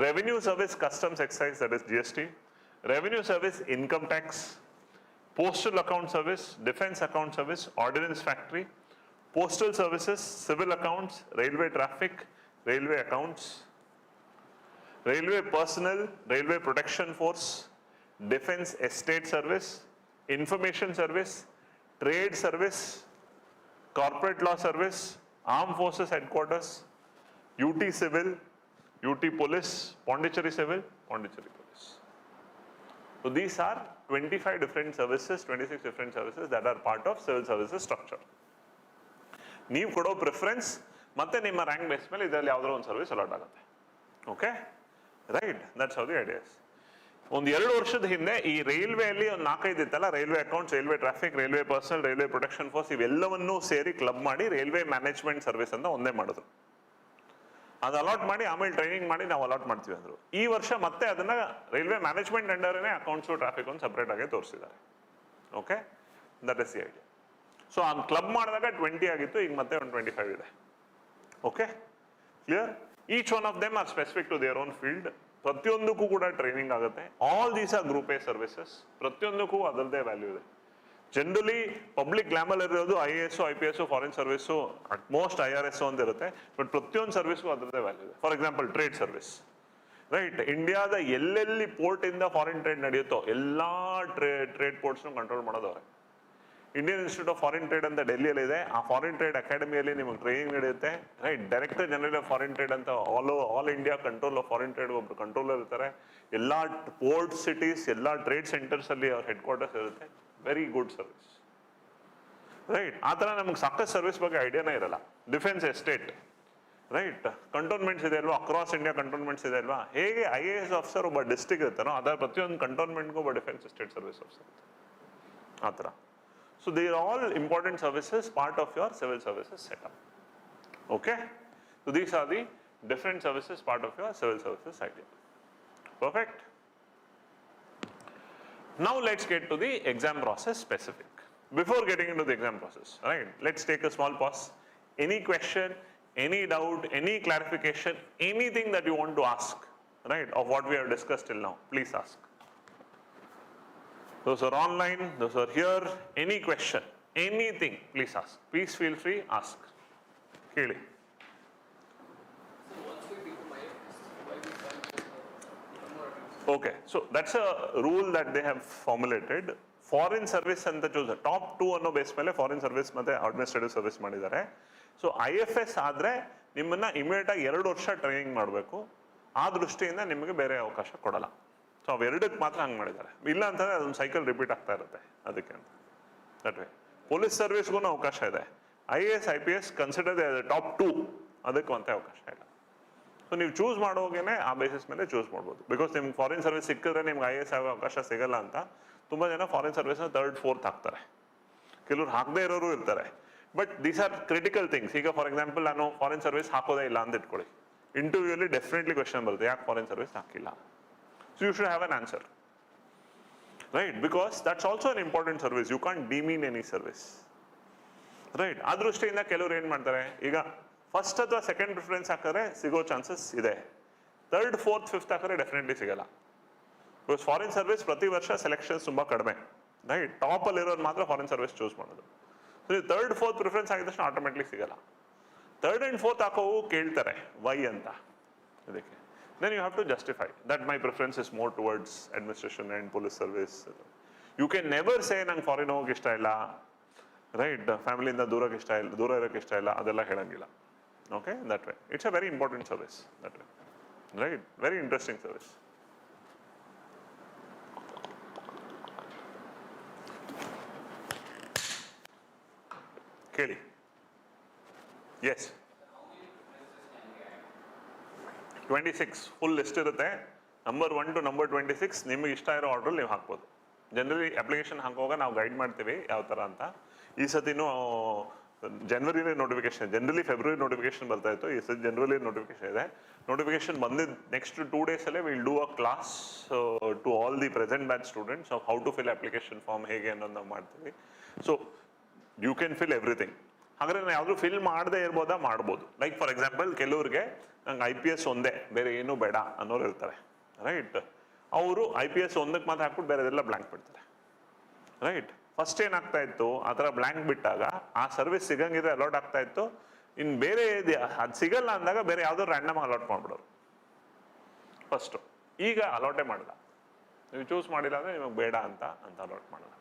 Revenue Service Customs Excise, that is GST, Revenue Service Income Tax, Postal Account Service, Defense Account Service, Ordnance Factory, Postal Services, Civil Accounts, Railway Traffic, Railway Accounts, Railway Personnel, Railway Protection Force, Defense Estate Service, Information Service, Trade Service, Corporate Law Service, Armed Forces Headquarters, UT Civil, UT Police, Pondicherry Civil, Pondicherry Police. So these are 25 different services, 26 different services that are part of civil services structure. ನೀವು ಕೊಡೋ preference ಮತ್ತೆ ನಿಮ್ಮ rank base ಮೇಲೆ ಇದರಲ್ಲಿ ಯಾವ್ದಾದ್ರು ಒಂದು service allot ಆಗುತ್ತೆ. Okay, right, that's how the idea is. ಒಂದು 2 ವರ್ಷದ ಹಿಂದೆ ಈ ರೈಲ್ವೆಯಲ್ಲಿ ಒಂದು 4-5 ಇತ್ತಲ್ಲ, railway accounts, railway traffic, railway personal, railway protection force, ಇವೆಲ್ಲವನ್ನೂ ಸೇರಿ ಕ್ಲಬ್ ಮಾಡಿ ರೈಲ್ವೆ ಮ್ಯಾನೇಜ್ಮೆಂಟ್ ಸರ್ವಿಸ್ ಅಂತ ಒಂದೇ ಮಾಡಿದ್ರು. ಅದು ಅಲಾಟ್ ಮಾಡಿ ಆಮೇಲೆ ಟ್ರೈನಿಂಗ್ ಮಾಡಿ ನಾವು ಅಲಾಟ್ ಮಾಡ್ತೀವಿ ಅಂದರು. ಈ ವರ್ಷ ಮತ್ತೆ ಅದನ್ನ ರೈಲ್ವೆ ಮ್ಯಾನೇಜ್ಮೆಂಟ್ ಅಂಡರೇ ಅಕೌಂಟ್ಸು ಟ್ರಾಫಿಕ್ ಒಂದು ಸಪ್ರೇಟ್ ಆಗಿ ತೋರಿಸಿದ್ದಾರೆ. Okay, that is the idea. So ಆ ಕ್ಲಬ್ ಮಾಡಿದಾಗ 20 ಆಗಿತ್ತು, ಈಗ ಮತ್ತೆ ಒಂದು 25 ಇದೆ. Okay, clear? Each one of them are specific to their own field. ಪ್ರತಿಯೊಂದಕ್ಕೂ ಕೂಡ ಟ್ರೈನಿಂಗ್ ಆಗುತ್ತೆ. All these are group A services. ಪ್ರತಿಯೊಂದಕ್ಕೂ ಅದರದ್ದೇ ವ್ಯಾಲ್ಯೂ ಇದೆ. ಜನರಲಿ ಪಬ್ಲಿಕ್ ಗ್ಲಾಮಲ್ ಇರೋದು IAS, IPS, foreign service, at most IRS ಅಂತ ಇರುತ್ತೆ. ಬಟ್ ಪ್ರತಿಯೊಂದು ಸರ್ವಿಸ್ಗೂ ಅದರದ್ದೇ ವ್ಯಾಲ್ಯೂ ಇದೆ. For example trade service, right? ಇಂಡಿಯಾದ ಎಲ್ಲೆಲ್ಲಿ ಪೋರ್ಟ್ ಇಂದ ಫಾರಿನ್ ಟ್ರೇಡ್ ನಡೆಯುತ್ತೋ ಎಲ್ಲಾ ಟ್ರೇಡ್ ಪೋರ್ಟ್ಸ್ನು ಕಂಟ್ರೋಲ್ ಮಾಡೋದವ್ರೆ. Indian Institute of foreign trade ಅಂತ ಡೆಲ್ಲಿಯಲ್ಲಿ ಇದೆ. ಆ ಫಾರಿನ್ ಟ್ರೇಡ್ ಅಕಾಡೆಮಿಯಲ್ಲಿ ನಿಮಗೆ ಟ್ರೈನಿಂಗ್ ನಡೆಯುತ್ತೆ. Right, director general of foreign trade ಅಂತ all India control of foreign trade ಒಬ್ರು ಕಂಟ್ರೋಲರ್ ಇರ್ತಾರೆ. ಎಲ್ಲ ಪೋರ್ಟ್ ಸಿಟೀಸ್, ಎಲ್ಲ ಟ್ರೇಡ್ ಸೆಂಟರ್ಸ್ ಅಲ್ಲಿ ಅವ್ರ ಹೆಡ್ ಕ್ವಾರ್ಟರ್ಸ್ ಇರುತ್ತೆ. Very good service, right? ಆ ಥರ ನಮ್ಗೆ ಸಾಕಷ್ಟು ಸರ್ವಿಸ್ ಬಗ್ಗೆ ಐಡಿಯಾನೇ ಇರಲ್ಲ. Defence estate, right? ಕಂಟೋನ್ಮೆಂಟ್ಸ್ ಇದೆ ಅಲ್ವಾ, ಅಕ್ರಾಸ್ ಇಂಡಿಯಾ ಕಂಟೋನ್ಮೆಂಟ್ಸ್ ಇದೆ ಅಲ್ವಾ? ಹೇಗೆ IAS ಆಫೀಸರ್ ಒಬ್ಬ ಡಿಸ್ಟ್ರಿಕ್ಟ್ ಇರ್ತಾನೋ ಅದರ ಪ್ರತಿಯೊಂದು ಕಂಟೋನ್ಮೆಂಟ್ಗೂ ಒಬ್ಬ ಡಿಫೆನ್ಸ್ ಎಸ್ಟೇಟ್ ಸರ್ವಿಸ್ ಆಫೀಸರ್ ಇರ್ತಾರೆ. ಆ ಥರ. So they are all important services, part of your civil services setup. Okay? So these are the different services, part of your civil services idea. Perfect? Now let's get to the exam process specific. Before getting into the exam process, right? Let's take a small pause. Any question, any doubt, any clarification, anything that you want to ask, right, of what we have discussed till now, please ask. Those are online, those are here, any question, anything, please ask. Please feel free, ask. Keli. Okay, so that's a rule that they have formulated. Foreign service and the choose top 2 ಅನ್ನೋ base ಮೇಲೆ foreign service ಮತ್ತೆ administrative service ಮಾಡಿದ್ದಾರೆ. So IFS ಆದ್ರೆ ನಿಮ್ಮನ್ನ immediate ಆಗಿ 2 ವರ್ಷ training ಮಾಡಬೇಕು. ಆ ದೃಷ್ಟಿಯಿಂದ ನಿಮಗೆ ಬೇರೆ ಅವಕಾಶ ಕೊಡಲ್ಲ. ಸೊ ಅವೆರಡಕ್ಕೆ ಮಾತ್ರ ಹಂಗೆ ಮಾಡಿದ್ದಾರೆ. ಇಲ್ಲ ಅಂತಂದ್ರೆ ಅದೊಂದು ಸೈಕಲ್ ರಿಪೀಟ್ ಆಗ್ತಾ ಇರುತ್ತೆ ಅದಕ್ಕೆ ಅಂತ. ದಟ್ ವೇ ಪೊಲೀಸ್ ಸರ್ವಿಸ್ಗೂ ಅವಕಾಶ ಇದೆ. IAS, IPS ಕನ್ಸಿಡರ್ ಟಾಪ್ 2, ಅದಕ್ಕೆ ಅಂತ ಅವಕಾಶ ಇಲ್ಲ. ಸೊ ನೀವು ಚೂಸ್ ಮಾಡೋಗೇನೆ ಆ ಬೇಸಿಸ್ ಮೇಲೆ ಚೂಸ್ ಮಾಡ್ಬೋದು. ಬಿಕಾಸ್ ನಿಮ್ಗೆ ಫಾರಿನ್ ಸರ್ವಿಸ್ ಸಿಕ್ಕಿದ್ರೆ ನಿಮ್ಗೆ IAS ಆಗೋ ಅವಕಾಶ ಸಿಗಲ್ಲ ಅಂತ ತುಂಬ ಜನ ಫಾರಿನ್ ಸರ್ವಿಸ್ನ 3rd, 4th ಹಾಕ್ತಾರೆ. ಕೆಲವ್ರು ಹಾಕದೇ ಇರೋರು ಇರ್ತಾರೆ. But these are critical things. ಈಗ ಫಾರ್ ಎಕ್ಸಾಂಪಲ್ ನಾನು ಫಾರಿನ್ ಸರ್ವಿಸ್ ಹಾಕೋದೇ ಇಲ್ಲ ಅಂತ ಇಟ್ಕೊಳ್ಳಿ, ಇಂಟರ್ವ್ಯೂಲಿ ಡೆಫಿನೆಟ್ಲಿ ಕ್ವೆಶನ್ ಬರುತ್ತೆ, ಯಾಕೆ ಫಾರಿನ್ ಸರ್ವಿಸ್ ಹಾಕಿಲ್ಲ? So you should have an answer, right? Because that's also an important service. You can't demean any service, right? ಆ ದೃಷ್ಟಿಯಿಂದ ಕೆಲವರು ಏನು ಮಾಡ್ತಾರೆ, ಈಗ ಫಸ್ಟ್ ಅಥವಾ ಸೆಕೆಂಡ್ ಪ್ರಿಫರೆನ್ಸ್ ಹಾಕಿದ್ರೆ ಸಿಗೋ ಚಾನ್ಸಸ್ ಇದೆ. 3rd, 4th, 5th ಹಾಕಿದ್ರೆ ಡೆಫಿನೆಟ್ಲಿ ಸಿಗಲ್ಲ. ಬಿಕಾಸ್ ಫಾರಿನ್ ಸರ್ವಿಸ್ ಪ್ರತಿ ವರ್ಷ ಸೆಲೆಕ್ಷನ್ಸ್ ತುಂಬ ಕಡಿಮೆ, ರೈಟ್? ಟಾಪಲ್ಲಿರೋರು ಮಾತ್ರ ಫಾರಿನ್ ಸರ್ವಿಸ್ ಚೂಸ್ ಮಾಡೋದು. ಸೊ 3rd, 4th ಪ್ರಿಫರೆನ್ಸ್ ಆಗಿದ ತಕ್ಷಣ ಆಟೋಮೆಟಿಕ್ ಸಿಗಲ್ಲ. 3rd and 4th ಹಾಕೋವು ಕೇಳ್ತಾರೆ ವೈ ಅಂತ ಇದಕ್ಕೆ. Then you have to justify that my preference is more towards administration and police service. You can never say ನಂಗೆ foreign ಹೋಗಕ್ಕೆ ಇಷ್ಟ ಇಲ್ಲ, ರೈಟ್? ಫ್ಯಾಮಿಲಿಯಿಂದ ದೂರ ಇರೋಕ್ಕೆ ಇಷ್ಟ ಇಲ್ಲ, ಅದೆಲ್ಲ ಹೇಳಂಗಿಲ್ಲ. Okay, that way it's a very important service, that way, right? Very interesting service. ಕೇಳಿ. ಎಸ್, 26 ಫುಲ್ ಲಿಸ್ಟ್ ಇರುತ್ತೆ. ನಂಬರ್ 1 to ನಂಬರ್ 26 ನಿಮಗೆ ಇಷ್ಟ ಇರೋ ಆರ್ಡ್ರಲ್ಲಿ ನೀವು ಹಾಕ್ಬೋದು. ಜನರಲಿ ಅಪ್ಲಿಕೇಶನ್ ಹಾಕುವಾಗ ನಾವು ಗೈಡ್ ಮಾಡ್ತೀವಿ ಯಾವ ಥರ ಅಂತ. ಈ ಸತಿನೂ ಜನವರಿಲಿ ನೋಟಿಫಿಕೇಶನ್, ಜನರಲಿ ಫೆಬ್ರವರಿ ನೋಟಿಫಿಕೇಶನ್ ಬರ್ತಾ ಇತ್ತು, ಈ ಸತಿ ಜನವರಿ ನೋಟಿಫಿಕೇಶನ್ ಇದೆ. ನೋಟಿಫಿಕೇಶನ್ ಬಂದಿದ್ದು ನೆಕ್ಸ್ಟ್ 2 daysಲ್ಲೇ will do a class to all the present batch students of how to fill application form ಹೇಗೆ ಅನ್ನೋದು ನಾವು ಮಾಡ್ತೀವಿ. So you can fill everything. ಹಾಗಾದ್ರೆ ನಾವು ಯಾವುದು ಫಿಲ್ ಮಾಡದೇ ಇರ್ಬೋದಾ? ಮಾಡ್ಬೋದು. ಲೈಕ್ ಫಾರ್ ಎಕ್ಸಾಂಪಲ್, ಕೆಲವ್ರಿಗೆ ನಂಗೆ IPS ಒಂದೇ, ಬೇರೆ ಏನೂ ಬೇಡ ಅನ್ನೋರು ಇರ್ತಾರೆ, ರೈಟ್? ಅವರು IPS ಒಂದಕ್ಕೆ ಮಾತ್ರ ಹಾಕ್ಬಿಟ್ಟು ಬೇರೆದೆಲ್ಲ ಬ್ಲ್ಯಾಂಕ್ ಬಿಡ್ತಾರೆ, ರೈಟ್? ಫಸ್ಟ್ ಏನಾಗ್ತಾ ಇತ್ತು, ಆ ಥರ ಬ್ಲ್ಯಾಂಕ್ ಬಿಟ್ಟಾಗ ಆ ಸರ್ವಿಸ್ ಸಿಗಂಗಿದ್ರೆ ಅಲಾಟ್ ಆಗ್ತಾ ಇತ್ತು. ಇನ್ನು ಬೇರೆ ಅದು ಸಿಗಲ್ಲ ಅಂದಾಗ ಬೇರೆ ಯಾವುದೋ ರ್ಯಾಂಡಮ್ ಅಲಾಟ್ ಮಾಡ್ಬಿಡೋರು ಫಸ್ಟು. ಈಗ ಅಲಾಟೇ ಮಾಡಲ್ಲ, ನೀವು ಚೂಸ್ ಮಾಡಿಲ್ಲ ಅಂದರೆ ನಿಮಗೆ ಬೇಡ ಅಂತ ಅಲಾಟ್ ಮಾಡಲ್ಲ,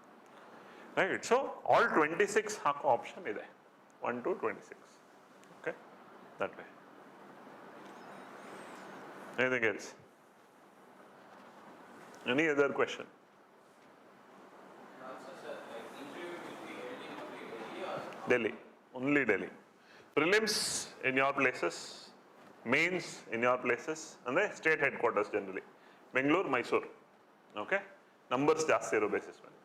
ರೈಟ್? ಸೊ ಆಲ್ 26 ಹಾಕೋ ಆಪ್ಷನ್ ಇದೆ, 1 to 26. Okay, that way. Anything else? Any other question? Also, sir, like interview will be held in Delhi or? Delhi, only Delhi. Prelims in your places, mains in your places, and the state headquarters generally. Bangalore, Mysore. Okay? Numbers ಜಾಸ್ತಿ ಇರೋ basis ಮೇಲೆ.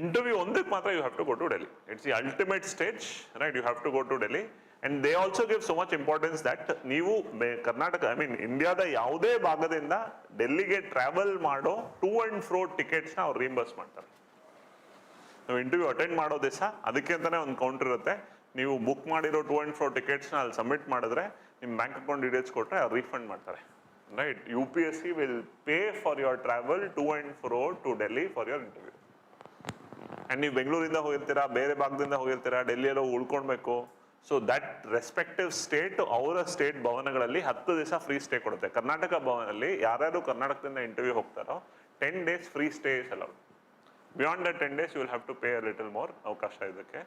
Interview ಒಂದಕ್ಕೆ ಮಾತ್ರ you have to go to Delhi. It's the ultimate stage, right? You have to go to Delhi. And they also give so much importance that ನೀವು Karnataka, I mean ಇಂಡಿಯಾದ ಯಾವುದೇ ಭಾಗದಿಂದ ಡೆಲ್ಲಿಗೆ ಟ್ರಾವೆಲ್ ಮಾಡೋ ಟು ಅಂಡ್ ಫ್ರೋ ಟಿಕೆಟ್ಸ್ನ ಅವ್ರು ರೀಂಬರ್ಸ್ ಮಾಡ್ತಾರೆ. ನಾವು interview attend ಮಾಡೋ ದಿವಸ ಅದಕ್ಕೆ ಅಂತಾನೆ ಒಂದು ಕೌಂಟರ್ ಇರುತ್ತೆ. ನೀವು ಬುಕ್ ಮಾಡಿರೋ ಟು ಅಂಡ್ ಫ್ರೋ ಟಿಕೆಟ್ಸ್ನ ಅಲ್ಲಿ ಸಬ್ಮಿಟ್ ಮಾಡಿದ್ರೆ ನಿಮ್ಮ ಬ್ಯಾಂಕ್ ಅಕೌಂಟ್ ಡೀಟೇಲ್ಸ್ ಕೊಟ್ಟರೆ ಅವ್ರು ರೀಫಂಡ್ ಮಾಡ್ತಾರೆ, right? UPSC will pay for your travel to and fro to Delhi for your interview. And ನೀವು ಬೆಂಗಳೂರಿಂದ ಹೋಗಿರ್ತೀರಾ, ಬೇರೆ ಭಾಗದಿಂದ ಹೋಗಿರ್ತೀರಾ, ಡೆಲ್ಲಿಯಲ್ಲೋ ಉಳ್ಕೊಳ್ಬೇಕು. ಸೊ ದಟ್ ರೆಸ್ಪೆಕ್ಟಿವ್ ಸ್ಟೇಟ್ ಅವರ ಸ್ಟೇಟ್ ಭವನಗಳಲ್ಲಿ 10 ದಿವಸ ಫ್ರೀ ಸ್ಟೇ ಕೊಡುತ್ತೆ. ಕರ್ನಾಟಕ ಭವನಲ್ಲಿ ಯಾರ್ಯಾರು ಕರ್ನಾಟಕದಿಂದ ಇಂಟರ್ವ್ಯೂ ಹೋಗ್ತಾರೋ 10 days free stay is allowed. Beyond the 10 days you will have to pay a little more, ಅವಕಾಶ ಇದಕ್ಕೆ.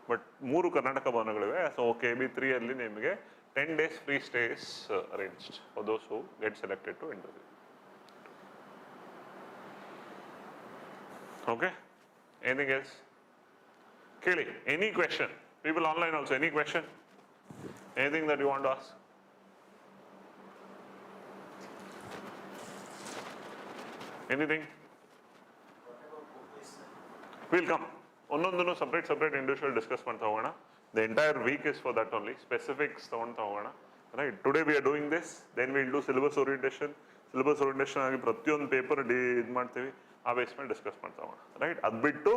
ಬಟ್ 3 ಕರ್ನಾಟಕ ಭವನಗಳಿವೆ. ಸೊ KB3 ಅಲ್ಲಿ ನಿಮಗೆ 10 days free stay is arranged for those who get selected to interview. Okay, anything else? ಕೇಳಿ, any question? People online also, any question? Anything that you want to ask? Anything? We'll come. ಒಂದೊಂದನ್ನು separate individual discuss ಮಾಡ್ತಾ ಹೋಗೋಣ. The entire week is for that only. Specifics ತಗೊಂಡ್ತಾ ಹೋಗೋಣ. Right? Today we are doing this. Then we'll do syllabus orientation. Syllabus orientation ಆಗಿ ಪ್ರತಿಯೊಂದು paper ಇದು ಮಾಡ್ತೀವಿ. ಆ base ಮೇಲೆ discuss ಮಾಡ್ತಾ ಹೋಗೋಣ. ರೈಟ್? ಅದು ಬಿಟ್ಟು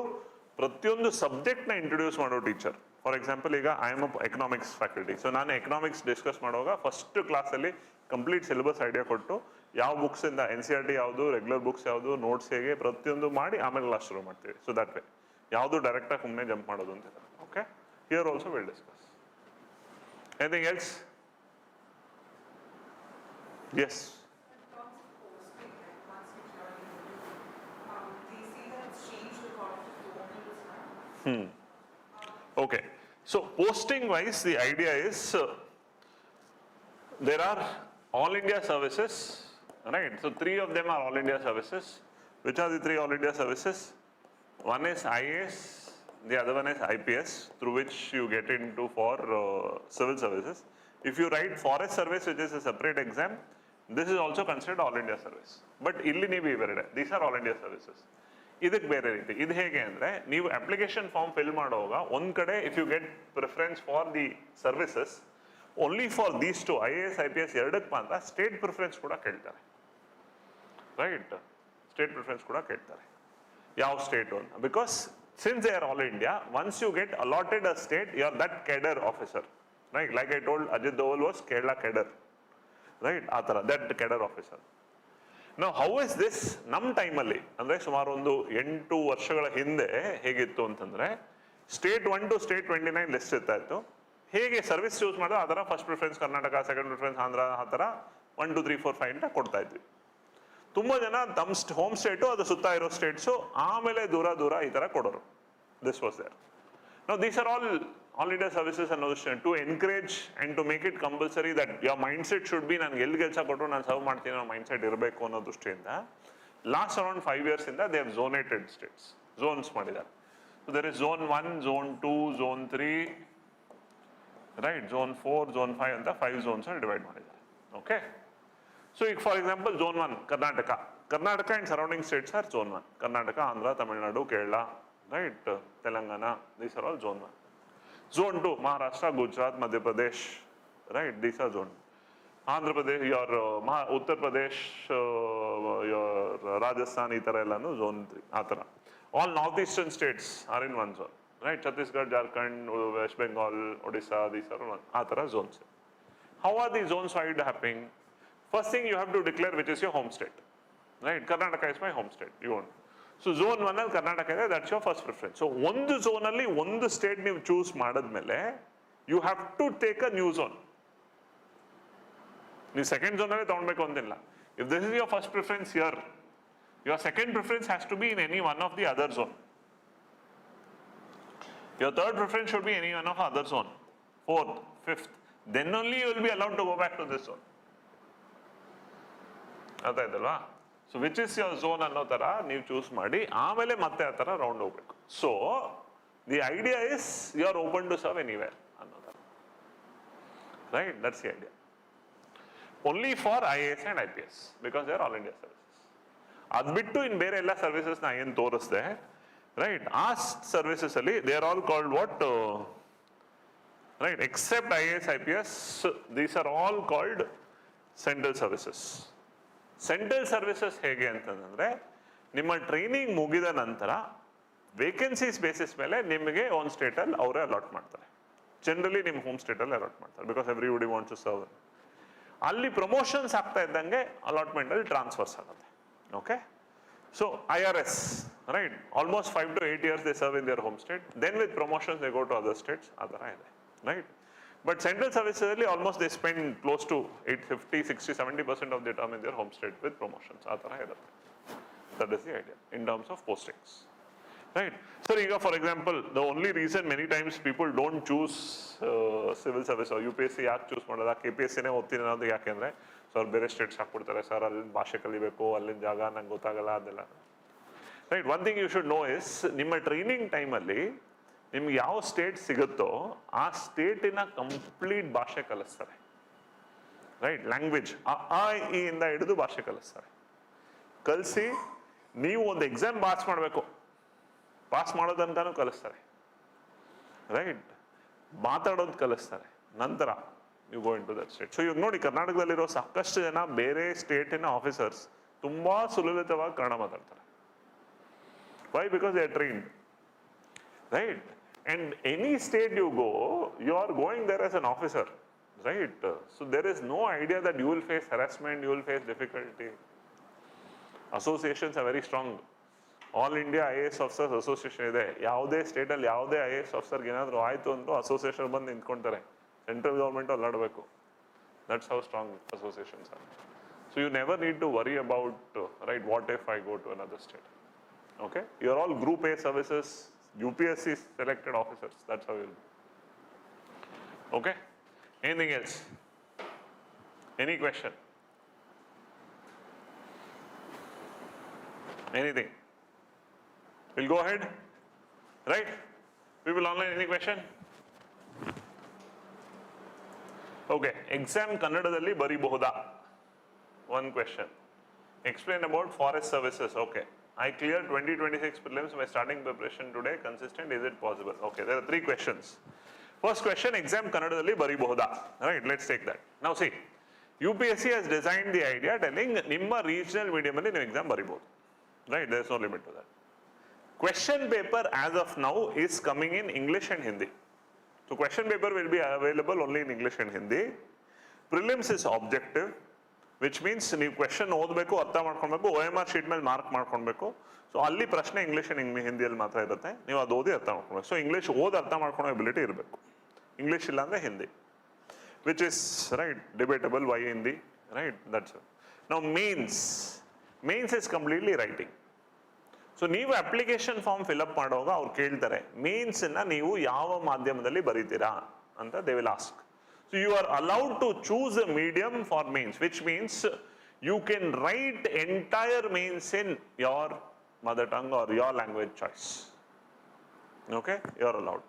ಪ್ರತಿಯೊಂದು ಸಬ್ಜೆಕ್ಟ್ನ ಇಂಟ್ರೊಡ್ಯೂಸ್ ಮಾಡೋ ಟೀಚರ್. ಫಾರ್ ಎಕ್ಸಾಂಪಲ್, ಈಗ I am economics faculty. So ನಾನು ಎಕನಾಮಿಕ್ಸ್ ಡಿಸ್ಕಸ್ ಮಾಡುವಾಗ ಫಸ್ಟ್ ಕ್ಲಾಸಲ್ಲಿ ಕಂಪ್ಲೀಟ್ ಸಿಲೆಬಸ್ ಐಡಿಯಾ ಕೊಟ್ಟು ಯಾವ ಬುಕ್ಸಿಂದ NCERT ಯಾವುದು, ರೆಗ್ಯುಲರ್ ಬುಕ್ಸ್ ಯಾವುದು, ನೋಟ್ಸ್ ಹೇಗೆ, ಪ್ರತಿಯೊಂದು ಮಾಡಿ ಆಮೇಲೆ ಕ್ಲಾಸ್ ಶುರು ಮಾಡ್ತೀವಿ. ಸೊ ದಟ್ ವೇ ಯಾವುದು ಡೈರೆಕ್ಟಾಗಿ ಸುಮ್ಮನೆ ಜಂಪ್ ಮಾಡೋದು ಅಂತ. Okay, here also will discuss. Anything else? Yes. Okay, so posting wise, the idea is there are all India services, right? So 3 of them are all India services. Which are the 3 all India services? One is IAS, the other one is IPS, through which you get into for civil services. If you write forest service, which is a separate exam, this is also considered all India service. But illi ನೀವು ಇವೆರಡೆ, these are all India services. ಇದಕ್ಕೆ ಬೇರೆ ರೀತಿ. ಇದು ಹೇಗೆ ಅಂದರೆ, ನೀವು application form fill ಮಾಡುವಾಗ ಒಂದು ಕಡೆ if you get preference for the services only for these two IAS IPS ಎರಡಕ್ಕೆ ಮಾತ್ರ ಸ್ಟೇಟ್ ಪ್ರಿಫರೆನ್ಸ್ ಕೂಡ ಕೇಳ್ತಾರೆ, ರೈಟ್? ಸ್ಟೇಟ್ ಪ್ರಿಫರೆನ್ಸ್ ಕೂಡ ಕೇಳ್ತಾರೆ. ಯಾವ ಸ್ಟೇಟು ಅಂತ. Because since they are all India, once you get allotted a state, you are that cadre officer, right? Like I told, Ajit Doval was Kerala cadre. Right ಆ ಥರ ದಟ್ ಕೆಡರ್ ಆಫೀಸರ್. ನಾವು how is this ನಮ್ಮ ಟೈಮಲ್ಲಿ ಅಂದರೆ ಸುಮಾರು ಒಂದು 8 ವರ್ಷಗಳ ಹಿಂದೆ ಹೇಗಿತ್ತು ಅಂತಂದರೆ ಸ್ಟೇಟ್ 1 to ಸ್ಟೇಟ್ 29 ಲಿಸ್ಟ್ ಇರ್ತಾ ಇತ್ತು. ಹೇಗೆ ಸರ್ವಿಸ್ ಚೂಸ್ ಮಾಡೋದು ಆ ಥರ first preference Karnataka, second preference Andhra, ಆ ಥರ 1 2 3 4 5 ಅಂತ ಕೊಡ್ತಾ ಇದ್ವಿ. ತುಂಬ ಜನ ತಮ್ಮ ಹೋಮ್ ಸ್ಟೇಟು ಅದು ಸುತ್ತ ಇರೋ ಸ್ಟೇಟ್ಸು ಆಮೇಲೆ ದೂರ ದೂರ ಈ ಥರ ಕೊಡೋರು. This was there. Now these are all India services and to encourage and to make it compulsory that your mindset should be ನಾನು ಎಲ್ಲಿ ಕೆಲಸ ಕೊಟ್ಟರು ನಾನು ಸರ್ವ್ ಮಾಡ್ತೀನಿ ಅನ್ನೋ ಮೈಂಡ್ಸೆಟ್ ಇರಬೇಕು ಅನ್ನೋ ದೃಷ್ಟಿಯಿಂದ ಲಾಸ್ಟ್ ಅರೌಂಡ್ 5 years ಇಂದ they have zonated states, zones ಮಾಡಿದ್ದಾರೆ. So there is zone 1, zone 2, zone 3, right, zone 4, zone 5 ಅಂತ 5 ಝೋನ್ಸ್ ಡಿವೈಡ್ ಮಾಡಿದ್ದಾರೆ. ಓಕೆ, ಸೊ ಈಗ for example zone 1 Karnataka and surrounding states are zone 1. Karnataka, Andhra, Tamil Nadu, Kerala, right, Telangana, these are all zone 1. Zone 2, Maharashtra, Gujarat, Madhya Pradesh, right, these are zone. Andhra Pradesh, your Uttar Pradesh, your Rajasthan, ಈ ಥರ ಎಲ್ಲಾನು zone 3 ಆ ಥರ. All northeastern states are in one zone, right, Chhattisgarh, Jharkhand, West Bengal, Odisha, these are all ಆ ಥರ zones. How are these zones wide happening? First thing you have to declare which is your home state, right? Karnataka is my home state, you want. So zone 1 ಅಲ್ಲಿ ಕರ್ನಾಟಕ ಇದೆ, that's your first preference. So ಒಂದು ಝೋನಲ್ಲಿ ಒಂದು state ನೀವು choose ಮಾಡಿದ್ಮೇಲೆ you have to take a new zone. ನೀವು second ಝೋನಲ್ಲೇ ತಗೊಳ್ಬೇಕು ಅಂತಿಲ್ಲ. If this is your first preference here, your second preference has to be in any one of the other zone. Your third preference should be any one of other zone. Fourth, fifth. Then only you will be allowed to go back to this zone. ಅರ್ಥ ಆಯ್ತಲ್ವಾ? So which is your zone ಅನ್ನೋ ಥರ ನೀವು choose ಮಾಡಿ ಆಮೇಲೆ ಮತ್ತೆ ಆ ಥರ ರೌಂಡ್ ಹೋಗ್ಬೇಕು. So the idea is you are open to serve anywhere ಅನ್ನೋ ಥರ, right? That's the idea. Only for IAS and IPS because they are all India services. ಅದು ಬಿಟ್ಟು ಇನ್ನು ಬೇರೆ ಎಲ್ಲ ಸರ್ವಿಸಸ್ ನಾ ಏನು ತೋರಿಸ್ದೆ, ರೈಟ್, ಆ ಸರ್ವಿಸಸ್ ಅಲ್ಲಿ they are all called what, right, except IAS, IPS, these are all called central services. Central services ಹೇಗೆ ಅಂತಂದ್ರೆ ನಿಮ್ಮ ಟ್ರೈನಿಂಗ್ ಮುಗಿದ ನಂತರ ವೇಕೆನ್ಸೀಸ್ ಬೇಸಿಸ್ ಮೇಲೆ ನಿಮಗೆ ಒಂದು ಸ್ಟೇಟಲ್ಲಿ ಅವರೇ ಅಲಾಟ್ ಮಾಡ್ತಾರೆ. ಜನರಲಿ ನಿಮ್ಮ ಹೋಮ್ ಸ್ಟೇಟಲ್ಲಿ ಅಲಾಟ್ ಮಾಡ್ತಾರೆ because everybody wants to serve. ಅಲ್ಲಿ ಪ್ರಮೋಷನ್ಸ್ ಆಗ್ತಾ ಇದ್ದಂಗೆ ಅಲಾಟ್ಮೆಂಟಲ್ಲಿ ಟ್ರಾನ್ಸ್ಫರ್ಸ್ ಆಗುತ್ತೆ. Okay, so IRS, right, almost 5 to 8 years they serve in their home state, then with promotions they go to other states, ಆ ಥರ ಇದೆ, ರೈಟ್? But central services ಅಲ್ಲಿ almost they spend close to 50, 60, 70% of their term in their home state with promotions. ಆ ಥರ ಇರುತ್ತೆ. That is the idea in terms of postings, right? So ಈಗ for example, the only reason many times people don't choose civil service or UPSC ಯಾಕೆ choose ಮಾಡೋದು, KPSCನೇ ಓದ್ತೀನಿ ಅನ್ನೋದು ಯಾಕೆಂದರೆ sir ಬೇರೆ ಸ್ಟೇಟ್ಸ್ ಹಾಕ್ಬಿಡ್ತಾರೆ, ಸರ್ ಅಲ್ಲಿನ ಭಾಷೆ ಕಲಿಬೇಕು, ಅಲ್ಲಿನ ಜಾಗ ನಂಗೆ ಗೊತ್ತಾಗಲ್ಲ, ಅದೆಲ್ಲ, right? One thing you should know is ನಿಮ್ಮ ಟ್ರೈನಿಂಗ್ ಟೈಮಲ್ಲಿ ನಿಮ್ಗೆ ಯಾವ ಸ್ಟೇಟ್ ಸಿಗುತ್ತೋ ಆ ಸ್ಟೇಟಿನ ಕಂಪ್ಲೀಟ್ ಭಾಷೆ ಕಲಿಸ್ತಾರೆ, ರೈಟ್? ಲ್ಯಾಂಗ್ವೇಜ್ ಆ ಇ ಇಂದ ಹಿಡಿದು ಭಾಷೆ ಕಲಿಸ್ತಾರೆ. ಕಲಿಸಿ ನೀವು ಒಂದು ಎಕ್ಸಾಮ್ ಪಾಸ್ ಮಾಡಬೇಕು, ಪಾಸ್ ಮಾಡೋದಂತಾನು ಕಲಿಸ್ತಾರೆ, ರೈಟ್? ಮಾತಾಡೋದು ಕಲಿಸ್ತಾರೆ. ನಂತರ you go in to that state. So ಇವಾಗ ನೋಡಿ, ಕರ್ನಾಟಕದಲ್ಲಿರೋ ಸಾಕಷ್ಟು ಜನ ಬೇರೆ ಸ್ಟೇಟಿನ ಆಫೀಸರ್ಸ್ ತುಂಬಾ ಸುಲಲಿತವಾಗಿ ಕನ್ನಡ ಮಾತಾಡ್ತಾರೆ. Why? Because they are trained, right? And any state you go, you are going there as an officer, right? So there is no idea that you will face harassment, you will face difficulty. Associations are very strong. All India IAS Officers Association ಇದೆ. ಯಾವುದೇ ಸ್ಟೇಟಲ್ಲಿ ಯಾವುದೇ IAS ಆಫೀಸರ್ಗೆ ಏನಾದರೂ ಆಯಿತು ಅಂದರೂ association ಬಂದು ನಿಂತ್ಕೊಳ್ತಾರೆ. Central government ಅಲ್ಲಾಡಬೇಕು. That's how strong associations are. So you never need to worry about, right, what if I go to another state? Okay? You are all Group A services, UPSC selected officers. That's how you'll be. Okay? Anything else? Any question? Anything? We'll go ahead. Right? People online, any question? Okay. Exam Kannadadalli bariಬಹುದಾ? One question. Explain about forest services. Okay. I cleared 2026 prelims by starting preparation today. Consistent, is it possible? Okay, there are 3 questions. First question, exam Kannadadalli bariಬಹುದಾ? Right, let's take that. Now see, UPSC has designed the idea telling nimma regional medium alli ನೀವು exam bariಬಹುದು. Right, there is no limit to that. Question paper as of now is coming in English and Hindi. So question paper will be available only in English and Hindi. Prelims is objective. Which means ನೀವು question ಓದಬೇಕು, ಅರ್ಥ ಮಾಡ್ಕೊಳ್ಬೇಕು, OMR sheet ಮೇಲೆ mark ಮಾಡ್ಕೊಳ್ಬೇಕು. So ಅಲ್ಲಿ ಪ್ರಶ್ನೆ English and ಹಿಂದಿಯಲ್ಲಿ ಮಾತ್ರ ಇರುತ್ತೆ, ನೀವು ಅದು ಓದಿ ಅರ್ಥ ಮಾಡ್ಕೊಳ್ಬೇಕು. ಸೊ ಇಂಗ್ಲೀಷ್ ಓದಿ ಅರ್ಥ ಮಾಡ್ಕೊಳ್ಳೋ ಎಬಿಲಿಟಿ ಇರಬೇಕು. ಇಂಗ್ಲೀಷ್ ಇಲ್ಲ ಅಂದರೆ Hindi, which is right debatable why Hindi, right, that's it. ನಾವು mains is completely writing. So ನೀವು ಅಪ್ಲಿಕೇಶನ್ ಫಾರ್ಮ್ ಫಿಲ್ಅಪ್ ಮಾಡುವಾಗ ಅವ್ರು ಕೇಳ್ತಾರೆ ಮೇನ್ಸನ್ನು ನೀವು ಯಾವ ಮಾಧ್ಯಮದಲ್ಲಿ ಬರೀತೀರಾ ಅಂತ they will ask. So you are allowed to choose a medium for mains, which means you can write entire mains in your mother tongue or your language choice. Okay, you are allowed.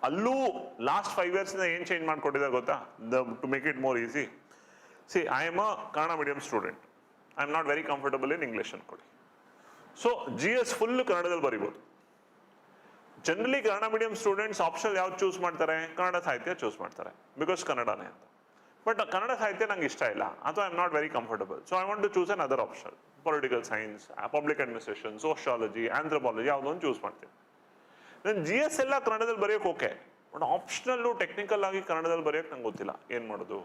ಅಲ್ಲೂ last 5 years ಏನು change ಮಾಡ್ಕೊಟ್ಟಿದ್ದಾರೆ ಗೊತ್ತಾ, to make it more easy. See, I am a Kannada medium student, I am not very comfortable in English ಅನ್ಕೊಡಿ. So GS full ಕನ್ನಡದಲ್ಲಿ ಬರಿಬೋದು. Generally Kannada medium students option ಯಾವ್ದು choose ಮಾಡ್ತಾರೆ, ಕನ್ನಡ ಸಾಹಿತ್ಯ ಚೂಸ್ ಮಾಡ್ತಾರೆ, ಬಿಕಾಸ್ ಕನ್ನಡನೇ ಅಂತ. ಬಟ್ ಕನ್ನಡ ಸಾಹಿತ್ಯ ನಂಗೆ ಇಷ್ಟ ಇಲ್ಲ, ಅಥವಾ I am not very comfortable, so I want to choose another option, political science, public administration, sociology, anthropology, ಯಾವುದೊಂದು ಚೂಸ್ ಮಾಡ್ತೀನಿ. ದೆನ್ GS ಎಲ್ಲ ಕನ್ನಡದಲ್ಲಿ ಬರೆಯೋಕೆ ಓಕೆ, ಬಟ್ ಆಪ್ಷನಲ್ಲು ಟೆಕ್ನಿಕಲ್ ಆಗಿ ಕನ್ನಡದಲ್ಲಿ ಬರೆಯೋಕೆ ನಂಗೆ ಗೊತ್ತಿಲ್ಲ, ಏನು ಮಾಡೋದು?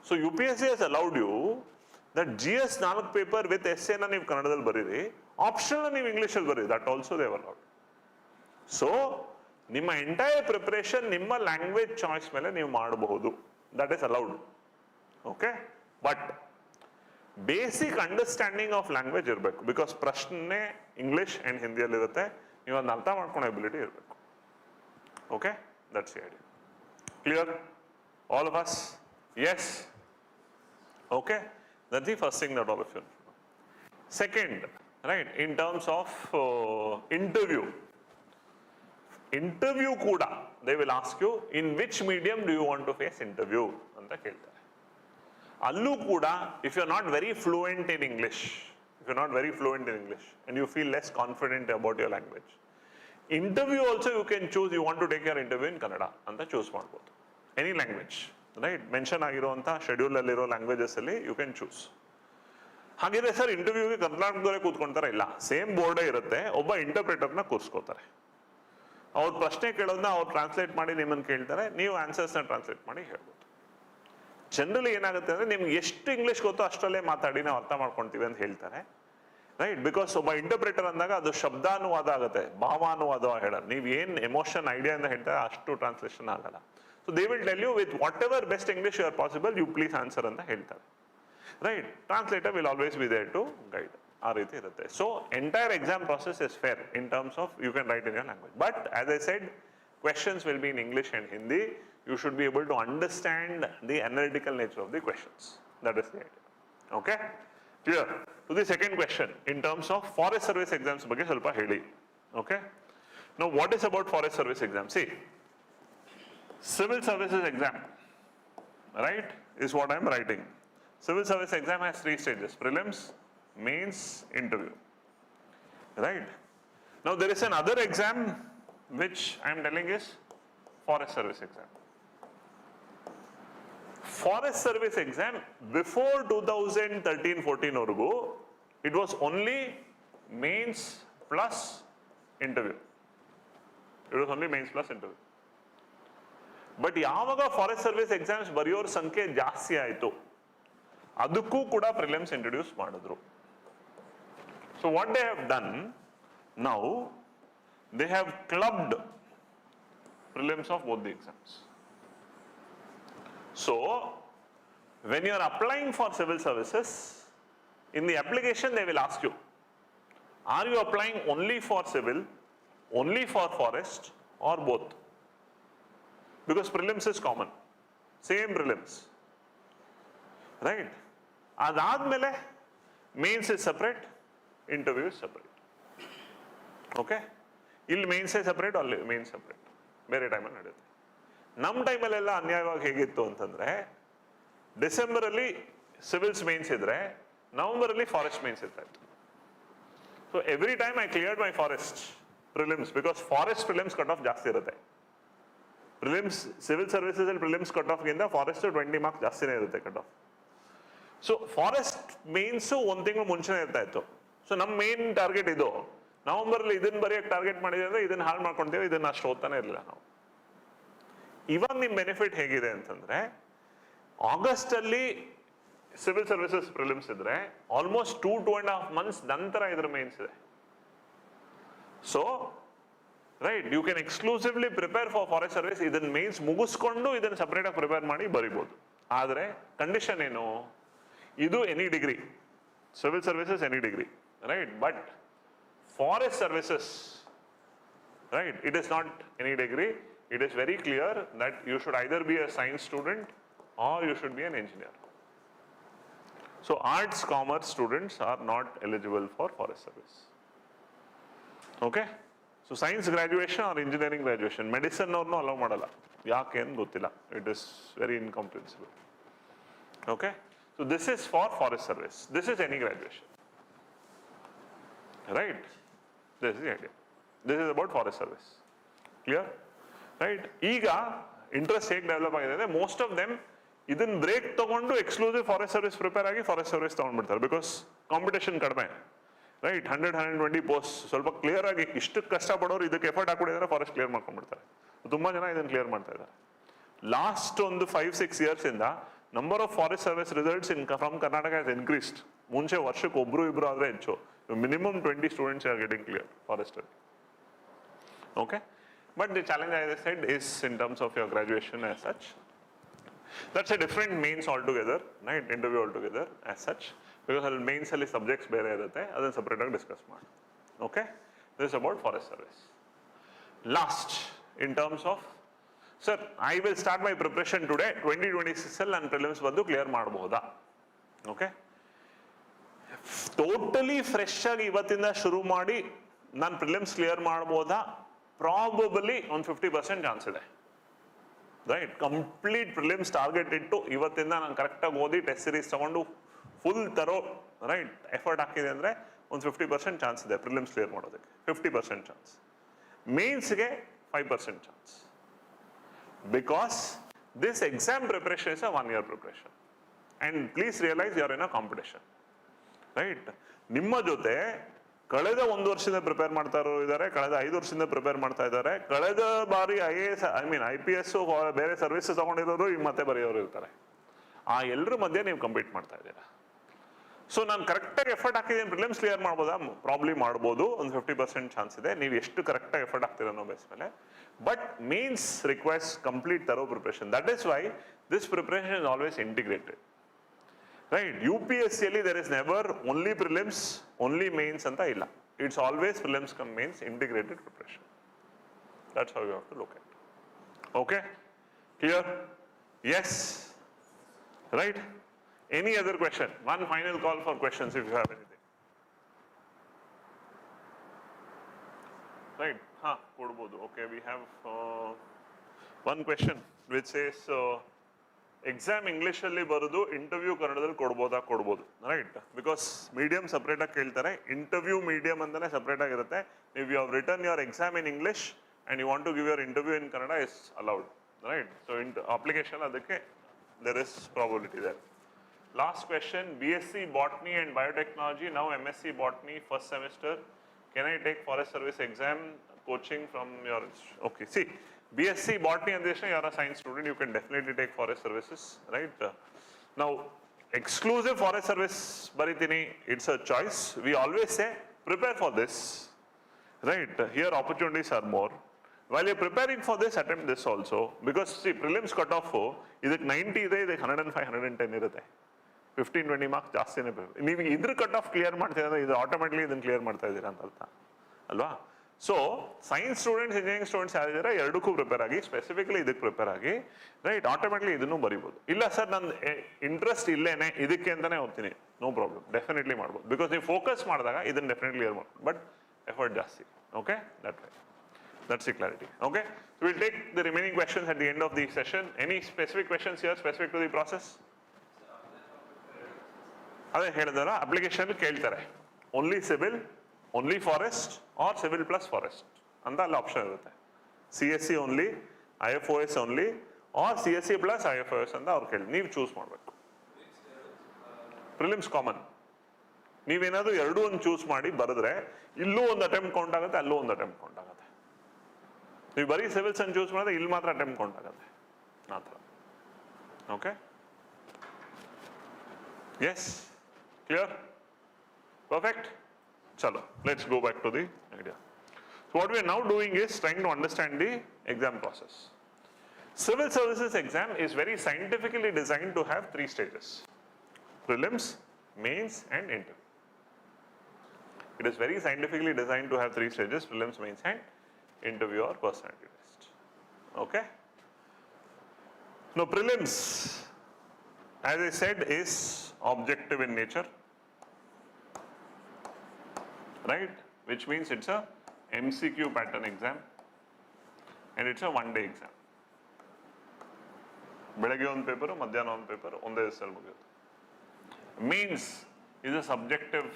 ಸೊ UPSC has allowed you that GS 4 paper with ಎಸ್ಸೇನ ನೀವು ಕನ್ನಡದಲ್ಲಿ ಬರೀರಿ, ಆಪ್ಷನಲ್ ನೀವು ಇಂಗ್ಲೀಷಲ್ಲಿ ಬರೀರಿ, that also they have allowed. So ನಿಮ್ಮ ಎಂಟೈರ್ ಪ್ರಿಪರೇಷನ್ ನಿಮ್ಮ ಲ್ಯಾಂಗ್ವೇಜ್ ಚಾಯ್ಸ್ ಮೇಲೆ ನೀವು ಮಾಡಬಹುದು, that is allowed. Okay, but basic understanding of language ಇರಬೇಕು, ಬಿಕಾಸ್ ಪ್ರಶ್ನೆ ಇಂಗ್ಲಿಷ್ ಅಂಡ್ ಹಿಂದಿಯಲ್ಲಿರುತ್ತೆ, ನೀವು ಅದನ್ನ ಅರ್ಥ ಮಾಡ್ಕೊಳ್ಳೋ ಎಬಿಲಿಟಿ ಇರಬೇಕು. Okay, that's the idea. Clear all of us? Yes. Okay, that's the first thing that all of you know. Second, right, in terms of interview kuda they will ask you in which medium do you want to face interview anta keltare. Allu kuda if you are not very fluent in English, and you feel less confident about your language, interview also you can choose, you want to take your interview in Kannada anta choose ಮಾಡಬಹುದು, any language, right, mention ಆಗಿರುವಂಥ schedule ಅಲ್ಲಿರೋ languages ಅಲ್ಲಿ you can choose. ಹಾಗಿದ್ರೆ sir ಇಂಟರ್ವ್ಯೂಗೆ ಕರ್ನಾಟಕದವರೇ ಕೂತ್ಕೊಂತಾರೆ? ಇಲ್ಲ, same ಬೋರ್ಡೇ ಇರುತ್ತೆ, ಒಬ್ಬ ಇಂಟರ್ಪ್ರಿಟರ್ನ ಕೂರಿಸ್ಕೋತಾರೆ. ಅವ್ರ ಪ್ರಶ್ನೆ ಕೇಳೋದನ್ನ ಅವ್ರು ಟ್ರಾನ್ಸ್ಲೇಟ್ ಮಾಡಿ ನಿಮ್ಮನ್ನು ಕೇಳ್ತಾರೆ, ನೀವು ಆನ್ಸರ್ಸ್ನ ಟ್ರಾನ್ಸ್ಲೇಟ್ ಮಾಡಿ ಹೇಳ್ಬೋದು. ಜನರಲಿ ಏನಾಗುತ್ತೆ ಅಂದರೆ ನಿಮ್ಗೆ ಎಷ್ಟು ಇಂಗ್ಲೀಷ್ ಗೊತ್ತೋ ಅಷ್ಟರಲ್ಲೇ ಮಾತಾಡಿ ನಾವು ಅರ್ಥ ಮಾಡ್ಕೊಳ್ತೀವಿ ಅಂತ ಹೇಳ್ತಾರೆ, ರೈಟ್. ಬಿಕಾಸ್ ಒಬ್ಬ ಇಂಟರ್ಪ್ರಿಟರ್ ಅಂದಾಗ ಅದು ಶಬ್ದಾನುವಾದ ಆಗುತ್ತೆ, ಭಾವಾನುವಾದ ಹೇಳೋದು. ನೀವು ಏನು ಎಮೋಷನ್ ಐಡಿಯಾ ಅಂತ ಹೇಳ್ತಾರೆ ಅಷ್ಟು ಟ್ರಾನ್ಸ್ಲೇಷನ್ ಆಗಲ್ಲ. So they will tell you with whatever best English you are possible, you please answer ಅಂತ ಹೇಳ್ತಾರೆ, right. Translator will always be there to guide. ಆ ರೀತಿ ಇರುತ್ತೆ. So entire exam process is fair in terms of you can write in your language. But as I said, questions will be in English and Hindi. You should be able to understand the analytical nature of the questions. That is the idea. Okay? Clear? To the second question, in terms of forest service exams ಬಗ್ಗೆ ಸ್ವಲ್ಪ ಹೇಳಿ. Okay? Now what is about forest service exam? See, civil services exam, right, is what I am writing. Civil service exam has 3 stages: prelims, mains, interview, right? Now there is another exam which I am telling is forest service exam. Forest service exam before 2013-14 orgu, it was only mains plus interview. It was only mains plus interview. But ಯಾವಾಗ forest service exams ಬರೆಯೋರ ಸಂಖ್ಯೆ ಜಾಸ್ತಿ ಆಯಿತು, ಅದಕ್ಕೂ ಕೂಡ prelims introduce ಮಾಡಿದ್ರು. So what they have done now, they have clubbed prelims of both the exams. So when you are applying for civil services, in the application they will ask you, are you applying only for civil, only for forest, or both? Because prelims is common, same prelims, right? Adadmele mains is separate, interview is separate. Okay? ಇಲ್ಲಿ mains separate, ಅಲ್ಲಿ mains separate, ಬೇರೆ ಟೈಮಲ್ಲಿ ನಡೆಯುತ್ತೆ. ನಮ್ಮ ಟೈಮಲ್ಲೆಲ್ಲ ಅನ್ಯಾಯವಾಗಿ ಹೇಗಿತ್ತು ಅಂತಂದ್ರೆ, ಡಿಸೆಂಬರಲ್ಲಿ ಸಿವಿಲ್ಸ್ ಮೇನ್ಸ್ ಇದ್ರೆ ನವೆಂಬರಲ್ಲಿ ಫಾರೆಸ್ಟ್ ಮೇನ್ಸ್ ಇರ್ತಾ ಇತ್ತು. So every time I cleared my forest prelims, because forest prelims cut off ಜಾಸ್ತಿ ಇರುತ್ತೆ. ಪ್ರಿಲಿಮ್ಸ್ ಸಿವಿಲ್ ಸರ್ವಿಸಸ್ ಅಲ್ಲಿ ಪ್ರಿಲಿಮ್ಸ್ ಕಟ್ ಆಫ್ ಗಿಂತ ಫಾರೆಸ್ಟ್ 20 ಮಾರ್ಕ್ಸ್ ಜಾಸ್ತಿನೇ ಇರುತ್ತೆ cut off. So forest mains 1 ತಿಂಗಳು ಮುಂಚೆನೇ ಇರ್ತಾ ಇತ್ತು. ಸೊ ನಮ್ಮ ಮೇನ್ ಟಾರ್ಗೆಟ್ ಇದು, ನವೆಂಬರಲ್ಲಿ ಇದನ್ನ ಬರೆಯಕ್ಕೆ ಟಾರ್ಗೆಟ್ ಮಾಡಿದ್ರೆ ಅಂದ್ರೆ ಇದನ್ನ ಹಾಳು ಮಾಡ್ಕೊಂತೀವಿ, ಇದನ್ನ ಅಷ್ಟು ಓದ್ತಾನೆ ಇರಲಿಲ್ಲ ನಾವು. ಇವಾಗ ನಿಮ್ ಬೆನಿಫಿಟ್ ಹೇಗಿದೆ ಅಂತಂದ್ರೆ, ಆಗಸ್ಟ್ ಅಲ್ಲಿ ಸಿವಿಲ್ ಸರ್ವಿಸಸ್ ಪ್ರಿಲಿಮ್ಸ್ ಇದ್ರೆ ಆಲ್ಮೋಸ್ಟ್ 2.5 months ನಂತರ ಇದ್ರ ಮೇನ್ಸ್ ಇದೆ. So right, you can exclusively prepare for forest service. ಇದನ್ನ ಮೇನ್ಸ್ ಮುಗಿಸ್ಕೊಂಡು ಇದನ್ನ ಸಪರೇಟ್ ಆಗಿ ಪ್ರಿಪೇರ್ ಮಾಡಿ ಬರಿಬೋದು. ಆದರೆ ಕಂಡೀಷನ್ ಏನು, ಇದು any degree, civil services any degree, right. But forest services, right, it is not any degree. It is very clear that you should either be a science student or you should be an engineer. So arts commerce students are not eligible for forest service. Okay, so science graduation or engineering graduation, medicine ಅವ್ರನ್ನೂ allow ಮಾಡಲ್ಲ. ಯಾಕೆ ಅಂತ ಗೊತ್ತಿಲ್ಲ. It is very incomprehensible. Okay, so this is for forest service. This is any graduation, right? This is the idea. This is about forest service. Clear? Right? ಈಗ interest ಹೇಗೆ develop ಆಗಿದೆ ಅಂದರೆ most of them ಇದನ್ನ break ತಗೊಂಡು exclusive forest service prepare ಆಗಿ forest service ತಗೊಂಡ್ಬಿಡ್ತಾರೆ. Because competition ಕಡಿಮೆ, right. 100-120 post. ಸ್ವಲ್ಪ clear ಆಗಿ ಇಷ್ಟಕ್ಕೆ ಕಷ್ಟಪಡೋರು ಇದಕ್ಕೆ ಎಫರ್ಟ್ ಹಾಕೊಂಡಿದ್ದಾರೆ, ಫಾರೆಸ್ಟ್ ಕ್ಲಿಯರ್ ಮಾಡ್ಕೊಂಡ್ಬಿಡ್ತಾರೆ. ತುಂಬಾ ಜನ ಇದನ್ನು ಕ್ಲಿಯರ್ ಮಾಡ್ತಾ ಇದ್ದಾರೆ. ಲಾಸ್ಟ್ ಒಂದು 5-6 years ಇಂದ number of forest service results from Karnataka has increased. ಮುಂಚೆ ವರ್ಷಕ್ಕೆ ಒಬ್ರು ಇಬ್ರು ಆದ್ರೆ ಹೆಚ್ಚು. Minimum 20 students are getting cleared forest. Okay, but the challenge, as I said, is in terms of your graduation as such. That's a different mains altogether, right? Interview altogether as such, because ಅಲ್ಲಿ mains ಅಲ್ಲಿ subjects ಬೇರೆ ಇರುತ್ತೆ, ಅದನ್ನ separate ಆಗಿ discuss ಮಾಡಿ. Okay, this is about forest service. Last, in terms of, sir, I will start my preparation today. 2026 ಅಲ್ಲಿ ನಾನು prelims ಬಂದು ಕ್ಲಿಯರ್ ಮಾಡಬಹುದಾ? Okay, ಟೋಟಲಿ ಫ್ರೆಶ್ ಆಗಿ ಇವತ್ತಿಂದ ಶುರು ಮಾಡಿ ನಾನು ಪ್ರಿಲಿಮ್ಸ್ ಕ್ಲಿಯರ್ ಮಾಡಬಹುದಾ? ಪ್ರಾಬಬಲಿ ಒಂದು 50% ಚಾನ್ಸ್ ಇದೆ, ರೈಟ್. ಕಂಪ್ಲೀಟ್ ಪ್ರಿಲಿಮ್ಸ್ ಟಾರ್ಗೆಟ್ ಇಟ್ಟು ಇವತ್ತಿಂದ ನಾನು ಕರೆಕ್ಟಾಗಿ ಓದಿ ಟೆಸ್ಟ್ ಸೀರೀಸ್ ತಗೊಂಡು ಫುಲ್ ತರೋ, ರೈಟ್, ಎಫರ್ಟ್ ಹಾಕಿದೆ ಅಂದರೆ ಒಂದು 50% ಚಾನ್ಸ್ ಇದೆ ಪ್ರಿಲಿಮ್ಸ್ ಕ್ಲಿಯರ್ ಮಾಡೋದಕ್ಕೆ. 50% ಚಾನ್ಸ್. ಮೇನ್ಸ್ಗೆ 5% chance. Because this exam preparation is a 1 year preparation. And please realise you are in a competition, right. ನಿಮ್ಮ ಜೊತೆ ಕಳೆದ 1 ವರ್ಷದಿಂದ ಪ್ರಿಪೇರ್ ಮಾಡ್ತಾ ಇರೋರು ಇದ್ದಾರೆ, ಕಳೆದ 5 ವರ್ಷದಿಂದ ಪ್ರಿಪೇರ್ ಮಾಡ್ತಾ ಇದ್ದಾರೆ, ಕಳೆದ ಬಾರಿ IAS IPS ಬೇರೆ ಸರ್ವಿಸ್ ತಗೊಂಡಿರೋರು ಈಗ ಮತ್ತೆ ಬರೆಯೋರು ಇರ್ತಾರೆ. ಆ ಎಲ್ಲರ ಮಧ್ಯೆ ನೀವು ಕಂಪೀಟ್ ಮಾಡ್ತಾ ಇದ್ದೀರಾ. ಸೊ ನಾನು ಕರೆಕ್ಟಾಗಿ ಎಫರ್ಟ್ ಹಾಕಿದ್ದೀನಿ, ಪ್ರಿಲಿಮ್ಸ್ ಕ್ಲಿಯರ್ ಮಾಡ್ಬೋದಾ? ಪ್ರಾಬ್ಲಿ ಮಾಡ್ಬೋದು, ಒಂದು 50% ಚಾನ್ಸ್ ಇದೆ, ನೀವು ಎಷ್ಟು ಕರೆಕ್ಟಾಗಿ ಎಫರ್ಟ್ ಹಾಕ್ತೀರ ಅನ್ನೋ ಬೇಸ್ ಮೇಲೆ. ಬಟ್ ಮೀನ್ಸ್ ರಿಕ್ವೈರ್ಸ್ ಕಂಪ್ಲೀಟ್ ತರೋ preparation. That is why this preparation is always integrated. Right, UPSC ಅಲ್ಲಿ there is never only prelims, only mains anta illa. It's always prelims come mains, integrated preparation. That's how you have to look at it. Okay, clear? Yes, right. Any other question? One final call for questions if you have anything. Right, kodabodu. Okay, we have one question which says exam ಇಂಗ್ಲೀಷಲ್ಲಿ ಬರೋದು, interview ಕನ್ನಡದಲ್ಲಿ ಕೊಡ್ಬೋದು, right. Because medium separate ಆಗಿ ಕೇಳ್ತಾರೆ, interview medium ಅಂತಾನೆ separate ಆಗಿರುತ್ತೆ. If you have written your exam in English and you want to give your interview in Kannada is allowed, right. So application ಅದಕ್ಕೆ there is probability there. Last question, BSc Botany and Biotechnology, now MSc Botany first semester. Can I take forest service exam coaching from your, okay, see, BSc Botany and this, you are a science student, you can definitely take forest services, right? Now, exclusive forest service baritini, it's a choice. We always say, prepare for this, right? Here opportunities are more. While you're preparing for this, attempt this also, because see, prelims cutoff, ಇದಕ್ಕೆ 90 ಇದೆ, ಇದಕ್ಕೆ 105, 110 ಇರುತ್ತೆ. 15-20 marks ಜಾಸ್ತಿನೇ. ನೀವು ಇದ್ರ cut off clear ಮಾಡ್ತಿದ್ರೆ ಇದು automatically ಇದನ್ನು ಕ್ಲಿಯರ್ ಮಾಡ್ತಾ ಇದ್ದೀರಾ ಅಂತ ಅರ್ಥ ಅಲ್ವಾ? So science students, engineering students ಯಾರಿದ್ದಾರೆ ಎರಡಕ್ಕೂ ಪ್ರಿಪೇರ್ ಆಗಿ, ಸ್ಪೆಸಿಫಿಕ್ಲಿ ಇದಕ್ಕೆ ಪ್ರಿಪೇರ್ ಆಗಿ, ರೈಟ್. ಆಟೋಮೆಟಿಕ್ಲಿ ಇದನ್ನು ಬರಿಬೋದು. ಇಲ್ಲ ಸರ್ ನನ್ನ ಇಂಟ್ರೆಸ್ಟ್ ಇಲ್ಲೇನೆ ಇದಕ್ಕೆ ಅಂತಾನೆ ಹೋಗ್ತೀನಿ, ನೋ ಪ್ರಾಬ್ಲಮ್, ಡೆಫಿನೆಟ್ಲಿ ಮಾಡ್ಬೋದು. ಬಿಕಾಸ್ ನೀವು ಫೋಕಸ್ ಮಾಡಿದಾಗ ಇದನ್ನು ಡೆಫಿನೆಟ್ಲಿ ಕ್ಲಿಯರ್ ಮಾಡ್ಬೋದು, ಬಟ್ ಎಫರ್ಟ್ ಜಾಸ್ತಿ. Okay, that way. That's the clarity. Okay, so we'll take the remaining questions at the end of the session. Any specific questions here specific to the process? ಅದೇ ಹೇಳಿದಾರ, application ಕೇಳ್ತಾರೆ only civil, only forest or civil plus forest ಅಂತ ಅಲ್ಲಿ option ಇರುತ್ತೆ. CSC only, IFOS only or CSC plus IFOS ಅಂತ ಅವ್ರು ಕೇಳಿ, ನೀವು ಚೂಸ್ ಮಾಡಬೇಕು. ಪ್ರಿಲಿಮ್ಸ್ ಕಾಮನ್, ನೀವೇನಾದ್ರು ಎರಡೂ ಒಂದು ಚೂಸ್ ಮಾಡಿ ಬರೆದ್ರೆ ಇಲ್ಲೂ ಒಂದು ಅಟೆಂಪ್ಟ್ ಕೌಂಟ್ ಆಗುತ್ತೆ, ಅಲ್ಲೂ ಒಂದು ಅಟೆಂಪ್ಟ್ ಕೌಂಟ್ ಆಗುತ್ತೆ. ನೀವು ಬರೀ ಸಿವಿಲ್ಸ್ ಅನ್ನು ಚೂಸ್ ಮಾಡಿದ್ರೆ ಇಲ್ಲಿ ಮಾತ್ರ ಅಟೆಂಪ್ಟ್ ಕೌಂಟ್ ಆಗುತ್ತೆ ಆ ಥರ. Okay, Yes? Clear? Perfect? Chalo, let's go back to the idea. So what we are now doing is trying to understand the exam process. Civil services exam is very scientifically designed to have 3 stages: prelims, mains and interview. It is very scientifically designed to have 3 stages: prelims, mains and interview or personality test. Okay? Now prelims, as I said, is objective in nature, right? Which means it's a MCQ pattern exam and it's a 1-day exam. ಬೆಳಗ್ಗೆ ಒಂದು paper, ಮಧ್ಯಾಹ್ನ ಒಂದು paper, ಒಂದೇ ದಿವಸದಲ್ಲಿ ಮುಗಿಯೋದು. Mains is a subjective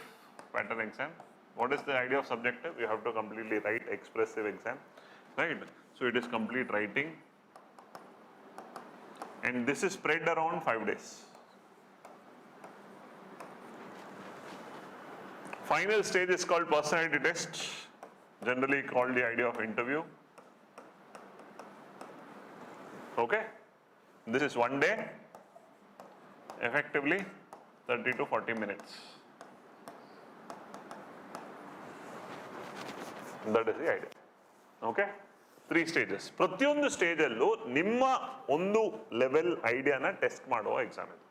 pattern exam. What is the idea of subjective? You have to completely write expressive exam, right? So it is complete writing, and this is spread around 5 days. Final stage is called personality test, generally called the idea of interview. Okay? This is 1 day, effectively 30 to 40 minutes. That is the idea. Okay? 3 stages. ಪ್ರತಿಯೊಂದು ಸ್ಟೇಜಲ್ಲೂ ನಿಮ್ಮ ಒಂದು level ಐಡಿಯಾನ test ಮಾಡುವ exam ಇದು.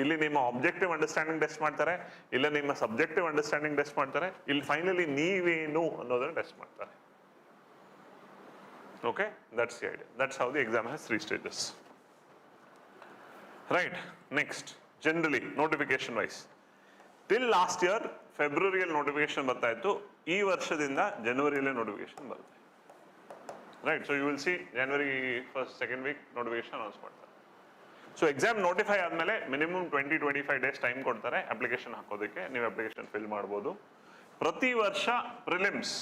ಇಲ್ಲಿ ನಿಮ್ಮ objective understanding test ಮಾಡ್ತಾರೆ, ಇಲ್ಲ ನಿಮ್ಮ ಸಬ್ಜೆಕ್ಟಿವ್ ಅಂಡರ್ಸ್ಟ್ಯಾಂಡಿಂಗ್ ಟೆಸ್ಟ್ ಮಾಡ್ತಾರೆ, ಇಲ್ಲಿ ಫೈನಲಿ ನೀವೇನು ಅನ್ನೋದನ್ನ ಟೆಸ್ಟ್ ಮಾಡ್ತಾರೆ. Okay, that's the idea. That's how the exam has 3 stages. Right, next, generally, notification wise. Till last year, February notification ಬರ್ತಾ ಇತ್ತು, ಈ ವರ್ಷದಿಂದ ಜನವರಿಯಲ್ಲೇ ನೋಟಿಫಿಕೇಶನ್ ಬರುತ್ತೆ. Right, so you will see January 1st, 2nd week notification announce ಮಾಡ್ತಾರೆ. So exam notify ಆದಮೇಲೆ minimum 20-25 days time ಕೊಡ್ತಾರೆ application ಹಾಕೋದಕ್ಕೆ, ನೀವು ಅಪ್ಲಿಕೇಶನ್ ಫಿಲ್ ಮಾಡ್ಬೋದು. ಪ್ರತಿ ವರ್ಷ prelims,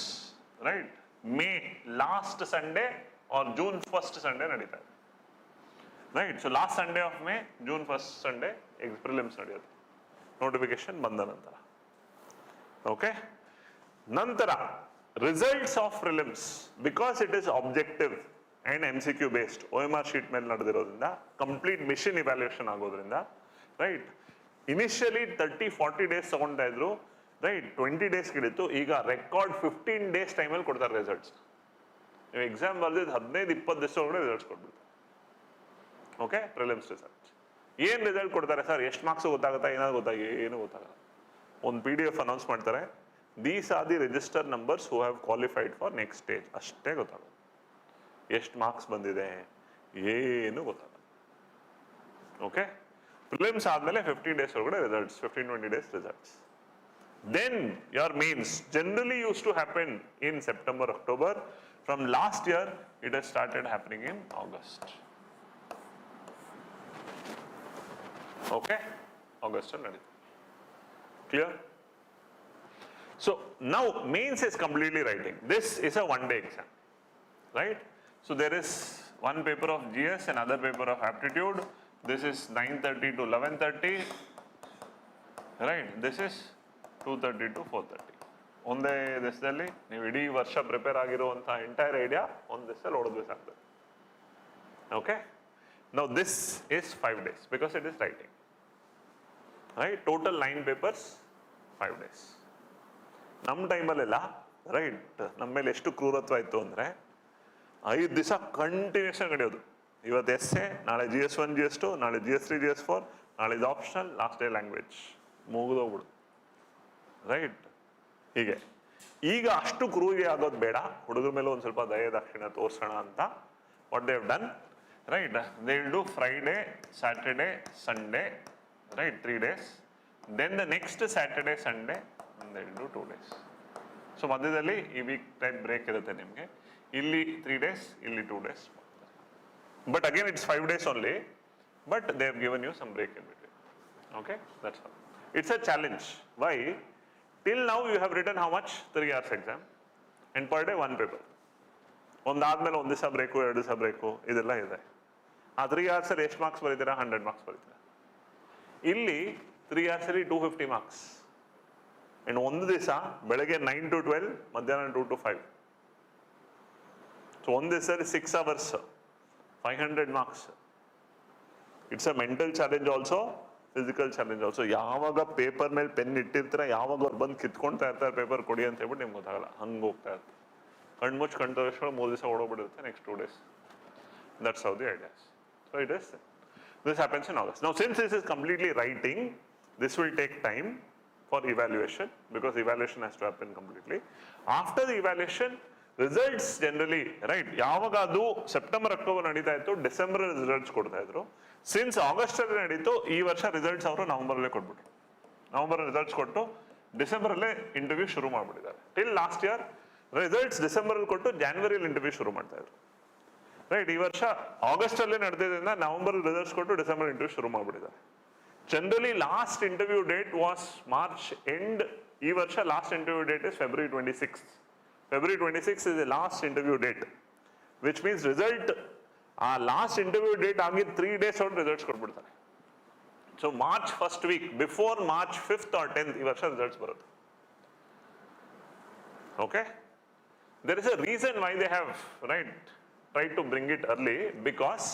right, May last Sunday or June first Sunday ನಡೀತಾ ಇದೆ. Right, so last Sunday of May, June first Sunday prelims ನಡೆಯೋದು ನೋಟಿಫಿಕೇಶನ್ ಬಂದ ನಂತರ. ಓಕೆ, ನಂತರ results of prelims, because it is objective and MCQ based, OMR sheet ಮೇಲೆ ನಡೆದಿರೋದ್ರಿಂದ, complete machine evaluation ಆಗೋದ್ರಿಂದ, right, initially 30-40 days ತಗೊಂತಾ ಇದ್ರು, ರೈಟ್, 20 ಡೇಸ್ ಹಿಡಿತು, ಈಗ ರೆಕಾರ್ಡ್ 15 ಡೇಸ್ ಟೈಮಲ್ಲಿ ಕೊಡ್ತಾರೆ ರಿಸಲ್ಟ್ಸ್. ನೀವು ಎಕ್ಸಾಮ್ ಬರ್ದಿದ್ದು 15-20 ದಿವಸ ಒಳಗಡೆ ರಿಸಲ್ಟ್ಸ್ ಕೊಟ್ಬಿಡ್ತಾರೆ. Okay, prelims results. ಏನು ರಿಸಲ್ಟ್ ಕೊಡ್ತಾರೆ ಸರ್, ಎಷ್ಟು ಮಾರ್ಕ್ಸ್ ಗೊತ್ತಾಗುತ್ತಾ, ಏನಾದ್ರು ಏನು ಗೊತ್ತಾಗಲ್ಲ. ಒಂದು PDF ಅನೌನ್ಸ್ ಮಾಡ್ತಾರೆ, these are the register numbers who have qualified for next stage, ಅಷ್ಟೇ ಗೊತ್ತಾಗುತ್ತೆ. ಎಷ್ಟು ಮಾರ್ಕ್ಸ್ ಬಂದಿದೆ ಏನು ಗೊತ್ತಾಗಲ್ಲ. ಓಕೆ, ಪ್ರಿಲಿಮ್ಸ್ ಆದಮೇಲೆ 15 ಡೇಸ್ ಒಳಗಡೆ results, 15-20 days results. Then your mains generally used to happen in September, October. From last year, it has started happening in August. Okay, August already. Clear? So now mains is completely writing. This is a 1-day exam, right? So there is one paper of GS, another paper of aptitude. This is 9:30 to 11:30, right? This is 2:30 to 4:30. ಒಂದೇ ದಿವಸದಲ್ಲಿ ನೀವು ಇಡೀ ವರ್ಷ prepare ಆಗಿರುವಂಥ entire idea ಒಂದು ದಿವಸದಲ್ಲಿ ಓಡೋದ್ಬೇಕಾಗ್ತದೆ. Okay, now this is 5 days because it is writing, right. Total 9 papers, 5 days. ನಮ್ಮ ಟೈಮಲ್ಲೆಲ್ಲ, ರೈಟ್, ನಮ್ಮ ಮೇಲೆ ಎಷ್ಟು ಕ್ರೂರತ್ವ ಇತ್ತು ಅಂದರೆ 5 ದಿವಸ ಕಂಟಿನ್ಯೂಷನ್ ನಡೆಯೋದು. ಇವತ್ತು ಎಸ್ಸೆ, ನಾಳೆ GS1 GS2, ನಾಳೆ GS3 GS4, ನಾಳೆ ಇದು ಆಪ್ಷನಲ್, ಲಾಸ್ಟ್ ಡೇ ಲ್ಯಾಂಗ್ವೇಜ್, ಮುಗಿದೋಗ್ಬಿಡು, ರೈಟ್. ಹೀಗೆ ಈಗ ಅಷ್ಟು ಕ್ರೂರಿ ಆಗೋದು ಬೇಡ, ಹುಡುಗರ ಮೇಲೆ ಒಂದು ಸ್ವಲ್ಪ ದಯೆ ದಾಕ್ಷಿಣ್ಯ ತೋರಿಸೋಣ ಅಂತ what they have done, right. They will do Friday, Saturday, Sunday, right, 3 days. Then the next Saturday, Sunday, they will do 2 days. So ಮಧ್ಯದಲ್ಲಿ ಈ ವೀಕ್ ಟೈಪ್ ಬ್ರೇಕ್ ಇರುತ್ತೆ ನಿಮಗೆ. ಇಲ್ಲಿ 3 days, ಇಲ್ಲಿ 2 days. But again, it's 5 days only, but they have given you some break in between. Okay, that's all. It's a challenge. Why? Till now you have written how much? 3 hours exam, and per day 1 paper. ಒಂದಾದ್ಮೇಲೆ ಒಂದು ದಿವಸ break, 2 ದಿವಸ break, ಇದೆಲ್ಲ ಇದೆ. ಆ 3 hours ಅಲ್ಲಿ ಎಷ್ಟು marks ಬರೀತೀರಾ? 100 marks ಬರೀತೀರಾ. ಇಲ್ಲಿ 3 hours ಅಲ್ಲಿ 250 marks. ಇನ್ನು ಒಂದು ದಿವಸ ಬೆಳಗ್ಗೆ 9 to 12, ಮಧ್ಯಾಹ್ನ 2 to 5. ಸೊ ಒಂದು ದಿವಸದಲ್ಲಿ 6 hours, 500 marks. It's a mental challenge also, physical challenge also. ಯಾವಾಗ ಪೇಪರ್ ಮೇಲೆ ಪೆನ್ ಇಟ್ಟಿರ್ತೀರ, ಯಾವಾಗ ಅವ್ರು ಬಂದು ಕಿತ್ಕೊಳ್ತಾ ಇರ್ತಾರೆ ಪೇಪರ್ ಕೊಡಿ ಅಂತ ಹೇಳ್ಬಿಟ್ಟು ನಿಮ್ಗೆ ಗೊತ್ತಾಗಲ್ಲ, ಹಂಗೆ ಹೋಗ್ತಾ ಇರ್ತಾರೆ. ಕಣ್ಣು ಮುಚ್ಚಿ ಕಣ್ಣು ತೋರಿಸೋ 3 ದಿವಸ ಓಡೋಗ್ಬಿಡುತ್ತೆ, next 2 days. That's how the idea is. So it is. This happens in August. Now, since this is completely writing, this will take time for evaluation because evaluation has to happen completely. After the evaluation, results generally, right? ಯಾವಾಗ ಅದು September October ನಡೀತಾ ಇತ್ತು, December results ಕೊಡ್ತಾ ಇದ್ರು. Since August ಅಲ್ಲಿ ನಡೀತು, ಈ ವರ್ಷ ರಿಸಲ್ಟ್ಸ್ ಅವರು ನವೆಂಬರಲ್ಲೇ ಕೊಟ್ಬಿಟ್ರು. ನವೆಂಬರ್ ರಿಸಲ್ಟ್ಸ್ ಕೊಟ್ಟು ಡಿಸೆಂಬರಲ್ಲೇ ಇಂಟರ್ವ್ಯೂ ಶುರು ಮಾಡಿಬಿಟ್ಟಿದ್ದಾರೆ. ಟಿಲ್ ಲಾಸ್ಟ್ ಇಯರ್ ರಿಸಲ್ಟ್ಸ್ ಡಿಸೆಂಬರಲ್ಲಿ ಕೊಟ್ಟು ಜಾನ್ವರಿಯಲ್ಲಿ ಇಂಟರ್ವ್ಯೂ ಶುರು ಮಾಡ್ತಾ ಇದ್ರು. ರೈಟ್, ಈ ವರ್ಷ ಆಗಸ್ಟ್ ಅಲ್ಲೇ ನಡೆದಿದ್ದರಿಂದ ನವೆಂಬರ್ ರಿಸಲ್ಟ್ಸ್ ಕೊಟ್ಟು ಡಿಸೆಂಬರ್ ಇಂಟರ್ವ್ಯೂ ಶುರು ಮಾಡಿಬಿಟ್ಟಿದ್ದಾರೆ. Generally last interview date was March end. ಈ ವರ್ಷ last interview date is February 26th. February 26th is the last interview date, which means result last interview date ಆಗಿ 3 days out results ಕೊಟ್ಬಿಡ್ತಾರೆ. So March first week before March 5th or 10th ಈ ವರ್ಷ results ಬರುತ್ತೆ. Okay, there is a reason why they have tried to bring it early, because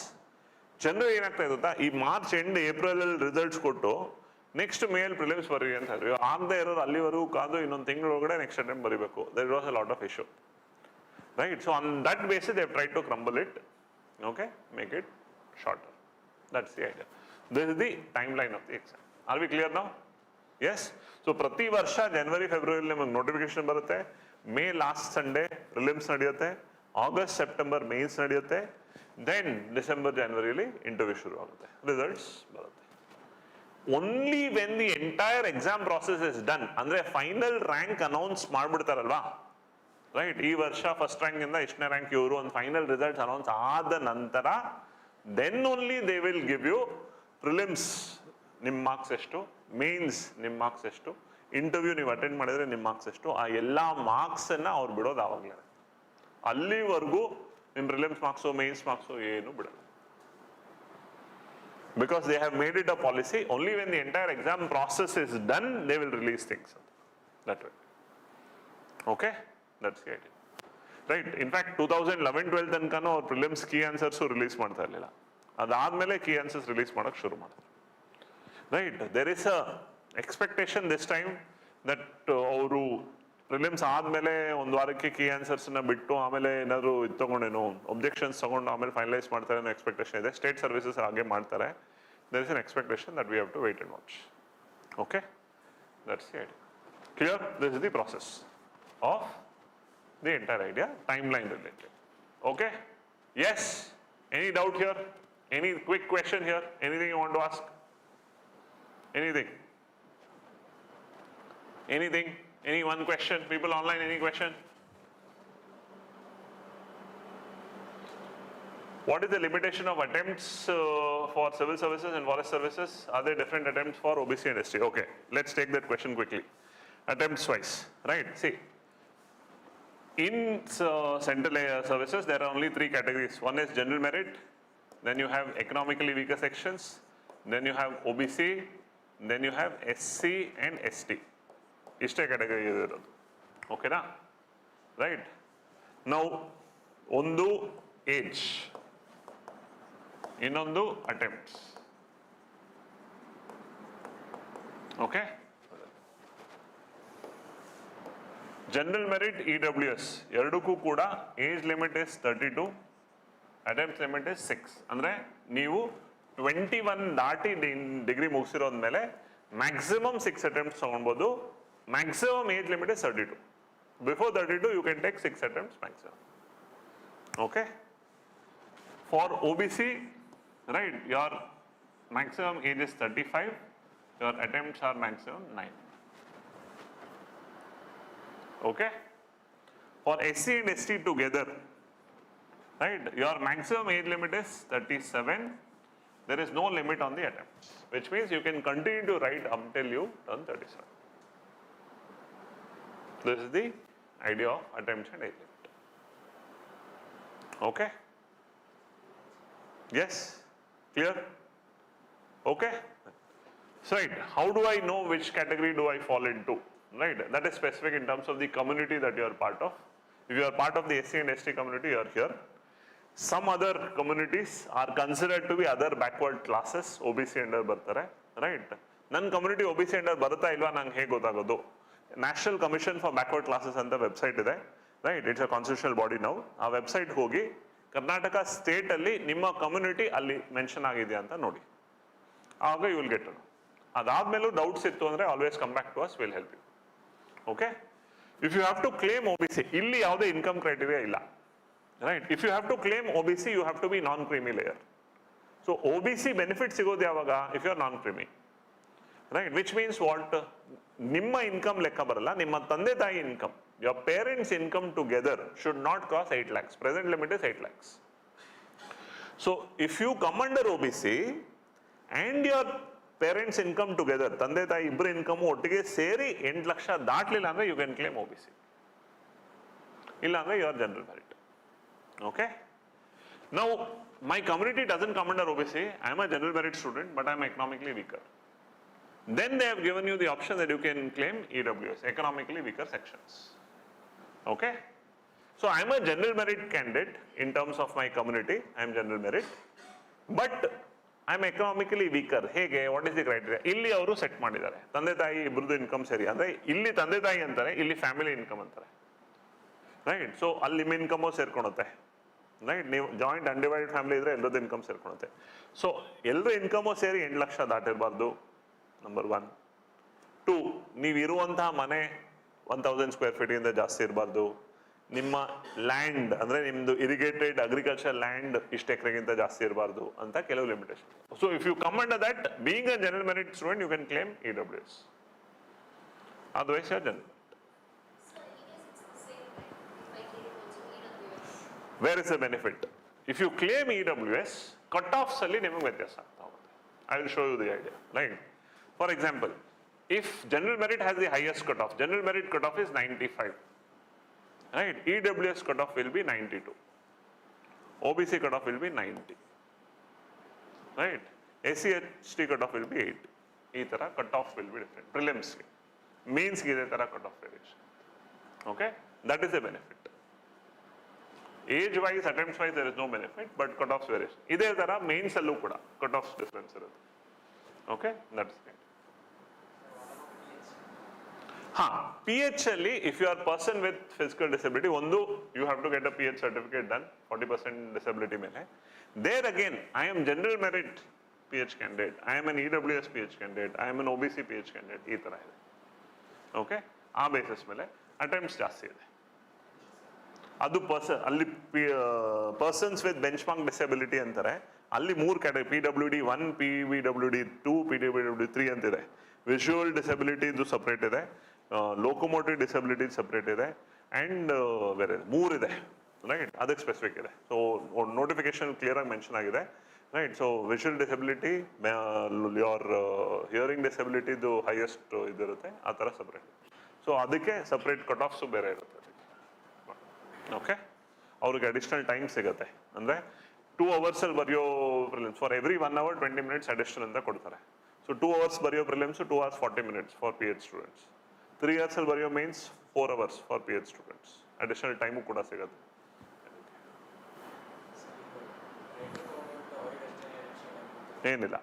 ಜನರು ಏನಾಗ್ತಾ ಇರುತ್ತಾ, ಈ March end April ಅಲ್ಲಿ ರಿಸಲ್ಟ್ಸ್ ಕೊಟ್ಟು ನೆಕ್ಸ್ಟ್ ಮೇಲ್ ಪ್ರಿಲಿಮ್ಸ್ ಬರೀ ಅಂತ ಹೇಳಿದ್ರು. ಆಗದೆ ಇರೋರು ಅಲ್ಲಿವರೆಗೂ ಕಾದು ಇನ್ನೊಂದು ತಿಂಗಳೊಳಗಡೆ ನೆಕ್ಸ್ಟ್ ಅಟೆಂಪ್ಟ್ ಬರೀಬೇಕು. There was a lot of issue, right? So on that basis they try to crumble it, okay, make it shorter. That's the idea. This is the time line of the exam. Are we clear now? Yes. So ಪ್ರತಿ ವರ್ಷ ಜನವರಿ ಫೆಬ್ರವರಿ ನಿಮಗೆ notification ಬರುತ್ತೆ. May last Sunday prelims ನಡೆಯುತ್ತೆ. August September mains ನಡೆಯುತ್ತೆ. Then December ಜನವರಿಯಲ್ಲಿ interview ಶುರು ಆಗುತ್ತೆ, ರಿಸಲ್ಟ್ಸ್ ಬರುತ್ತೆ. Only when the entire exam process is done, ಅಂದ್ರೆ ಫೈನಲ್ ರ್ಯಾಂಕ್ ಅನೌನ್ಸ್ ಮಾಡ್ಬಿಡ್ತಾರಲ್ವಾ, ರೈಟ್? ಈ ವರ್ಷ ಫಸ್ಟ್ ರ್ಯಾಂಕ್ ಇಂದ ಎಷ್ಟನೇ ರ್ಯಾಂಕ್ ಇವರು ಒಂದು ಫೈನಲ್ ರಿಸಲ್ಟ್ಸ್ ಅನೌನ್ಸ್ ಆದ ನಂತರ then only they will give you prelims ನಿಮ್ಮ ಮಾರ್ಕ್ಸ್ ಎಷ್ಟು, ಮೇನ್ಸ್ ನಿಮ್ಮ ಮಾರ್ಕ್ಸ್ ಎಷ್ಟು, ಇಂಟರ್ವ್ಯೂ ನೀವು ಅಟೆಂಡ್ ಮಾಡಿದ್ರೆ ನಿಮ್ಮ ಮಾರ್ಕ್ಸ್ ಎಷ್ಟು, ಆ ಎಲ್ಲ ಮಾರ್ಕ್ಸ್ ಅನ್ನ ಅವ್ರು ಬಿಡೋದು ಆವಾಗಲೇ. ಅಲ್ಲಿವರೆಗೂ ನಿಮ್ಮ ಪ್ರಿಲಿಮ್ಸ್ ಮಾರ್ಕ್ಸು ಮೇನ್ಸ್ ಮಾರ್ಕ್ಸು ಏನು ಬಿಡಲ್ಲ. Because they have made it a policy, only when the entire exam process is done, they will release things. That way. Okay? That's the idea. Right? In fact, 2011-12 ತನಕನೂ ಅವ್ರು prelims key answers release ಮಾಡ್ತಾ ಇರಲಿಲ್ಲ. ಅದಾದ್ಮೇಲೆ key answers release ಮಾಡೋಕೆ ಶುರು ಮಾಡಿದ್ರು. Right? There is a expectation this time that ಅವರು prelims ಆದ್ಮೇಲೆ ಒಂದು ವಾರಕ್ಕೆ ಕೀ ಆನ್ಸರ್ಸ್ನ ಬಿಟ್ಟು ಆಮೇಲೆ ಏನಾದ್ರು ಇದು ತಗೊಂಡೇನು ಒಬ್ಜೆಕ್ಷನ್ಸ್ ತಗೊಂಡು ಆಮೇಲೆ ಫೈನಲೈಸ್ ಮಾಡ್ತಾರೆ ಅನ್ನೋ ಎಕ್ಸ್ಪೆಕ್ಟೇಷನ್ ಇದೆ. ಸ್ಟೇಟ್ ಸರ್ವಿಸಸ್ ಹಾಗೆ ಮಾಡ್ತಾರೆ. There is an expectation that we have to wait and watch. Okay, that's the idea. Clear? This is the process of the entire idea, time line related. Okay, yes? Any doubt here? Any quick question here? Anything you want to ask? Anything? Anything? Any one question? People online, any question? What is the limitation of attempts for civil services and forest services? Are there different attempts for OBC and ST? Okay, let's take that question quickly. Attempts wise, right? See, in central services, there are only 3 categories. One is general merit, then you have economically weaker sections, then you have OBC, then you have SC and ST. ಇಷ್ಟೇ category ಇರೋದು. ಓಕೆನಾ? Right. ನಾವು ಒಂದು age, ಇನ್ನೊಂದು attempts. Okay, general merit EWS ಎರಡಕ್ಕೂ ಕೂಡ age limit is 32, attempt limit is 6. ಅಂದ್ರೆ ನೀವು 21 ದಾಟಿ ಡಿಗ್ರಿ ಮುಗಿಸಿರೋದ್ಮೇಲೆ ಮ್ಯಾಕ್ಸಿಮಮ್ 6 ಅಟೆಂಪ್ಟ್ಸ್ ತಗೊಳ್ಬೋದು. Maximum age limit is 32. Before 32, you can take 6 attempts maximum. Okay? For OBC, right, your maximum age is 35. Your attempts are maximum 9. Okay? For SC and ST together, right, your maximum age limit is 37. There is no limit on the attempts, which means you can continue to write until you turn 37. This is the idea of attempts and age limit. Okay? Yes? Clear? Okay? So, right, how do I know which category do I fall into? Right, that is specific in terms of the community that you are part of. If you are part of the SC and ST community, you are here. Some other communities are considered to be other backward classes, OBC under bartare. Right. ನನ್ನ community OBC under ಬರುತ್ತಾ ಇಲ್ವಾ ನಂಗೆ ಹೇಗೆ ಗೊತ್ತಾಗೋದು? National commission for backward classes ಅಂತ website ಇದೆ, right. It's a constitutional body ನಾವು. ಆ ವೆಬ್ಸೈಟ್ಗೆ ಹೋಗಿ ಕರ್ನಾಟಕ ಸ್ಟೇಟ್ ಅಲ್ಲಿ ನಿಮ್ಮ ಕಮ್ಯುನಿಟಿ ಅಲ್ಲಿ ಮೆನ್ಷನ್ ಆಗಿದೆಯಾ ಅಂತ ನೋಡಿ, ಆಗ ಯು ವಿಲ್ ಗೆಟ್ ಇಟ್. ಅದಾದ್ಮೇಲೂ ಡೌಟ್ಸ್ ಇತ್ತು ಅಂದ್ರೆ always come back to us, will help you. Okay. If you have to claim OBC, ಇಲ್ಲಿ ಯಾವುದೇ ಇನ್ಕಮ್ ಕ್ರೈಟೀರಿಯಾ ಇಲ್ಲ, right. If you have to claim OBC, you have to be non creamy layer. So OBC benefit ಸಿಗೋದು ಯಾವಾಗ? If you are non creamy, right. Which means what? ನಿಮ್ಮ income ಲೆಕ್ಕ ಬರಲ್ಲ, ನಿಮ್ಮ ತಂದೆ ತಾಯಿ income, your parents income together should not cross 8 lakhs. Present limit is 8 lakhs. So if you come under OBC and your parents income together, ತಂದೆ ತಾಯಿ ಇಬ್ಬರು income ಒಟ್ಟಿಗೆ ಸೇರಿ 8 ಲಕ್ಷ ದಾಟ್ಲಿಲ್ಲ ಅಂದ್ರೆ ಯು ಕ್ಯಾನ್ ಕ್ಲೇಮ್ OBC. ಇಲ್ಲ ಅಂದ್ರೆ you are general merit. Okay. Now my community doesn't come under OBC. I am a general merit student, but I am economically weaker. Then they have given you the option that you can claim EWS, economically weaker sections. Okay. So I am a general merit candidate in terms of my community. I am general merit, but I am economically weaker. ಹೇಗೆ? What is the criteria? ಇಲ್ಲಿ ಅವರು set ಮಾಡಿದ್ದಾರೆ, ತಂದೆ ತಾಯಿ ಇಬ್ಬರದು income ಸರಿ ಅಂದ್ರೆ ಇಲ್ಲಿ ತಂದೆ ತಾಯಿ ಅಂತಾರೆ, ಇಲ್ಲಿ ಫ್ಯಾಮಿಲಿ ಇನ್ಕಮ್ ಅಂತಾರೆ, ರೈಟ್. ಸೊ ಅಲ್ಲಿ ನಿಮ್ಮ ಇನ್ಕಮು ಸೇರ್ಕೊಳುತ್ತೆ, ರೈಟ್. ನೀವು ಜಾಯಿಂಟ್ ಅನ್ಡಿವೈಡೆಡ್ ಫ್ಯಾಮಿಲಿ ಇದ್ರೆ ಎಲ್ಲರದ್ದು ಇನ್ಕಮ್ ಸೇರ್ಕೊಳುತ್ತೆ. ಸೊ ಎಲ್ಲರೂ ಇನ್ಕಮು ಸೇರಿ 8 ಲಕ್ಷ ದಾಟಿರಬಾರ್ದು, ನಂಬರ್ 1. 2, ನೀವು ಇರುವಂತಹ ಮನೆ 1000 ಸ್ಕ್ವೇರ್ ಫೀಟ್ ಇಂದ ಜಾಸ್ತಿ ಇರಬಾರ್ದು. ನಿಮ್ಮ ಲ್ಯಾಂಡ್ ಅಂದ್ರೆ ನಿಮ್ದು ಇರಿಗೇಟೆಡ್ ಅಗ್ರಿಕಲ್ಚರ್ ಲ್ಯಾಂಡ್ ಇಷ್ಟು ಎಕರೆಗಿಂತ ಜಾಸ್ತಿ ಇರಬಾರ್ದು ಅಂತ ಕೆಲವು limitation. So if you come under that, being a general merit student, you can claim EWS. Otherwise you are general. Where is the benefit? If you claim EWS, cut offs ಅಲ್ಲಿ ನಿಮಗೆ ವ್ಯತ್ಯಾಸ ಆಗ್ತಾ ಹೋಗುತ್ತೆ. I will show you the idea, right. For example, if general merit has the highest cutoff, general merit cutoff is 95, right. EWS cutoff will be 92, OBC cutoff will be 90, right. SC/ST cutoff will be 80. ಈ ತರ cutoff will be different. Prelims ಗೆ, means ಗೆ ಇದೇ ತರ cutoff variation. Okay, that is the benefit. Age wise, attempts wise, there is no benefit, but cutoffs variation. ಇದೇ ತರ mains ಅಲ್ಲೂ ಕೂಡ cutoffs difference ಇರುತ್ತೆ. Okay, that's it. PH ಅಲ್ಲಿ if you are person with physical disability, ಒಂದು you have to get a PH certificate done 40% disability ಮೇಲೆ. There again, I am general merit PH candidate, I am an EWS PH candidate, I am an OBC PH candidate, ಈ ತರ ಇದೆ. Okay, ಆ basis ಮೇಲೆ attempts ಜಾಸ್ತಿ ಇದೆ. ಅದು ಅಲ್ಲಿ persons with bench mark disability ಅಂತಾರೆ. ಅಲ್ಲಿ 3 ಕ್ಯಾಟಗರಿ, PWD 1, PWD 2, PWD 3 ಅಂತಿದೆ. ವಿಜುವಲ್ ಡಿಸಬಿಲಿಟಿ ಇದು ಸಪ್ರೇಟ್ ಇದೆ, ಲೋಕೋಮೋಟಿವ್ ಡಿಸಬಿಲಿಟಿ ಸಪ್ರೇಟ್ ಇದೆ, ಅಂಡ್ ಬೇರೆ 3 ಇದೆ, ರೈಟ್. ಅದಕ್ಕೆ ಸ್ಪೆಸಿಫಿಕ್ ಇದೆ. ಸೊ ನೋಟಿಫಿಕೇಶನ್ ಕ್ಲಿಯರ್ ಆಗಿ ಮೆನ್ಷನ್ ಆಗಿದೆ, right. So visual disability, your hearing ಡಿಸಬಿಲಿಟಿದು ಹೈಯೆಸ್ಟ್ ಇದಿರುತ್ತೆ, ಆ ಥರ ಸಪ್ರೇಟ್. ಸೊ ಅದಕ್ಕೆ ಸಪ್ರೇಟ್ ಕಟ್ ಆಫ್ಸು ಬೇರೆ ಇರುತ್ತೆ. ಓಕೆ, ಅವ್ರಿಗೆ ಅಡಿಷನಲ್ ಟೈಮ್ ಸಿಗುತ್ತೆ. ಅಂದರೆ 2 hours ಅಲ್ಲಿ ಬರೆಯೋ prelims, for every 1 hour 20 minutes additional ಅಂತ ಕೊಡ್ತಾರೆ. ಸೊ 2 hours ಬರೆಯೋ prelims 2 hours 40 minutes for PH students. 3 hours ಅಲ್ಲಿ ಬರೆಯೋ mains 4 hours for PH students. Additional time ಕೂಡ ಸಿಗುತ್ತೆ. ಏನಿಲ್ಲ,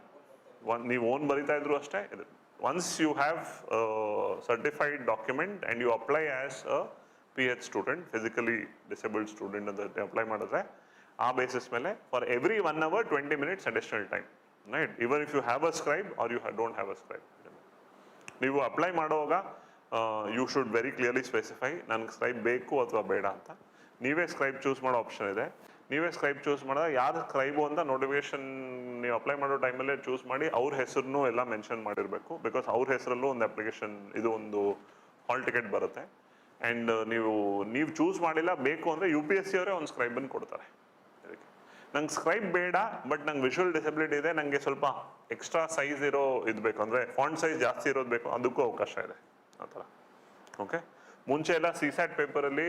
ನೀವು ಓನ್ ಬರಿತಾ ಇದ್ರು ಅಷ್ಟೇ. Once you have certified document and you apply as a PH student, physically disabled student ಅಂತ ಅಪ್ಲೈ ಮಾಡಿದ್ರೆ, ಆ ಬೇಸಿಸ್ ಮೇಲೆ for every 1 hour 20 minutes additional time, right. Even if you have a scribe or you don't have a scribe, ನೀವು apply ಮಾಡುವಾಗ you should very clearly specify ನನಗೆ scribe ಬೇಕು ಅಥವಾ ಬೇಡ ಅಂತ. ನೀವೇ ಸ್ಕ್ರೈಬ್ ಚೂಸ್ ಮಾಡೋ ಆಪ್ಷನ್ ಇದೆ. ನೀವೇ ಸ್ಕ್ರೈಬ್ ಚೂಸ್ ಮಾಡಿದಾಗ ಯಾರು ಸ್ಕ್ರೈಬು ಅಂತ ನೋಟಿಫಿಕೇಶನ್ ನೀವು ಅಪ್ಲೈ ಮಾಡೋ ಟೈಮಲ್ಲೇ ಚೂಸ್ ಮಾಡಿ ಅವ್ರ ಹೆಸರನ್ನು ಎಲ್ಲ ಮೆನ್ಷನ್ ಮಾಡಿರಬೇಕು. ಬಿಕಾಸ್ ಅವ್ರ ಹೆಸರಲ್ಲೂ ಒಂದು ಅಪ್ಲಿಕೇಶನ್, ಇದು ಒಂದು ಹಾಲ್ ಟಿಕೆಟ್ ಬರುತ್ತೆ. ಆ್ಯಂಡ್ ನೀವು ಚೂಸ್ ಮಾಡಿಲ್ಲ ಬೇಕು ಅಂದರೆ UPSC ಅವರೇ ಒಂದು ಸ್ಕ್ರೈಬನ್ನು ಕೊಡ್ತಾರೆ. ಅದಕ್ಕೆ ನಂಗೆ ಸ್ಕ್ರೈಬ್ ಬೇಡ, ಬಟ್ ನಂಗೆ ವಿಜುವಲ್ ಡಿಸಬಿಲಿಟಿ ಇದೆ, ನನಗೆ ಸ್ವಲ್ಪ ಎಕ್ಸ್ಟ್ರಾ ಸೈಜ್ ಇರೋ ಇದು ಬೇಕು, ಅಂದರೆ ಫಾಂಟ್ ಸೈಜ್ ಜಾಸ್ತಿ ಇರೋದು ಬೇಕು, ಅದಕ್ಕೂ ಅವಕಾಶ ಇದೆ ಆ ಥರ. ಓಕೆ, ಮುಂಚೆ ಎಲ್ಲ CSAT ಪೇಪರಲ್ಲಿ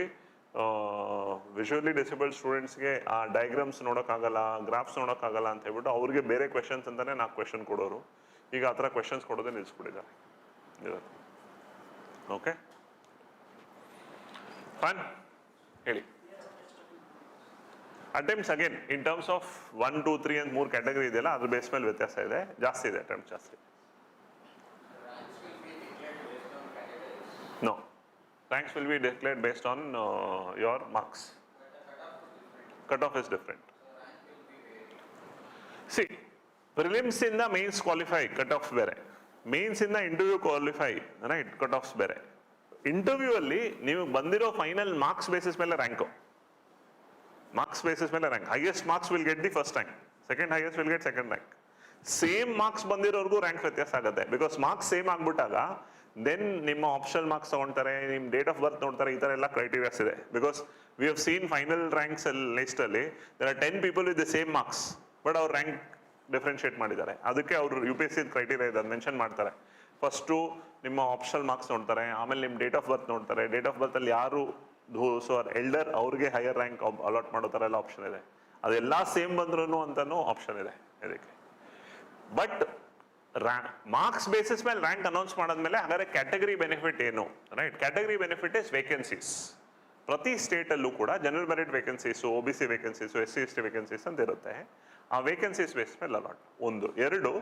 ವಿಜುವಲಿ ಡಿಸೇಬಲ್ಡ್ ಸ್ಟೂಡೆಂಟ್ಸ್ಗೆ ಆ ಡಯಾಗ್ರಾಮ್ಸ್ ನೋಡೋಕ್ಕಾಗಲ್ಲ, ಗ್ರಾಫ್ಸ್ ನೋಡೋಕ್ಕಾಗಲ್ಲ ಅಂತ ಹೇಳ್ಬಿಟ್ಟು ಅವ್ರಿಗೆ ಬೇರೆ ಕ್ವೆಶನ್ಸ್ ಅಂತಲೇ 4 ಕ್ವೆಶನ್ ಕೊಡೋರು. ಈಗ ಆ ಥರ ಕ್ವೆಶನ್ಸ್ ಕೊಡೋದೇ ನಿಲ್ಲಿಸ್ಬಿಟ್ಟಿದ್ದಾರೆ. ಓಕೆ ಫೈನ್, ಹೇಳಿ. Attempts again in terms of 1, 2, 3 ಅಂತ 3 ಕ್ಯಾಟಗರಿ ಇದೆಯಲ್ಲ, ಅದ್ರ ಬೇಸ್ ಮೇಲೆ ವ್ಯತ್ಯಾಸ ಇದೆ, ಜಾಸ್ತಿ ಇದೆ, ಅಟೆಂಪ್ಟ್ ಜಾಸ್ತಿ. No. Ranks will be declared based on your marks. Cutoff is different. See, prelims in the mains qualify, cutoffs ಬೇರೆ. ಮೇನ್ಸ್ ಇಂದ ಇಂಟರ್ವ್ಯೂ ಕ್ವಾಲಿಫೈ, ರೈಟ್, ಕಟ್-ಆಫ್ಸ್ ಬೇರೆ. ಇಂಟರ್ವ್ಯೂ ಅಲ್ಲಿ ನೀವು ಬಂದಿರೋ ಫೈನಲ್ ಮಾರ್ಕ್ಸ್ ಬೇಸಿಸ್ ಮೇಲೆ ರ್ಯಾಂಕು. ಮಾರ್ಕ್ಸ್ ಬೇಸಿಸ್ ಮೇಲೆ rank. Highest marks will get the first rank, second highest will get second rank. Same marks ಬಂದಿರೋರ್ಗೂ rank ವ್ಯತ್ಯಾಸ ಆಗುತ್ತೆ. ಬಿಕಾಸ್ ಮಾರ್ಕ್ಸ್ ಸೇಮ್ ಆಗ್ಬಿಟ್ಟಾಗ ದೆನ್ ನಿಮ್ಮ ಆಪ್ಷನಲ್ ಮಾರ್ಕ್ಸ್ ತಗೊಳ್ತಾರೆ, ನಿಮ್ಮ ಡೇಟ್ ಆಫ್ ಬರ್ತ್ ನೋಡ್ತಾರೆ, ಈ ಥರ ಎಲ್ಲ ಕ್ರೈಟೀರಿಯಾಸ್ ಇದೆ. Because we have seen final ranks list ಅಲ್ಲಿ there are 10 people with the same marks, but ಅವ್ರ ರ್ಯಾಂಕ್ ಡಿಫ್ರೆನ್ಶಿಯೇಟ್ ಮಾಡಿದ್ದಾರೆ. ಅದಕ್ಕೆ ಅವರು UPSC ಕ್ರೈಟೀರಿಯಾ ಇದೆ, ಮೆನ್ಷನ್ ಮಾಡ್ತಾರೆ. ಫಸ್ಟು ನಿಮ್ಮ ಆಪ್ಷನಲ್ ಮಾರ್ಕ್ಸ್ ನೋಡ್ತಾರೆ, ಆಮೇಲೆ ನಿಮ್ಮ ಡೇಟ್ ಆಫ್ ಬರ್ತ್ ನೋಡ್ತಾರೆ. ಡೇಟ್ ಆಫ್ ಬರ್ತ್ ಅಲ್ಲಿ ಯಾರು ಸೊ ಎಲ್ಡರ್ ಅವ್ರಿಗೆ ಹೈಯರ್ ರ್ಯಾಂಕ್ ಅಲಾಟ್ ಮಾಡೋ ಥರ ಎಲ್ಲ ಆಪ್ಷನ್ ಇದೆ. ಅದೆಲ್ಲ ಸೇಮ್ ಬಂದ್ರೂ ಅಂತಾನು ಆಪ್ಷನ್ ಇದೆ ಇದಕ್ಕೆ. ಬಟ್ ಮಾರ್ಕ್ಸ್ ಬೇಸಿಸ್ ಮೇಲೆ ರ್ಯಾಂಕ್ ಅನೌನ್ಸ್ ಮಾಡಾದ್ಮೇಲೆ ಹಾಗಾದ್ರೆ ಕ್ಯಾಟಗರಿ ಬೆನಿಫಿಟ್ ಏನು, right? Category benefit is vacancies. ಪ್ರತಿ ಸ್ಟೇಟ್ ಅಲ್ಲೂ ಕೂಡ general merit vacancies, OBC vacancies, SC/ST vacancies ಅಂತ ಇರುತ್ತೆ. ಆ ವೇಕೆನ್ಸೀಸ್ ಬೇಸ್ ಮೇಲೆ ಅಲಾಟ್. ಒಂದು. ಎರಡು,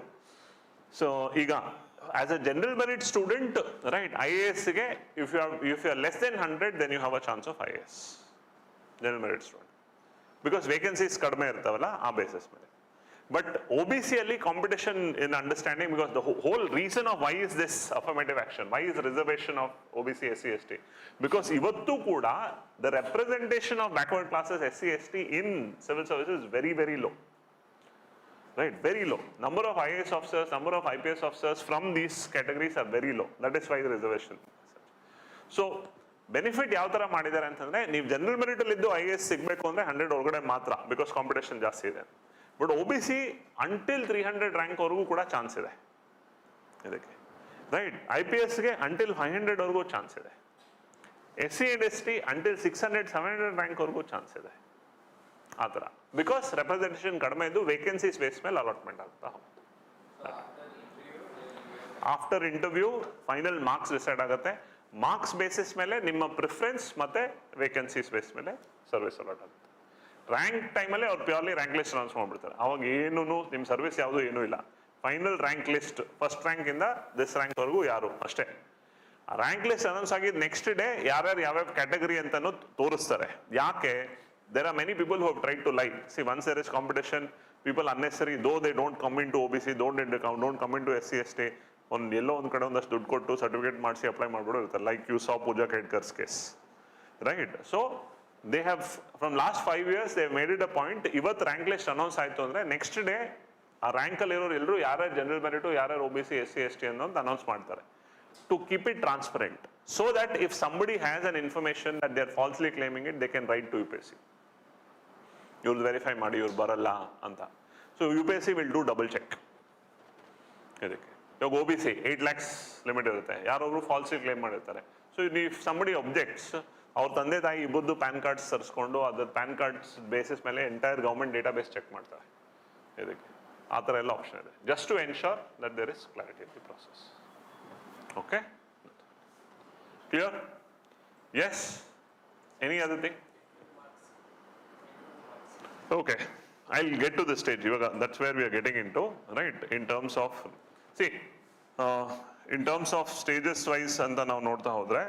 ಸೊ ಈಗ as a general merit student, right, IAS ಗೆ if you are less than 100 then you have a chance of IAS, general merit student. Because vacancies ಕಡಿಮೆ ಇರ್ತಾವಲ್ಲ ಆ ಬೇಸಿಸ್ ಮೇಲೆ. But OBC ಅಲ್ಲಿ competition in understanding, because the whole reason of why is this affirmative action, why is reservation of OBC, SC/ST, because ivattu kuda the representation of backward classes SC/ST in civil service is very, very low, right? Very low. Number of IAS officers, number of IPS officers from these categories are very low. That is why the reservation. So benefit ಯಾವ ತರ ಮಾಡಿದ್ದಾರೆ ಅಂತಂದ್ರೆ, ನೀವು general merit ಅಲ್ಲಿ ಇದ್ದು IAS ಸಿಗ್ಬೇಕು ಅಂದ್ರೆ 100 ಒಳಗಡೆ ಮಾತ್ರ, ಬಿಕಾಸ್ ಕಾಂಪಿಟೇಷನ್ ಜಾಸ್ತಿ ಇದೆ. ಬಟ್ OBC ಅಂಟಿಲ್ 300 ರ್ಯಾಂಕ್ ವರೆಗೂ ಕೂಡ ಚಾನ್ಸ್ ಇದೆ ಇದಕ್ಕೆ, ರೈಟ್? IPSಗೆ ಅಂಟಿಲ್ 500 ವರೆಗೂ ಚಾನ್ಸ್ ಇದೆ. SC and ST until 600-700 rank ವರೆಗೂ ಚಾನ್ಸ್ ಇದೆ. ಆ ಥರ, ಬಿಕಾಸ್ ರೆಪ್ರೆಸೆಂಟೇಷನ್ ಕಡಿಮೆ ಇದ್ದು ವೇಕೆನ್ಸೀಸ್ ಬೇಸ್ ಮೇಲೆ ಅಲಾಟ್ಮೆಂಟ್ ಆಗ್ತಾ ಹೋಗುತ್ತೆ. After interview final marks decide ಆಗುತ್ತೆ. ಮಾರ್ಕ್ಸ್ ಬೇಸಿಸ್ ಮೇಲೆ ನಿಮ್ಮ ಪ್ರಿಫರೆನ್ಸ್ ಮತ್ತೆ ವೇಕೆನ್ಸೀಸ್ ಬೇಸ್ ಮೇಲೆ ಸರ್ವಿಸ್ ಅಲಾಟ್ ಆಗುತ್ತೆ. ರ್ಯಾಂಕ್ ಟೈಮಲ್ಲಿ ಅವ್ರು ಪ್ಯೂರ್ಲಿ ರ್ಯಾಂಕ್ ಲಿಸ್ಟ್ ಅನೌನ್ಸ್ ಮಾಡ್ಬಿಡ್ತಾರೆ. ಅವಾಗ ಏನೂ ನಿಮ್ಮ ಸರ್ವಿಸ್ ಯಾವುದು ಏನೂ ಇಲ್ಲ. Final rank list, first rank ಇಂದ ದಿಸ್ ರ್ಯಾಂಕ್ ವರೆಗೂ ಯಾರು ಅಷ್ಟೇ. ಆ ರ್ಯಾಂಕ್ ಲಿಸ್ಟ್ ಅನೌನ್ಸ್ ಆಗಿದ್ದು ನೆಕ್ಸ್ಟ್ ಡೇ ಯಾರ್ಯಾರು ಯಾವ್ಯಾವ ಕ್ಯಾಟಗರಿ ಅಂತಾನು ತೋರಿಸ್ತಾರೆ. ಯಾಕೆ? There are many people who have tried to lie. See, once there is competition, people unnecessary though they don't come in to OBC, don't come in to SC/ST, ಎಲ್ಲೋ ಒಂದು ಕಡೆ ಒಂದಷ್ಟು ದುಡ್ಡು ಕೊಟ್ಟು ಸರ್ಟಿಫಿಕೇಟ್ ಮಾಡಿಸಿ ಅಪ್ಲೈ ಮಾಡ್ಬಿಡೋ ಇರ್ತಾರೆ. Like you saw Pooja Khedkar's case, right? So they have, from last 5 years they have made it a point, ಇವತ್ತು ರ್ಯಾಂಕ್ ಲಿಸ್ಟ್ ಅನೌನ್ಸ್ ಆಯ್ತು ಅಂದ್ರೆ ನೆಕ್ಸ್ಟ್ ಡೇ ಆ ರ್ಯಾಂಕ್ ಅಲ್ಲಿ ಇರೋರು ಎಲ್ಲರೂ ಯಾರ್ಯಾರು ಜನರಲ್ ಮೆರಿಟ್, ಯಾರ್ಯಾರು OBC, SC/ST ಅನ್ನೋದು ಅನೌನ್ಸ್ ಮಾಡ್ತಾರೆ, to keep it transparent, so that if somebody has an information that they are falsely claiming it, they can write to UPSC, ಇವ್ರು ವೆರಿಫೈ ಮಾಡಿ ಇವ್ರು ಬರಲ್ಲ ಅಂತ. So UPSC will do double check ಇದಕ್ಕೆ. ಇವಾಗ OBC 8 lakhs limit ಇರುತ್ತೆ, ಯಾರೊಬ್ರು falsely claim ಮಾಡಿರ್ತಾರೆ. So if somebody objects, ಅವ್ರ ತಂದೆ ತಾಯಿ ಇಬ್ಬರದು ಪ್ಯಾನ್ ಕಾರ್ಡ್ಸ್ ತರಿಸ್ಕೊಂಡು ಅದ್ರ ಪ್ಯಾನ್ ಕಾರ್ಡ್ಸ್ ಬೇಸಿಸ್ ಮೇಲೆ entire government database check ಮಾಡ್ತಾರೆ ಇದಕ್ಕೆ. ಆ ಥರ ಎಲ್ಲ ಆಪ್ಷನ್ ಇದೆ, just to ensure that there is clarity of the process. Okay, clear? Yes, any other thing? Okay, I will get to the stage. ಇವಾಗ that's where we are getting into, right? In terms of, see, in terms of stages wise ಅಂತ ನಾವು ನೋಡ್ತಾ ಹೋದ್ರೆ,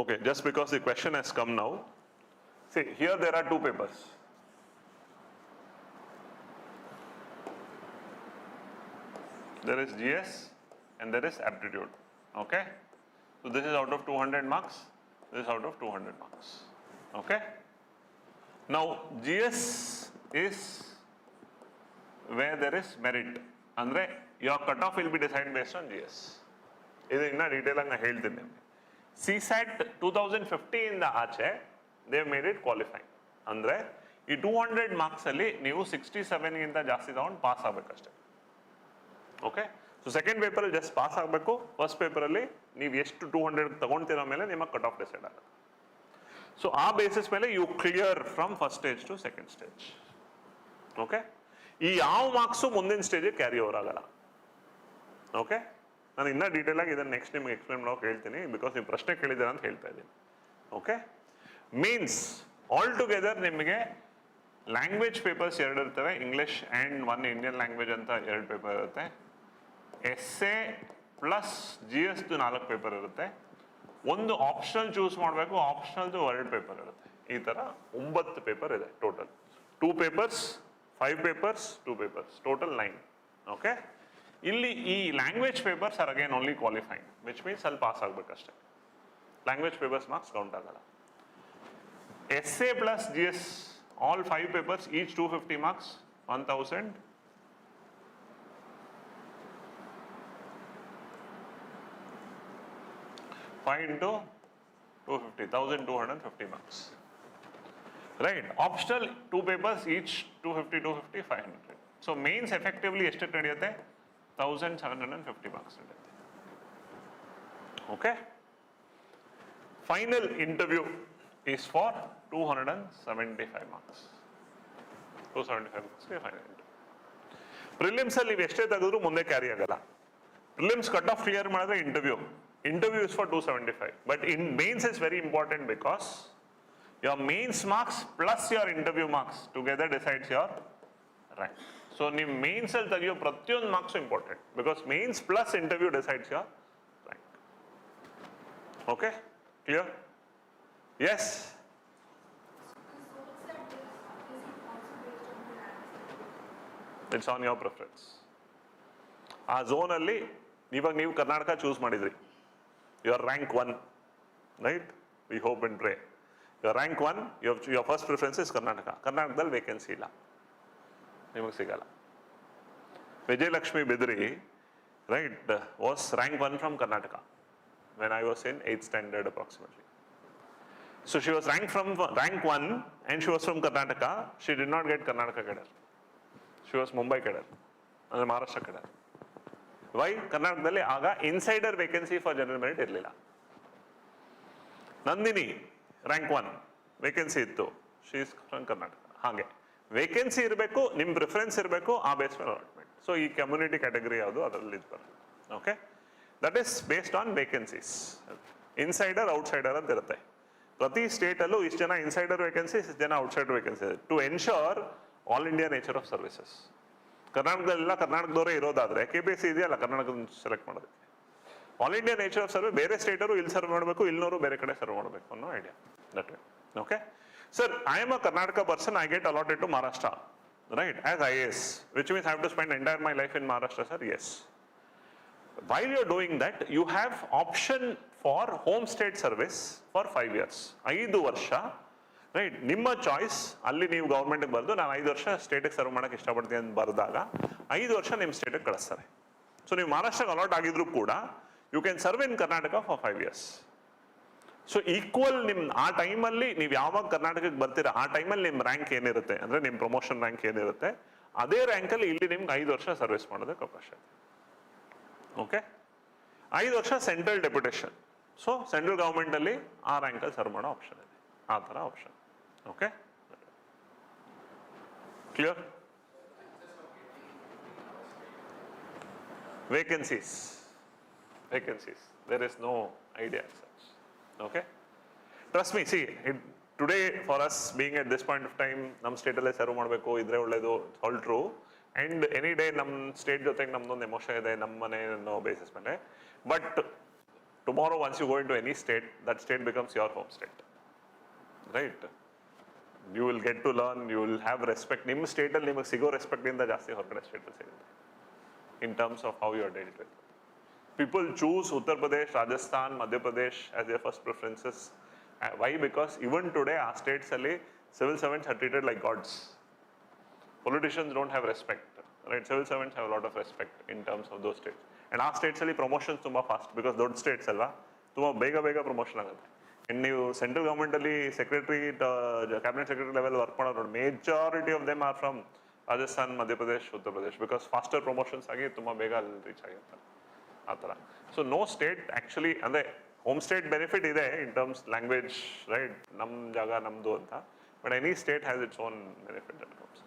okay, just because the question has come now, see, here there are two papers. There is GS and there is aptitude. Okay, so this is out of 200 marks, this is out of 200 marks. Okay, now GS is where there is merit, andre your cutoff will be decided based on GS. idu inna detail anga ಹೇಳ್ತೀನಿ ನಿಮಗೆ. CSAT 2050 ಇಂದ ಆಚೆ they made it qualifying. ಅಂದರೆ ಈ 200 marks ಅಲ್ಲಿ ನೀವು 67 ಗಿಂತ ಜಾಸ್ತಿ ತಗೊಂಡು ಪಾಸ್ ಆಗಬೇಕಷ್ಟೇ. ಓಕೆ, ಸೊ ಸೆಕೆಂಡ್ ಪೇಪರಲ್ಲಿ ಜಸ್ಟ್ ಪಾಸ್ ಆಗಬೇಕು. ಫಸ್ಟ್ ಪೇಪರಲ್ಲಿ ನೀವು ಎಷ್ಟು 200 ತಗೊಳ್ತಿರೋ ಮೇಲೆ ನಿಮ್ಮ ಕಟ್ ಆಫ್ ಡಿಸೈಡ್ ಆಗುತ್ತೆ. ಸೊ ಆ ಬೇಸಿಸ್ ಮೇಲೆ you clear from first stage to second stage. Okay, ಈ ಯಾವ ಮಾರ್ಕ್ಸು ಮುಂದಿನ ಸ್ಟೇಜಿಗೆ ಕ್ಯಾರಿ ಓವರ್ ಆಗಲ್ಲ. ಓಕೆ, ನಾನು ಇನ್ನೂ ಡೀಟೇಲ್ ಆಗಿ ಇದನ್ನು ನೆಕ್ಸ್ಟ್ ನಿಮ್ಗೆ ಎಕ್ಸ್ಪ್ಲೇನ್ ಮಾಡೋಕೆ ಹೇಳ್ತೀನಿ, ಬಿಕಾಸ್ ನೀವು ಪ್ರಶ್ನೆ ಕೇಳಿದ್ದೀರ ಅಂತ ಹೇಳ್ತಾ ಇದ್ದೀನಿ. ಓಕೆ, ಮೀನ್ಸ್ ಆಲ್ ಟುಗೆದರ್ ನಿಮಗೆ ಲ್ಯಾಂಗ್ವೇಜ್ ಪೇಪರ್ಸ್ 2 ಇರ್ತವೆ, ಇಂಗ್ಲಿಷ್ ಆ್ಯಂಡ್ 1 ಇಂಡಿಯನ್ ಲ್ಯಾಂಗ್ವೇಜ್ ಅಂತ 2 ಪೇಪರ್ ಇರುತ್ತೆ. essay plus GS 4 ಪೇಪರ್ ಇರುತ್ತೆ, ಒಂದು ಆಪ್ಷನಲ್ ಚೂಸ್ ಮಾಡಬೇಕು, ಆಪ್ಷನಲ್ದು 2 ಪೇಪರ್ ಇರುತ್ತೆ. ಈ ಥರ 9 ಪೇಪರ್ ಇದೆ total. 2 papers, 5 papers, 2 papers, total 9. Okay, ಇಲ್ಲಿ ಈ language papers are again only qualifying, which means ಅಲ್ಲಿ ಪಾಸ್ ಆಗಬೇಕಷ್ಟೇ. ಲ್ಯಾಂಗ್ವೇಜ್ ಪೇಪರ್ಸ್ ಮಾರ್ಕ್ಸ್ ಕೌಂಟ್ ಆಗಲ್ಲ. essay plus GS all 5 papers each 250 marks, 1000. 5 into 250, 1250 marks. Right, optional 2 papers each 250, 250, 500. So mains effectively ಎಷ್ಟು ನಡೆಯುತ್ತೆ, 1750 marks ನಡೆಯುತ್ತೆ. Okay, final interview is for 275 marks. 275 marks ಗೆ final interview. Prelims ಅಲ್ಲಿ ನೀವು ಎಷ್ಟೇ ತೆಗೆದ್ರು ಮುಂದೆ carry ಆಗಲ್ಲ. ಪ್ರಿಲಿಮ್ಸ್ ಕಟ್ ಆಫ್ ಕ್ಲಿಯರ್ ಮಾಡಿದ್ರೆ interview is for 275, but in mains is very important because your mains marks plus your interview marks together decides your rank. So ನೀವು mains ಅಲ್ಲಿ ತೆಗೆಯೋ ಪ್ರತಿಯೊಂದು marks important, because mains plus interview decides your rank. Okay, clear? Yes. It's on your preference. ಆ zone ಅಲ್ಲಿ ಇವಾಗ ನೀವು Karnataka choose ಮಾಡಿದ್ರಿ, your rank 1, right? We hope and pray. Your rank 1, your first preference is Karnataka. ಕರ್ನಾಟಕದಲ್ಲಿ vacancy ಇಲ್ಲ, ನಿಮಗೆ ಸಿಗಲ್ಲ. Vijayalakshmi Bidri, right, was rank 1 from Karnataka when I was in 8th standard approximately. So she was ranked from rank 1 and she was from Karnataka. She did not get Karnataka cadre. She was Mumbai cadre, ಅಂದ್ರೆ Maharashtra cadre. Y? ಕರ್ನಾಟಕದಲ್ಲಿ ಆಗ insider vacancy for general merit ಇರಲಿಲ್ಲ. Nandini rank 1 vacancy ಇತ್ತು, she is from Karnataka. ಹಾಗೆ vacancy ಇರಬೇಕು, ನಿಮ್ಮ preference ಇರಬೇಕು, ಆ ಬೇಸ್ ಮೇಲೆ ಅಲಾಟ್ಮೆಂಟ್. ಸೊ ಈ ಕಮ್ಯುನಿಟಿ ಕ್ಯಾಟಗರಿ ಯಾವುದು ಅದರಲ್ಲಿ ಇದು ಬರುತ್ತೆ. Okay, that is based on vacancies. Insider outsider ಅಂತ ಇರುತ್ತೆ. ಪ್ರತಿ ಸ್ಟೇಟಲ್ಲೂ ಇಷ್ಟು ಜನ ಇನ್ಸೈಡರ್ ವೇಕೆನ್ಸಿ, ಇಷ್ಟು ಜನ ಔಟ್ಸೈಡರ್ ವೇಕೆನ್ಸಿ ಇದೆ, to ensure all India nature of services. ಕರ್ನಾಟಕದಲ್ಲೆಲ್ಲ ಕರ್ನಾಟಕದವರೇ ಇರೋದಾದ್ರೆ KPSC ಇದೆಯಲ್ಲ ಕರ್ನಾಟಕದ ಸೆಲೆಕ್ಟ್ ಮಾಡೋದಕ್ಕೆ. All India nature of service, ಬೇರೆ ಸ್ಟೇಟರು ಇಲ್ಲಿ ಸರ್ವ್ ಮಾಡಬೇಕು, ಇಲ್ಲಿನವರು ಬೇರೆ ಕಡೆ ಸರ್ವ್ ಮಾಡಬೇಕು ಅನ್ನೋ idea. That way. Okay sir, I am a Karnataka person, I get allotted to Maharashtra, right, as IAS, which means I have to spend entire my life in Maharashtra, sir? Yes. While you're doing that, you have option for home state service for 5 years. 5 ವರ್ಷ, right, ನಿಮ್ಮ choice. ಅಲ್ಲಿ ನೀವು ಗೌರ್ಮೆಂಟ್ಗೆ ಬರೆದು ನಾನು 5 ವರ್ಷ ಸ್ಟೇಟಿಗೆ serve ಮಾಡೋಕ್ಕೆ ಇಷ್ಟಪಡ್ತೀನಿ ಅಂತ ಬರೆದಾಗ 5 ವರ್ಷ ನಿಮ್ಮ ಸ್ಟೇಟಿಗೆ ಕಳಿಸ್ತಾರೆ. ಸೊ ನೀವು ಮಹಾರಾಷ್ಟ್ರಕ್ಕೆ ಅಲಾಟ್ ಆಗಿದ್ರು ಕೂಡ you can serve in Karnataka for 5 years. So equal ನಿಮ್ಮ ಆ ಟೈಮಲ್ಲಿ ನೀವು ಯಾವಾಗ ಕರ್ನಾಟಕಕ್ಕೆ ಬರ್ತೀರಾ ಆ ಟೈಮಲ್ಲಿ ನಿಮ್ಮ ರ್ಯಾಂಕ್ ಏನಿರುತ್ತೆ, ಅಂದರೆ ನಿಮ್ಮ ಪ್ರಮೋಷನ್ ರ್ಯಾಂಕ್ ಏನಿರುತ್ತೆ, ಅದೇ ರ್ಯಾಂಕಲ್ಲಿ ಇಲ್ಲಿ ನಿಮ್ಗೆ 5 ವರ್ಷ ಸರ್ವಿಸ್ ಮಾಡೋದಕ್ಕೆ ಅವಕಾಶ ಇದೆ. ಓಕೆ, 5 ವರ್ಷ ಸೆಂಟ್ರಲ್ ಡೆಪ್ಯುಟೇಷನ್. ಸೊ ಸೆಂಟ್ರಲ್ ಗೌರ್ಮೆಂಟಲ್ಲಿ ಆ ರ್ಯಾಂಕಲ್ಲಿ ಸರ್ವ್ ಮಾಡೋ ಆಪ್ಷನ್ ಇದೆ, ಆ ಥರ option. Okay, clear? Vacancies, there is no idea as such. Okay, trust me, see, today for us being at this point of time, ನಮ್ಮ ಸ್ಟೇಟಲ್ಲೇ ಸರ್ವ್ ಮಾಡಬೇಕು ಇದ್ರೆ ಒಳ್ಳೇದು, all true. And any day ನಮ್ಮ state ಜೊತೆಗೆ ನಮ್ದೊಂದು ಎಮೋಷನ್ ಇದೆ, ನಮ್ಮ ಮನೆ ಅನ್ನೋ ಬೇಸಿಸ್ ಮೇಲೆ. But tomorrow once you go in to any state, that state becomes your home state, right? You will get to learn, you will have respect. ನಿಮ್ಮ ಸ್ಟೇಟಲ್ಲಿ ನಿಮಗೆ ಸಿಗೋ ರೆಸ್ಪೆಕ್ಟಿಂದ ಜಾಸ್ತಿ ಹೊರಗಡೆ ಸ್ಟೇಟಲ್ಲಿ ಸಿಗುತ್ತೆ in terms of how you are dealt with. People choose Uttar Pradesh, Rajasthan, Madhya Pradesh as their first preferences. Why? Because even today our states alli civil servants are treated like gods. Politicians don't have respect, right? Civil servants have a lot of respect in terms of those states. And our states alli promotions tumba fast because those states alva tumba bega promotion agutte. And ನೀವು central government ಅಲ್ಲಿ secretary, cabinet secretary level work ಮಾಡೋರು majority of them are from Rajasthan, Madhya Pradesh, Uttar Pradesh, because faster promotions ಆಗಿ ತುಂಬ ಬೇಗ ಅಲ್ಲಿ reach ಆಗಿರ್ತಾರೆ ಆ ಥರ. ಸೊ ನೋ ಸ್ಟೇಟ್ ಆ್ಯಕ್ಚುಲಿ, ಅಂದರೆ ಹೋಮ್ ಸ್ಟೇಟ್ ಬೆನಿಫಿಟ್ ಇದೆ ಇನ್ ಟರ್ಮ್ಸ್ ಲ್ಯಾಂಗ್ವೇಜ್, ರೈಟ್, ನಮ್ಮ ಜಾಗ ನಮ್ಮದು ಅಂತ. But any state has its own benefit that comes.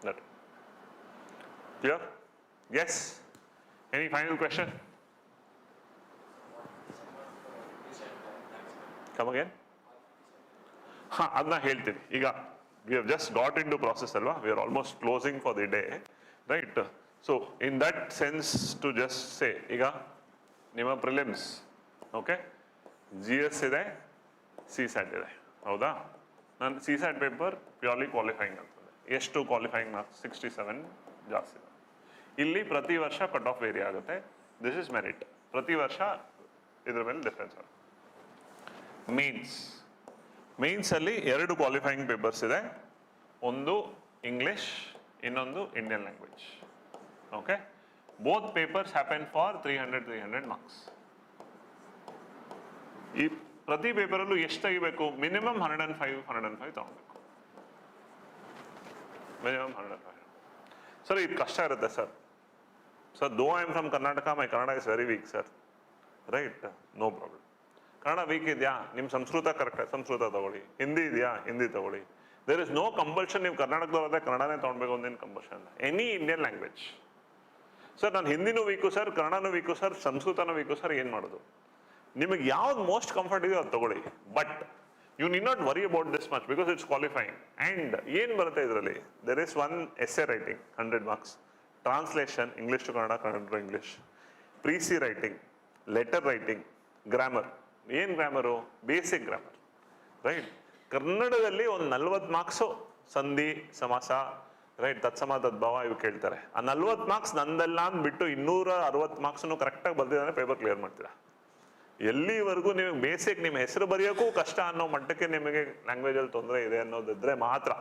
That clear? Yes, any final question? Come again? ಹಾಂ, ಅದನ್ನ ಹೇಳ್ತೀನಿ ಈಗ. We have just got into process, alva. We are almost closing for the day, right? So in that sense to just say, ಈಗ ನಿಮ್ಮ prelims okay, GS ಇದೆ, CSAT ಇದೆ, ಹೌದಾ? ನಾನು CSAT ಪೇಪರ್ ಪ್ಯೂರ್ಲಿ ಕ್ವಾಲಿಫೈಯಿಂಗ್ ಅಂತಂದೆ. ಎಷ್ಟು ಕ್ವಾಲಿಫೈಯಿಂಗ್ ಮಾರ್ಕ್ಸ್? 67 ಜಾಸ್ತಿ ಇದೆ. ಇಲ್ಲಿ ಪ್ರತಿ ವರ್ಷ ಕಟ್ ಆಫ್ ವೇರಿ ಆಗುತ್ತೆ. This is merit. ಪ್ರತಿ ವರ್ಷ ಇದ್ರ ಮೇಲೆ ಡಿಫ್ರೆನ್ಸ್ ಆಗುತ್ತೆ. ಮೇನ್ಸಲ್ಲಿ 2 ಕ್ವಾಲಿಫೈಯಿಂಗ್ ಪೇಪರ್ಸ್ ಇದೆ. ಒಂದು ಇಂಗ್ಲಿಷ್, ಇನ್ನೊಂದು Indian language. Okay, both papers happen for 300 marks. ಈ ಪ್ರತಿ ಪೇಪರಲ್ಲೂ ಎಷ್ಟು ತೆಗಿಬೇಕು? ಮಿನಿಮಮ್ 105 ತಗೊಳ್ಬೇಕು. ಮಿನಿಮಮ್ 105. ಸರ್ ಇದು ಕಷ್ಟ ಇರುತ್ತೆ sir. Though I am from Karnataka, my Kannada is very weak sir. Right, no problem. Kannada weak ಇದೆಯಾ? ನಿಮ್ಮ ಸಂಸ್ಕೃತ ಕರೆಕ್ಟ್, ಸಂಸ್ಕೃತ ತಗೊಳ್ಳಿ. ಹಿಂದಿ ಇದೆಯಾ? ಹಿಂದಿ ತಗೊಳ್ಳಿ. There is no compulsion. ನೀವು ಕರ್ನಾಟಕದವ್ರೆ ಕನ್ನಡನೇ ತಗೊಳ್ಬೇಕು ಒಂದೇನು compulsion. Any Indian language. Sir ನಾನು ಹಿಂದಿನೂ ವೀಕು ಸರ್, ಕನ್ನಡನೂ ವೀಕು ಸರ್, ಸಂಸ್ಕೃತನೂ ವೀಕು ಸರ್, ಏನು ಮಾಡೋದು? ನಿಮಗೆ ಯಾವ್ದು ಮೋಸ್ಟ್ ಕಂಫರ್ಟ್ ಇದೆಯೋ ಅದು ತಗೊಳ್ಳಿ. But you need not worry about this much because it's qualifying. And ಏನು ಬರುತ್ತೆ ಇದರಲ್ಲಿ? There is one essay writing 100 marks, translation English to Kannada, Kannada to English, precis writing, letter writing, grammar. ಏನು ಗ್ರಾಮರು? Basic grammar. ರೈಟ್, ಕನ್ನಡದಲ್ಲಿ ಒಂದು 40 marks ಸಂಧಿ, ಸಮಾಸ, right, ತತ್ಸಮ ತದ್ಭವ ಇವು ಕೇಳ್ತಾರೆ. ಆ 40 ಮಾರ್ಕ್ಸ್ ನಂದೆಲ್ಲ ಅಂದ್ಬಿಟ್ಟು 260 ಮಾರ್ಕ್ಸನ್ನು ಕರೆಕ್ಟಾಗಿ ಬರ್ದಿದ್ದಾನೆ ಪೇಪರ್ ಕ್ಲಿಯರ್ ಮಾಡ್ತೀರಾ. ಎಲ್ಲಿವರೆಗೂ ನಿಮಗೆ ಬೇಸಿಕ್ ನಿಮ್ಮ ಹೆಸರು ಬರೆಯೋಕ್ಕೂ ಕಷ್ಟ ಅನ್ನೋ ಮಟ್ಟಕ್ಕೆ ನಿಮಗೆ ಲ್ಯಾಂಗ್ವೇಜಲ್ಲಿ ತೊಂದರೆ ಇದೆ ಅನ್ನೋದಿದ್ರೆ ಮಾತ್ರ.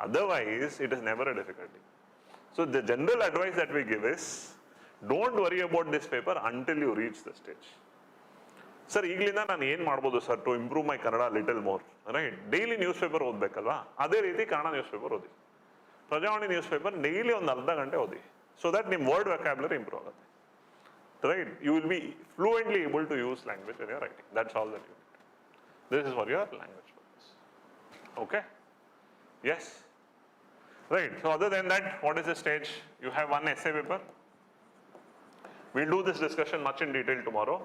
Otherwise it is never a difficulty. So the general advice that we give is don't worry about this paper until you reach the stage. Sir ಈಗಲಿಂದ ನಾನು ಏನು ಮಾಡ್ಬೋದು sir to improve my Kannada little more? Right, daily newspaper ಓದಬೇಕಲ್ವಾ? ಅದೇ ರೀತಿ Kannada news paper ಓದಿ. Prajavani news paper daily ಒಂದು ಅರ್ಧ ಗಂಟೆ ಓದಿ. ಸೊ ದಟ್ ನಿಮ್ಮ ವರ್ಡ್ ವ್ಯಾಕ್ಯಾಬ್ಯುಲರಿ ಇಂಪ್ರೂವ್ ಆಗುತ್ತೆ. Right, you will be fluently able to use language when you are writing. That's all that you need. This is for your language purpose. Okay? Yes? Right, so other than that, what is the stage? You have one essay paper. We'll do this discussion much in detail tomorrow.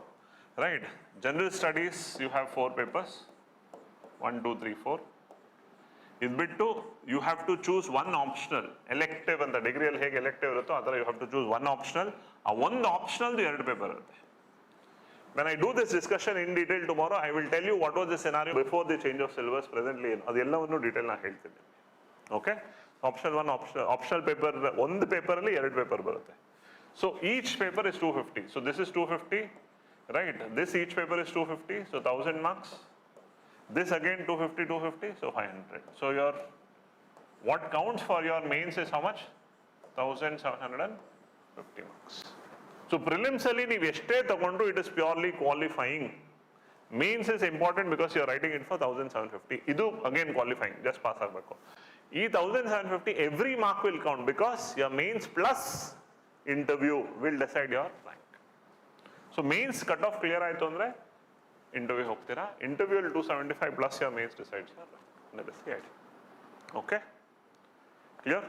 Right, general studies, you have 4 papers. 1, 2, 3, 4. ಇದ್ಬಿಟ್ಟು you have to choose one optional. Elective ಅಂತ ಡಿಗ್ರಿಯಲ್ಲಿ ಹೇಗೆ elective ಇರುತ್ತೋ ಆ ಥರ you have to choose one optional. ಆ ಒಂದು ಆಪ್ಷನಲ್ದು 2 ಪೇಪರ್ ಇರುತ್ತೆ. When I do this discussion in detail tomorrow, I will tell you what was the scenario before the change of syllabus presently ಏನು, ಅದೆಲ್ಲವನ್ನು ಡೀಟೇಲ್ ನಾನು ಹೇಳ್ತೀನಿ. ಓಕೆ, ಆಪ್ಷನಲ್ 1, ಆಪ್ಷನಲ್ ಪೇಪರ್, ಒಂದು ಪೇಪರಲ್ಲಿ 2 ಪೇಪರ್ ಬರುತ್ತೆ. So each paper is 250. So this is 250, right, this each paper is 250, so 1000 marks. This again 250, so 500. So your what counts for your mains is how much? 1750 marks. So prelims alli ನೀವು ಎಷ್ಟೇ ತಗೊಂಡ್ರು it is purely qualifying. Mains is important because you are writing it for 1750. ಇದು again qualifying, just pass ಆಗಬೇಕು. ಈ 1750 every mark will count because your mains plus interview will decide your rank. So mains cut off clear ಆಯ್ತು ಅಂದ್ರೆ interview ಹೋಗ್ತೀರಾ. Interview 275 plus your mains decides your rank. Okay, clear?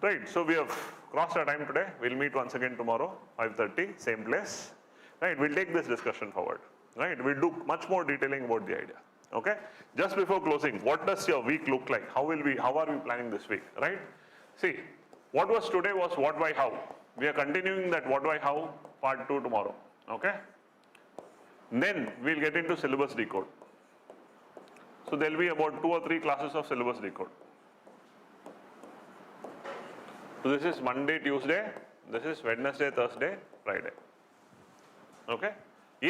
Right, so we have crossed our time today. We'll meet once again tomorrow 5:30, same place. Right, we'll take this discussion forward. Right, we'll do much more detailing about the idea. Okay, just before closing, what does your week look like? How are we planning this week? Right, see, what was today was what, why, how. We are continuing that what, why, how part 2 tomorrow. Okay, then we'll get into syllabus decode. So there will be about 2 or 3 classes of syllabus decode. So this is Monday, Tuesday, this is Wednesday, Thursday, Friday. Okay,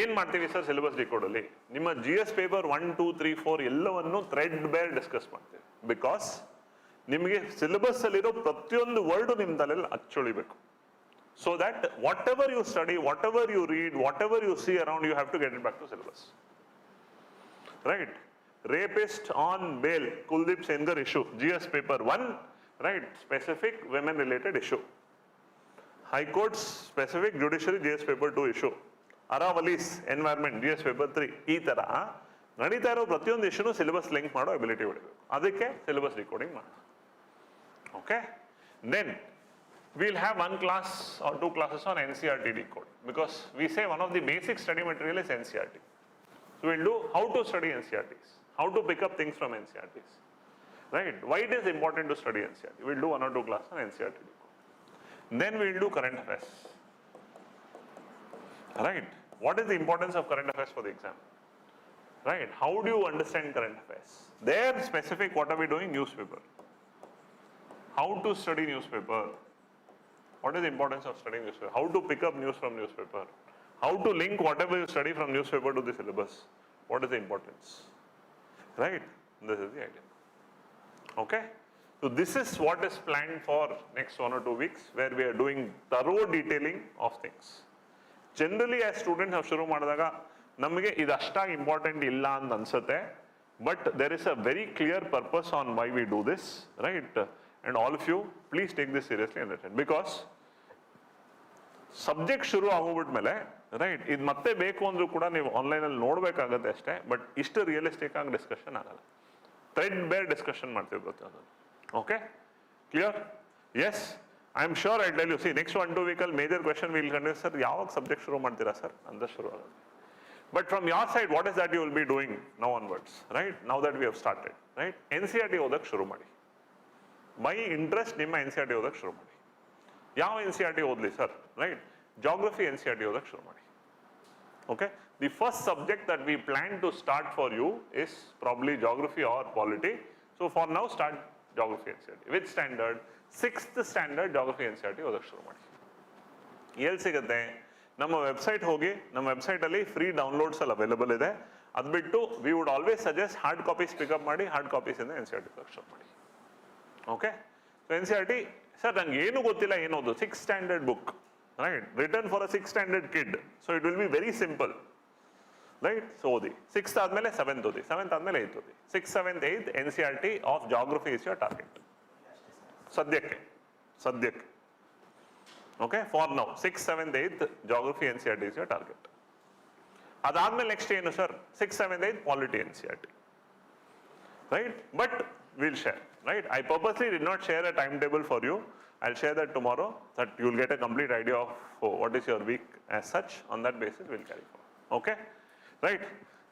ಏನು ಮಾಡ್ತೀವಿ sir syllabus ಡಿಕೋಡಲ್ಲಿ? ನಿಮ್ಮ GS paper 1, 2, 3, 4 ಎಲ್ಲವನ್ನು thread ಬೇರ್ discuss ಮಾಡ್ತೀವಿ. Because ನಿಮಗೆ syllabus ಅಲ್ಲಿರೋ ಪ್ರತಿಯೊಂದು word ನಿಮ್ಮ ತಲೆಯಲ್ಲಿ ಅಚ್ಚೊಳಿಬೇಕು. So that whatever you study, whatever you read, whatever you see around, you have to get it back to syllabus. Right? Rapist on bail, Kuldeep Sengar issue, GS paper 1, right? Specific women related issue. High Court's specific judiciary GS paper 2 issue. Aravali's environment GS paper 3. ಈ ತರ ನಡೀತಾ ಇರೋ ಪ್ರತಿಯೊಂದು ಇಶ್ಯೂನು syllabus link ಮಾಡೋ ability ಹೊಡಿಬೇಕು. ಅದಕ್ಕೆ syllabus decoding ಮಾಡೋಣ. Okay, then we'll have 1 class or 2 classes on NCERT decode because we say one of the basic study material is NCERT. So we'll do how to study NCERTs, how to pick up things from NCERTs, right? Why it is important to study NCERT. We'll do 1 or 2 classes on NCERT decode. Then we'll do current affairs. Right? What is the importance of current affairs for the exam? Right? How do you understand current affairs? There specific, what are we doing? Newspaper. How to study newspaper? What is the importance of studying newspaper? How to pick up news from newspaper? How to link whatever you study from newspaper to the syllabus? What is the importance? Right? This is the idea. Okay? So this is what is planned for next 1 or 2 weeks, where we are doing thorough detailing of things. Generally, as students have shuru madadaga, namage idu ashtaಗಿ important ಇಲ್ಲ ಅಂತ ಅನ್ಸುತ್ತೆ, but there is a very clear purpose on why we do this, right? And all of you, please take this seriously and understand, because subject ಶುರು ಆಗೋಗ್ಬಿಟ್ಮೇಲೆ right ಇದು ಮತ್ತೆ ಬೇಕು ಅಂದ್ರೂ ಕೂಡ ನೀವು ಆನ್ಲೈನಲ್ಲಿ ನೋಡಬೇಕಾಗತ್ತೆ ಅಷ್ಟೇ, ಬಟ್ ಇಷ್ಟು ರಿಯಲಿಸ್ಟಿಕ್ ಆಗಿ ಡಿಸ್ಕಷನ್ ಆಗಲ್ಲ, ಥ್ರೆಡ್ ಬೇರ್ ಡಿಸ್ಕಷನ್ ಮಾಡ್ತೀವಿ ಗೊತ್ತಾಗೋದು. Okay, clear? Yes, I am sure I tell you, see next 1-2 ವೀಕಲ್ಲಿ major question will continue. Sir ಯಾವಾಗ ಸಬ್ಜೆಕ್ಟ್ ಶುರು ಮಾಡ್ತೀರಾ ಸರ್ ಅಂತ ಶುರು ಆಗೋದು. But from your side what is that you will be doing now onwards, right? Now that we have started, right? NCERT ಓದಕ್ಕೆ ಶುರು ಮಾಡಿ. ಬೈ ಇಂಟ್ರೆಸ್ಟ್ ನಿಮ್ಮ NCERT ಓದಕ್ಕೆ ಶುರು ಮಾಡಿ. ಯಾವ NCERT ಓದಲಿ ಸರ್? ರೈಟ್, ಜಾಗ್ರಫಿ NCERT ಓದಕ್ಕೆ ಶುರು ಮಾಡಿ. Okay, the first subject that we plan to start for you is probably geography or polity. So for now start geography NCERT. Which standard? 6th standard geography NCERT ಓದಕ್ಕೆ ಶುರು ಮಾಡಿ. ಎಲ್ಲಿ ಸಿಗುತ್ತೆ? ನಮ್ಮ website ಹೋಗಿ, ನಮ್ಮ ವೆಬ್ಸೈಟ್ ಅಲ್ಲಿ ಫ್ರೀ ಡೌನ್ಲೋಡ್ಸ್ ಅಲ್ಲಿ ಅವೈಲೇಬಲ್ ಇದೆ. ಅದು ಬಿಟ್ಟು we would always suggest hard copies pickup ಮಾಡಿ, ಹಾರ್ಡ್ ಕಾಪೀಸ್ ಇಂದ NCERT ಓದಕ್ಕೆ ಶುರು ಮಾಡಿ. ಓಕೆ, ಸೊ NCERT ಸರ್ ನಂಗೆ ಏನು ಗೊತ್ತಿಲ್ಲ ಏನೋದು, 6th standard book, right, written for a 6th standard kid, so it will be very simple, right? So ಓದಿ, 6th ಆದ್ಮೇಲೆ 7th ಓದಿ, 7th ಆದ್ಮೇಲೆ 8th ಓದಿ. 6th, 7th, 8th NCERT of geography is your target. ಸದ್ಯಕ್ಕೆ okay, for now 6th, 7th, 8th geography NCERT is your target. ಅದಾದ್ಮೇಲೆ next ಏನು sir? 6th, 7th, 8th polity NCERT, right? But we'll share, right? I purposely did not share a timetable for you. I'll share that tomorrow, that you'll get a complete idea of what is your week as such. On that basis, we'll carry forward. Okay? Right?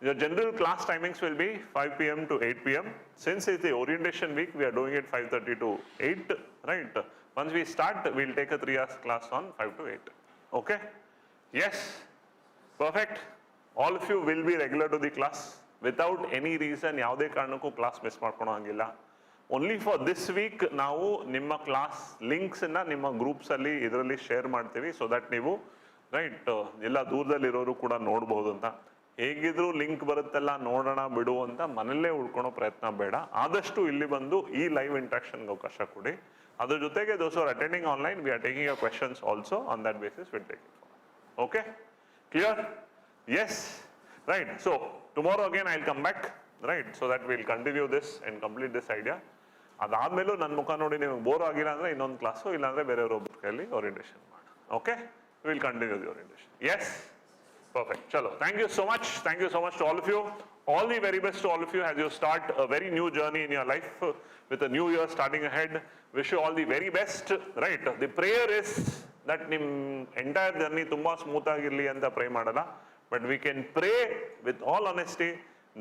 Your general class timings will be 5 p.m. to 8 p.m. Since it's the orientation week, we are doing it 5:30 to 8, right? Once we start, we'll take a 3 hours class on 5 to 8. Okay? Yes? Perfect. All of you will be regular to the class. Without any reason, ಯಾವುದೇ ಕಾರಣಕ್ಕೂ class miss ಮಾಡ್ಕೊಳೋ ಹಂಗಿಲ್ಲ. Only for this week ನಾವು ನಿಮ್ಮ class ಲಿಂಕ್ಸನ್ನು ನಿಮ್ಮ ಗ್ರೂಪ್ಸಲ್ಲಿ ಇದರಲ್ಲಿ share ಮಾಡ್ತೀವಿ, so that ನೀವು right ಎಲ್ಲ ದೂರದಲ್ಲಿರೋರು ಕೂಡ ನೋಡ್ಬೋದು ಅಂತ. ಹೇಗಿದ್ರು ಲಿಂಕ್ ಬರುತ್ತೆಲ್ಲ ನೋಡೋಣ ಬಿಡು ಅಂತ ಮನೆಯಲ್ಲೇ ಉಳ್ಕೊಳೋ ಪ್ರಯತ್ನ ಬೇಡ. ಆದಷ್ಟು ಇಲ್ಲಿ ಬಂದು ಈ ಲೈವ್ ಇಂಟ್ರಾಕ್ಷನ್ಗೆ ಅವಕಾಶ ಕೊಡಿ. ಅದ್ರ ಜೊತೆಗೆ those are attending online, we are taking your questions also. On that basis will take it. Okay, clear? Yes, right. So tomorrow again I'll come back, right, so that we'll continue this and complete this idea. ಅದಾದ್ಮೇಲೂ ನನ್ನ ಮುಖ ನೋಡಿ ನಿಮಗೆ bore ಆಗಿಲ್ಲ ಅಂದ್ರೆ ಇನ್ನೊಂದು class, ಇಲ್ಲಾಂದ್ರೆ ಬೇರೆಯವ್ರೊಬ್ಬರ ಕೈಯಲ್ಲಿ orientation ಮಾಡಿ. Okay, will continue the orientation. Yes, perfect. ಚಲೋ, thank you so much. Thank you so much to all of you. All the very best to all of you as you start a very new journey in your life with a new year starting ahead. Wish you all the very best, right? The prayer is that ನಿಮ್ಮ entire journey ತುಂಬಾ smooth ಆಗಿರ್ಲಿ ಅಂತ pray ಮಾಡಲ್ಲ, but we can pray with all honesty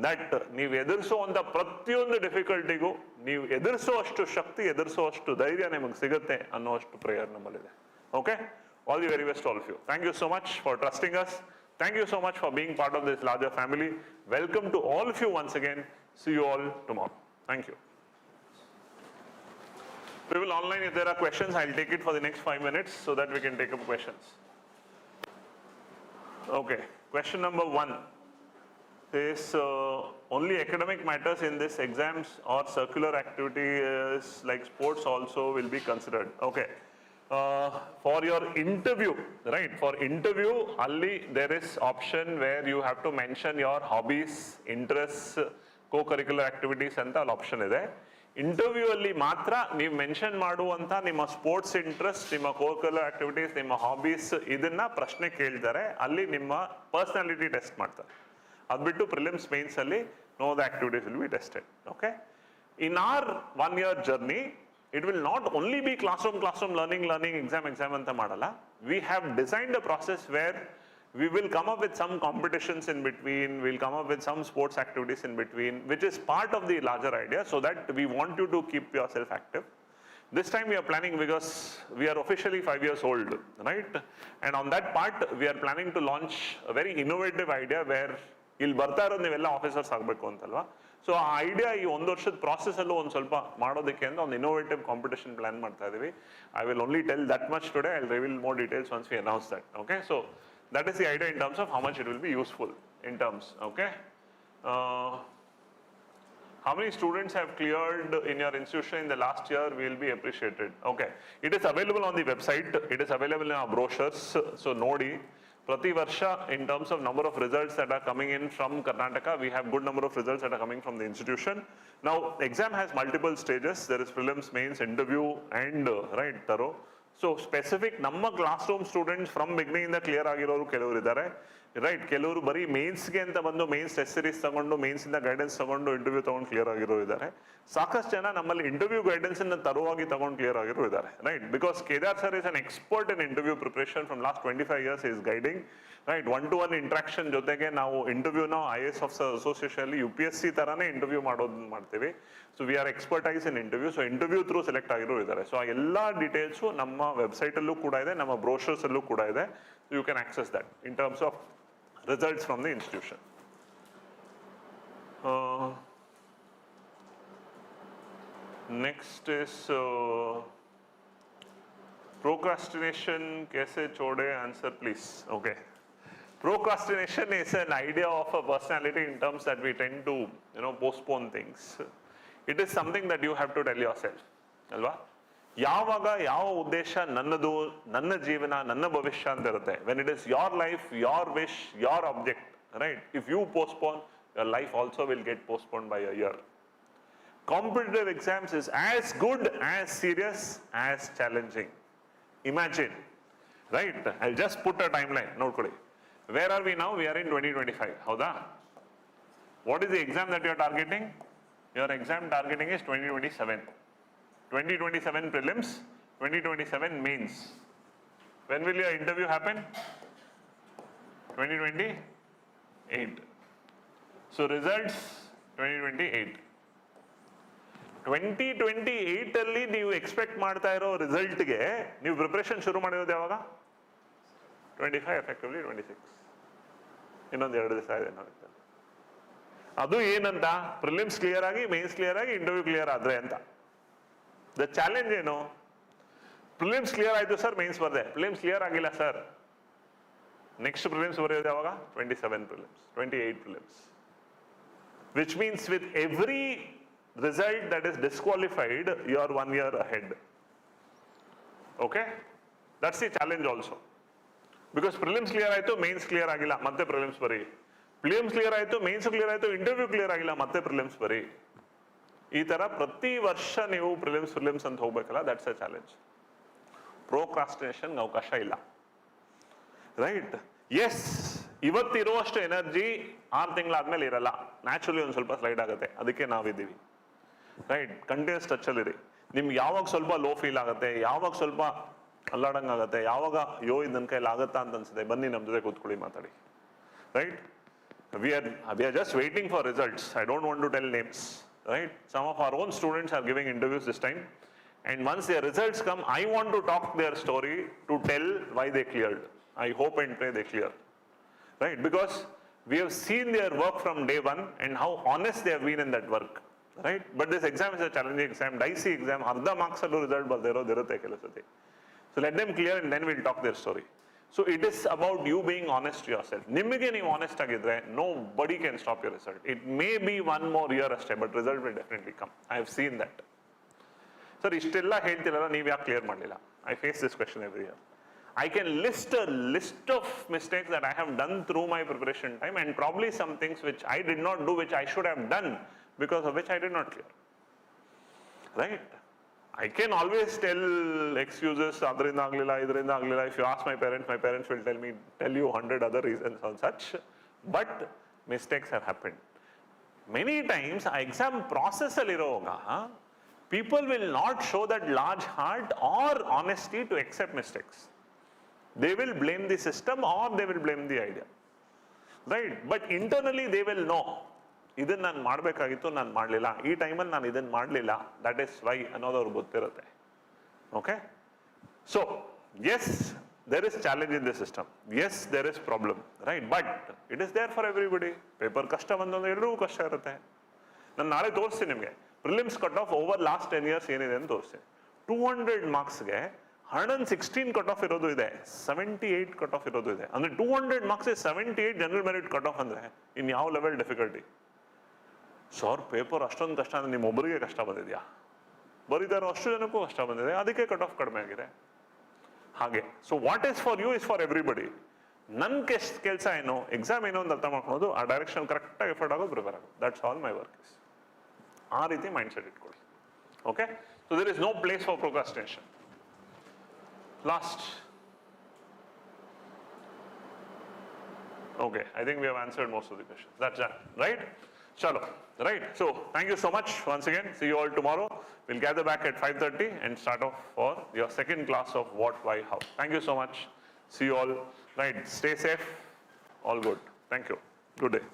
that ನೀವು ಎದುರಿಸುವಂಥ ಪ್ರತಿಯೊಂದು ಡಿಫಿಕಲ್ಟಿಗೂ ನೀವು ಎದುರಿಸುವಷ್ಟು ಶಕ್ತಿ, ಎದುರಿಸುವಷ್ಟು ಧೈರ್ಯ ನಿಮಗೆ ಸಿಗುತ್ತೆ ಅನ್ನೋಷ್ಟು ಪ್ರೇಯರ್ ನಮ್ಮಲ್ಲಿದೆ. Okay, all the very best all of you. Thank you so much for trusting us. Thank you so much for being part of this larger family. Welcome to all of you once again. See you all tomorrow. Thank you. People online, if there are questions, I'll take it for the next 5 minutes so that we can take up questions. Okay, question number 1 is only academic matters in this exams or circular activities like sports also will be considered. Okay. For your interview, right, for interview only there is option where you have to mention your hobbies, interests, co-curricular activities ಅಂತ ಅಲ್ಲಿ option ಇದೆ. Interview ಅಲ್ಲಿ ಮಾತ್ರ ನೀವು mention ಮಾಡುವಂತ ನಿಮ್ಮ sports interest, ನಿಮ್ಮ ಕೋ-ಕರಿಕ್ಯುಲರ್ activities, ನಿಮ್ಮ ಹಾಬೀಸ್ ಇದನ್ನ ಪ್ರಶ್ನೆ ಕೇಳ್ತಾರೆ. ಅಲ್ಲಿ ನಿಮ್ಮ ಪರ್ಸನಾಲಿಟಿ ಟೆಸ್ಟ್ ಮಾಡ್ತಾರೆ. ಅದು ಬಿಟ್ಟು ಪ್ರಿಲಿಮ್ಸ್ ಮೇನ್ಸ್ ಅಲ್ಲಿ no the activities will be tested. Okay, in our 1 year journey it will not only be classroom learning, exam anta madala. We have designed a process where we will come up with some competitions in between, we'll come up with some sports activities in between, which is part of the larger idea, so that we want you to keep yourself active. This time we are planning because we are officially 5 years old, right? And on that part, we are planning to launch a very innovative idea where ಇಲ್ಲಿ ಬರ್ತಾ ಇರೋದು ನೀವೆಲ್ಲ officers ಆಗಬೇಕು ಅಂತಲ್ವಾ. So ಆ idea ಈ ಒಂದು ವರ್ಷದ process ಅಲ್ಲೂ ಒಂದು ಸ್ವಲ್ಪ ಮಾಡೋದಕ್ಕೆ ಅಂತ ಒಂದು ಇನೋವೇಟಿವ್ ಕಾಂಪಿಟೇಷನ್ ಪ್ಲಾನ್ ಮಾಡ್ತಾ ಇದೀವಿ. I will only tell that much today. I will reveal more details once we announce that. Okay, so that is the idea in terms of how much it will be useful in terms. Okay, how many students have cleared in your institution in the last year will be appreciated. Okay, it is available on the website, it is available in our brochures. So nodi prati varsha in terms of number of results that are coming in from Karnataka, we have good number of results that are coming from the institution. Now exam has multiple stages. There is prelims, mains, interview and right thorough. So specific ನಮ್ಮ classroom students from beginning ಇಂದ clear ಆಗಿರೋರು ಕೆಲವರು ಇದ್ದಾರೆ, right. ಕೆಲವರು ಬರೀ ಮೇನ್ಸ್ಗೆ ಅಂತ ಬಂದು ಮೇನ್ಸ್ ಟೆಸ್ಟ್ ಸೀರೀಸ್ ತಗೊಂಡು ಮೇನ್ಸ್ ಇಂದ ಗೈಡೆನ್ಸ್ ತಗೊಂಡು ಇಂಟರ್ವ್ಯೂ ತಗೊಂಡು ಕ್ಲಿಯರ್ ಆಗಿರೋ ಇದ್ದಾರೆ. ಸಾಕಷ್ಟು ಜನ ನಮ್ಮಲ್ಲಿ ಇಂಟರ್ವ್ಯೂ ಗೈಡೆನ್ಸ್ ಅನ್ನ ತರುವಾಗಿ ತಗೊಂಡು ಕ್ಲಿಯರ್ ಆಗಿರೋ ಇದ್ದಾರೆ, right. Because Kedar sir is an expert in interview preparation from last 25 years is guiding, right. 1-to-1 interaction ಜೊತೆಗೆ ನಾವು ಇಂಟರ್ವ್ಯೂನ IAS ಆಫೀಸರ್ ಅಸೋಸಿಯೇಷನ್ ಅಲ್ಲಿ UPSC ತರಾನೇ ಇಂಟರ್ವ್ಯೂ ಮಾಡೋದನ್ನ ಮಾಡ್ತೀವಿ. So we are expertise in interview. So interview through select ಆಗಿರೋ ಇದ್ದಾರೆ. So ಆ ಎಲ್ಲ ಡೀಟೇಲ್ಸು ನಮ್ಮ ವೆಬ್ಸೈಟ್ ಅಲ್ಲೂ ಕೂಡ ಇದೆ, ನಮ್ಮ ಬ್ರೋಷರ್ಸ್ ಅಲ್ಲೂ ಕೂಡ ಇದೆ. You can access that in terms of results from the institution. Next is procrastination kaise chode, answer please. Okay, procrastination is an idea of a personality in terms that we tend to postpone things. It is something that you have to tell yourself, alva. ಯಾವಾಗ ಯಾವ ಉದ್ದೇಶ ನನ್ನದು, ನನ್ನ ಜೀವನ, ನನ್ನ ಭವಿಷ್ಯ ಅಂತ ಇರುತ್ತೆ. When it is your life, your wish, your object, right. If you postpone, your life also will get postponed by a year. Competitive exams is as good, as serious, as challenging. Imagine, right? I'll just put a timeline. Nodkoli. Where are we now? We are in 2025. Howda? What is the exam that you are targeting? Your exam targeting is 2027. 2027 prelims, 2027 mains. When will your interview happen? 2028. So results 2028. 2028 ಅಲ್ಲಿ ನೀವು expect ಮಾಡ್ತಾ ಇರೋ ರಿಸಲ್ಟ್ಗೆ ನೀವು preparation ಶುರು ಮಾಡಿರೋದು ಯಾವಾಗ? 25, effectively 26. ಇನ್ನೊಂದು 2 ದಿವಸ ಇದೆ ನಾವು. ಅದು ಏನಂತ? ಪ್ರಿಲಿಮ್ಸ್ ಕ್ಲಿಯರ್ ಆಗಿ, ಮೇನ್ಸ್ ಕ್ಲಿಯರ್ ಆಗಿ, ಇಂಟರ್ವ್ಯೂ ಕ್ಲಿಯರ್ ಆದ್ರೆ ಅಂತ. ದ ಚಾಲೆಂಜ್ ಏನು? ಪ್ರಿಲಿಮ್ಸ್ ಕ್ಲಿಯರ್ ಆಯ್ತು ಸರ್, ಮೇನ್ಸ್ ಬರ್ದೆ. ಪ್ರಿಲಿಮ್ಸ್ ಕ್ಲಿಯರ್ ಆಗಿಲ್ಲ ಸರ್, ನೆಕ್ಸ್ಟ್ ಪ್ರಿಲಿಮ್ಸ್ ಬರೆಯೋದು ಯಾವಾಗ? 27 prelims, 28 prelims. Which means with every result that is disqualified, you are 1 year ahead. Okay, that's the challenge also, because prelims clear ಆಯ್ತು, mains clear ಆಗಿಲ್ಲ, ಮತ್ತೆ prelims ಬರಿ. prelims clear ಆಯ್ತು, mains clear ಆಯ್ತು, interview clear ಆಗಿಲ್ಲ, ಮತ್ತೆ prelims ಬರಿ. ಈ ತರ ಪ್ರತಿ ವರ್ಷ ನೀವು prelims ಅಂತ ಹೋಗ್ಬೇಕಲ್ಲ, that's a challenge. Procrastination ಅವಕಾಶ ಇಲ್ಲ, ರೈಟ್. ಎಸ್, ಇವತ್ತಿರುವಷ್ಟು ಎನರ್ಜಿ 6 ತಿಂಗಳಾದ್ಮೇಲೆ ಇರಲ್ಲ. ನ್ಯಾಚುರಲಿ ಒಂದು ಸ್ವಲ್ಪ ಸ್ಲೈಡ್ ಆಗುತ್ತೆ, ಅದಕ್ಕೆ ನಾವಿದ್ದೀವಿ, ರೈಟ್. ಕಂಟಿನ್ಯೂಸ್ ಟಚ್ ಅಲ್ಲಿ ಇರಿ. ನಿಮ್ಗೆ ಯಾವಾಗ ಸ್ವಲ್ಪ ಲೋ ಫೀಲ್ ಆಗುತ್ತೆ, ಯಾವಾಗ ಸ್ವಲ್ಪ ಅಲ್ಲಾಡಂಗ್ ಆಗುತ್ತೆ, ಯಾವಾಗ ಅಯ್ಯೋ ಇದು ನನ್ನ ಕೈಲಿ ಆಗುತ್ತಾ ಅಂತ ಅನ್ಸುತ್ತೆ, ಬನ್ನಿ ನಮ್ಮ ಜೊತೆ ಕೂತ್ಕೊಳ್ಳಿ, ಮಾತಾಡಿ, right. we are just waiting for results. I don't want to tell names, right. Some of our own students are giving interviews this time, and once their results come, I want to talk their story to tell why they cleared. I hope and pray they clear, right, because we have seen their work from day one and how honest they have been in that work, right. But this exam is a challenging exam, dicey exam. Arda marks allu result bardirodu irutte ಕೆಲಸತಿ. So let them clear and then we'll talk their story. So it is about you being honest to yourself. ನಿಮಗೆ ನೀವು honest ಆಗಿದ್ರೆ nobody can stop your result. It may be 1 more year ಅಷ್ಟೇ, but result will definitely come. I have seen that. Sir, ಇಷ್ಟೆಲ್ಲ ಹೇಳ್ತಿರಲ್ಲ, ನೀವು ಯಾಕೆ clear ಮಾಡಲಿಲ್ಲ? I face this question every year. I can list a list of mistakes that I have done through my preparation time, and probably some things which I did not do, which I should have done, because of which I did not clear, right. I can always tell excuses, adrinda aglila, idrinda aglila. If you ask my parents will tell you 100 other reasons on such, but mistakes have happened. Many times a exam process alli iroga, people will not show that large heart or honesty to accept mistakes. They will blame the system or they will blame the idea, right. But internally they will know, ಇದನ್ನ ನಾನು ಮಾಡಬೇಕಾಗಿತ್ತು, ನಾನು ಮಾಡಲಿಲ್ಲ, ಈ ಟೈಮಲ್ಲಿ ನಾನು ಇದನ್ನ ಮಾಡಲಿಲ್ಲ, ದಟ್ ಇಸ್ ವೈ ಅನ್ನೋದು ಅವ್ರಿಗೆ ಗೊತ್ತಿರುತ್ತೆ, Okay? So, yes, there is challenge in the system. Yes, there is problem, right? But it is there for everybody. Paper ಕಷ್ಟ ಬಂದೊಂದು ಎಲ್ಲರಿಗೂ ಕಷ್ಟ ಇರುತ್ತೆ. ನಾನು ನಾಳೆ ತೋರಿಸ್ತೀನಿ ನಿಮಗೆ prelims cut off over last 10 years ಏನಿದೆ ಅಂತ ತೋರಿಸ್ತೀನಿ. 200 ಮಾರ್ಕ್ಸ್ಗೆ 116 ಕಟ್ ಆಫ್ ಇರೋದು ಇದೆ, 78 ಕಟ್ ಆಫ್ ಇರೋದು ಇದೆ. ಅಂದ್ರೆ 200 marks 78 general merit cut off ಅಂದ್ರೆ ಇನ್ ಯಾವ ಲೆವೆಲ್ ಡಿಫಿಕಲ್ಟಿ? ಸರ್ ಪೇಪರ್ ಅಷ್ಟೊಂದು ಕಷ್ಟ ಅಂದ್ರೆ ನಿಮ್ಮ ಒಬ್ಬರಿಗೆ ಕಷ್ಟ ಬಂದಿದ್ಯಾ? ಬರೀತಾರೋ ಅಷ್ಟು ಜನಕ್ಕೂ ಕಷ್ಟ ಬಂದಿದೆ, ಅದಕ್ಕೆ ಕಟ್ ಆಫ್ ಕಡಿಮೆ ಆಗಿದೆ. ಹಾಗೆ so what is for you is for everybody. ನನ್ನ ಕೆಲಸ ಏನು, ಎಕ್ಸಾಮ್ ಏನು ಅಂತ ಅರ್ಥ ಮಾಡ್ಕೊಳ್ಳೋದು, ಆ ಡೈರೆಕ್ಷನ್ ಕರೆಕ್ಟಾಗಿ ಎಫರ್ಟ್ ಆಗೋದು, ಪ್ರಿಪೇರ್ ಆಗೋದು. That's all my work is. ಆ ರೀತಿ ಮೈಂಡ್ ಸೆಟ್ ಇಟ್ಕೊಳ್ಳಿ. Okay, so there is no place for procrastination. Last. Okay, I think we have answered most of the questions. That's done, right? Chalo, right? So, thank you so much once again. See you all tomorrow. We'll gather back at 5:30 and start off for your second class of what, why, how. Thank you so much. See you all. Right, stay safe. All good. Thank you. Good day.